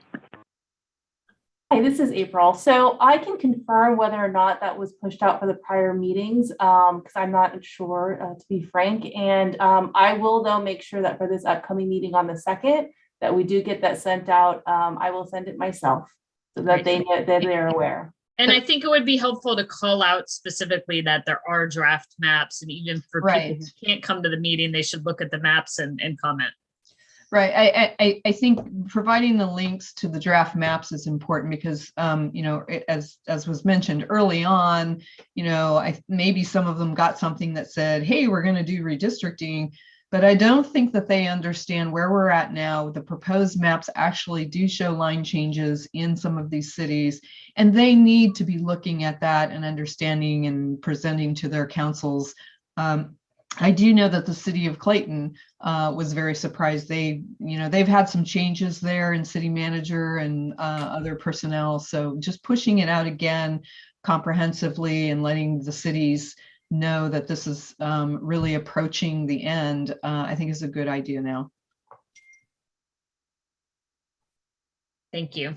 Hi, this is April. So I can confirm whether or not that was pushed out for the prior meetings, because I'm not sure, to be frank. And I will, though, make sure that for this upcoming meeting on the 2nd, that we do get that sent out. I will send it myself so that they know that they're aware. And I think it would be helpful to call out specifically that there are draft maps, and even for people who can't come to the meeting, they should look at the maps and comment. Right. I think providing the links to the draft maps is important because, as was mentioned early on, maybe some of them got something that said, hey, we're going to do redistricting, but I don't think that they understand where we're at now. The proposed maps actually do show line changes in some of these cities, and they need to be looking at that and understanding and presenting to their councils. I do know that the city of Clayton was very surprised. They've had some changes there in city manager and other personnel. So just pushing it out again comprehensively and letting the cities know that this is really approaching the end, I think is a good idea now. Thank you.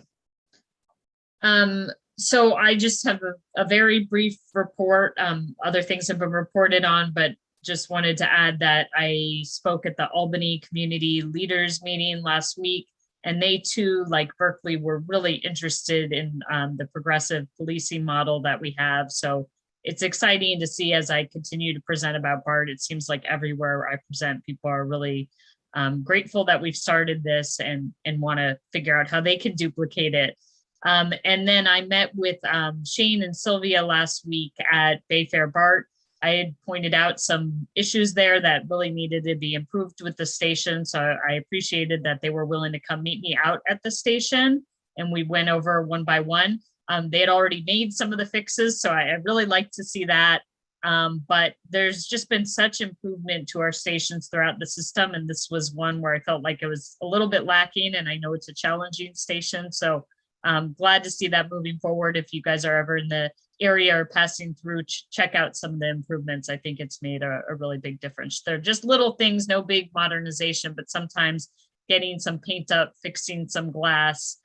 So I just have a very brief report. Other things have been reported on, but just wanted to add that I spoke at the Albany Community Leaders Meeting last week, and they too, like Berkeley, were really interested in the progressive policing model that we have. So it's exciting to see as I continue to present about BART. It seems like everywhere I present, people are really grateful that we've started this and want to figure out how they can duplicate it. And then I met with Shane and Sylvia last week at Bayfair BART. I had pointed out some issues there that really needed to be improved with the station. So I appreciated that they were willing to come meet me out at the station, and we went over one by one. They had already made some of the fixes, so I really like to see that. But there's just been such improvement to our stations throughout the system, and this was one where I felt like it was a little bit lacking, and I know it's a challenging station. So I'm glad to see that moving forward. If you guys are ever in the area or passing through, check out some of the improvements. I think it's made a really big difference. They're just little things, no big modernization, but sometimes getting some paint up, fixing some glass,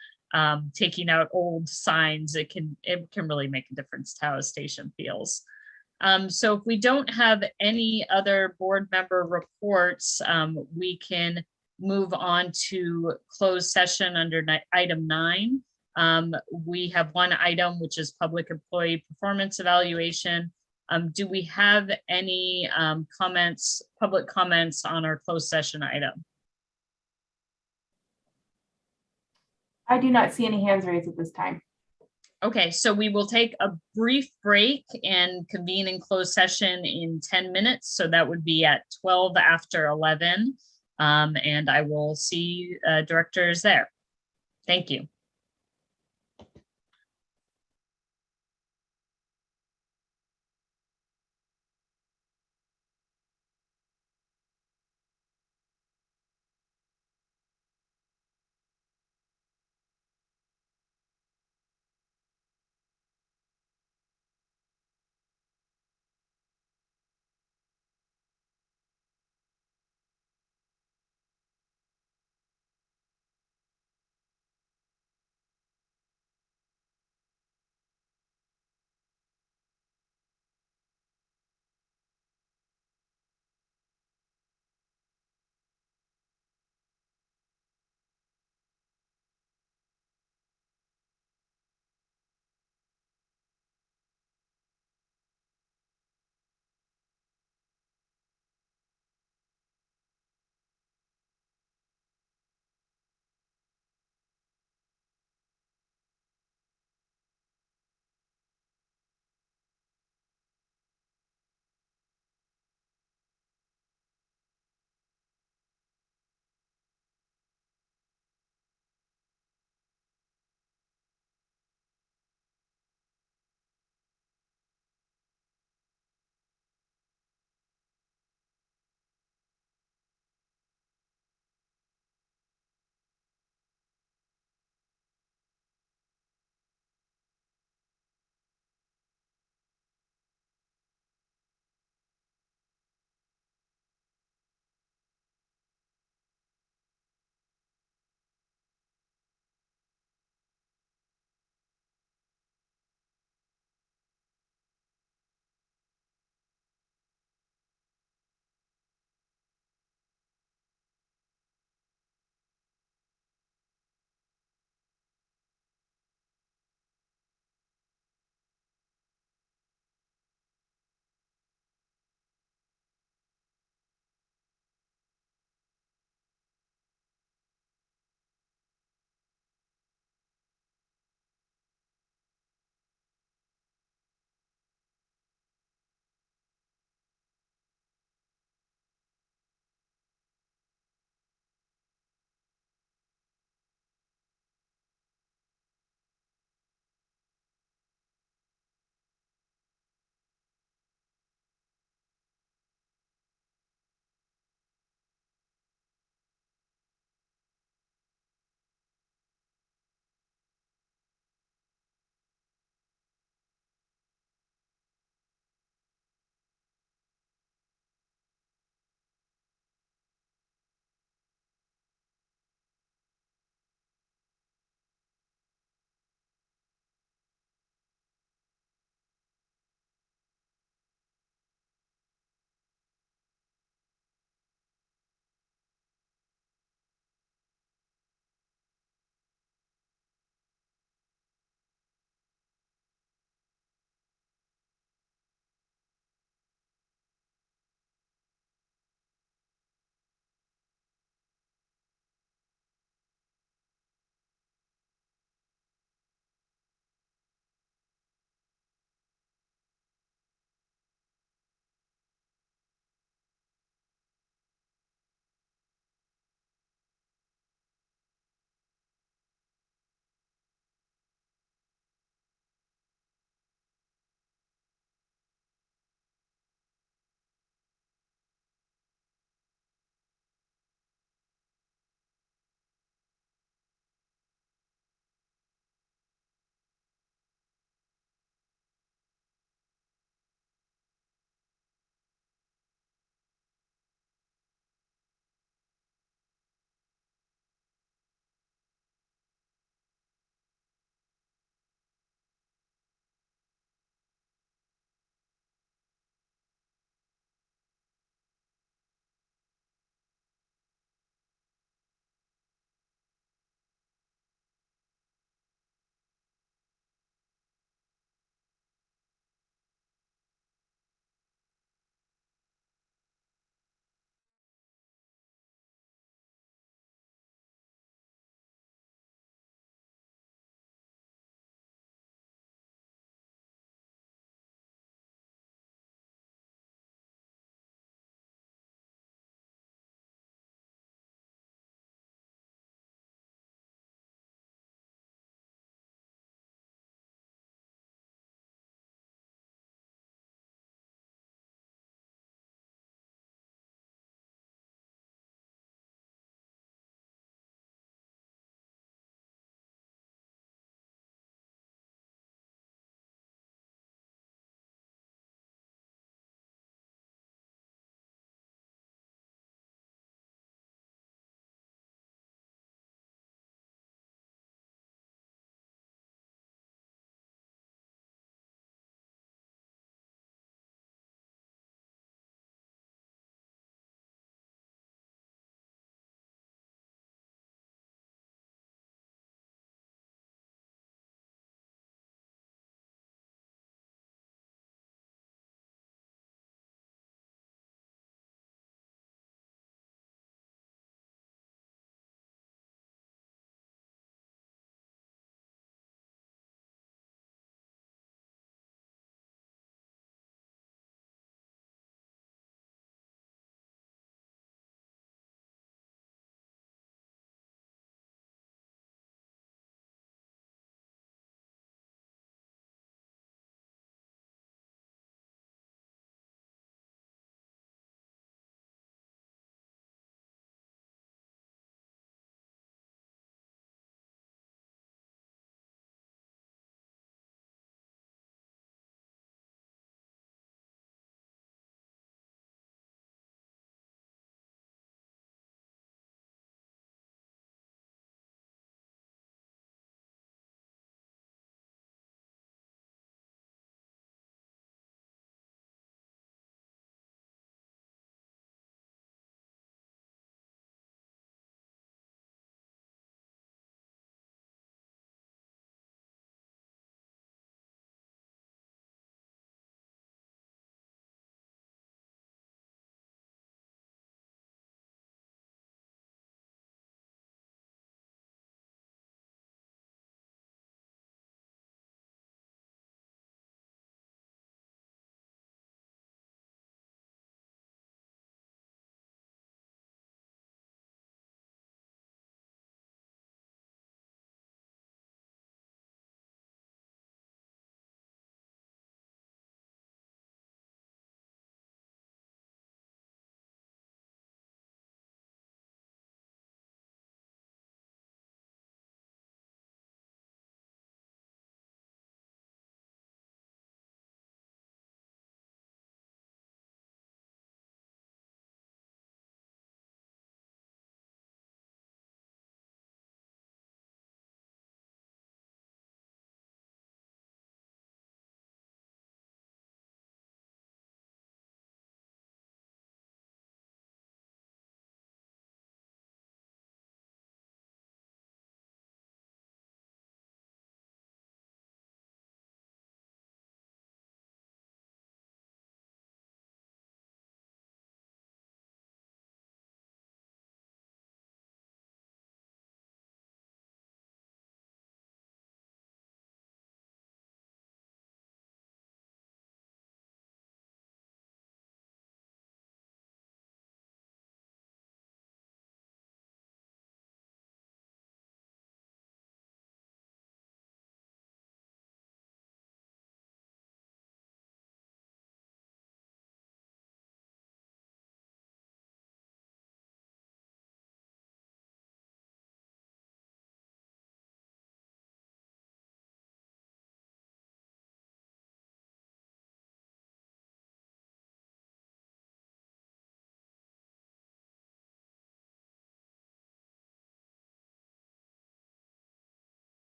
taking out old signs, it can really make a difference to how a station feels. So if we don't have any other board member reports, we can move on to closed session under item 9. We have one item, which is public employee performance evaluation. Do we have any public comments on our closed session item? I do not see any hands raised at this time. Okay, so we will take a brief break and convene in closed session in 10 minutes. So that would be at 12 after 11. And I will see directors there. Thank you.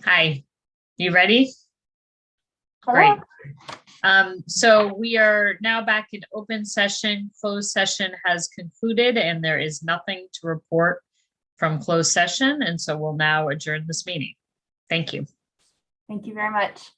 Hi, you ready? Great. So we are now back in open session. Closed session has concluded and there is nothing to report from closed session. And so we'll now adjourn this meeting. Thank you. Thank you very much.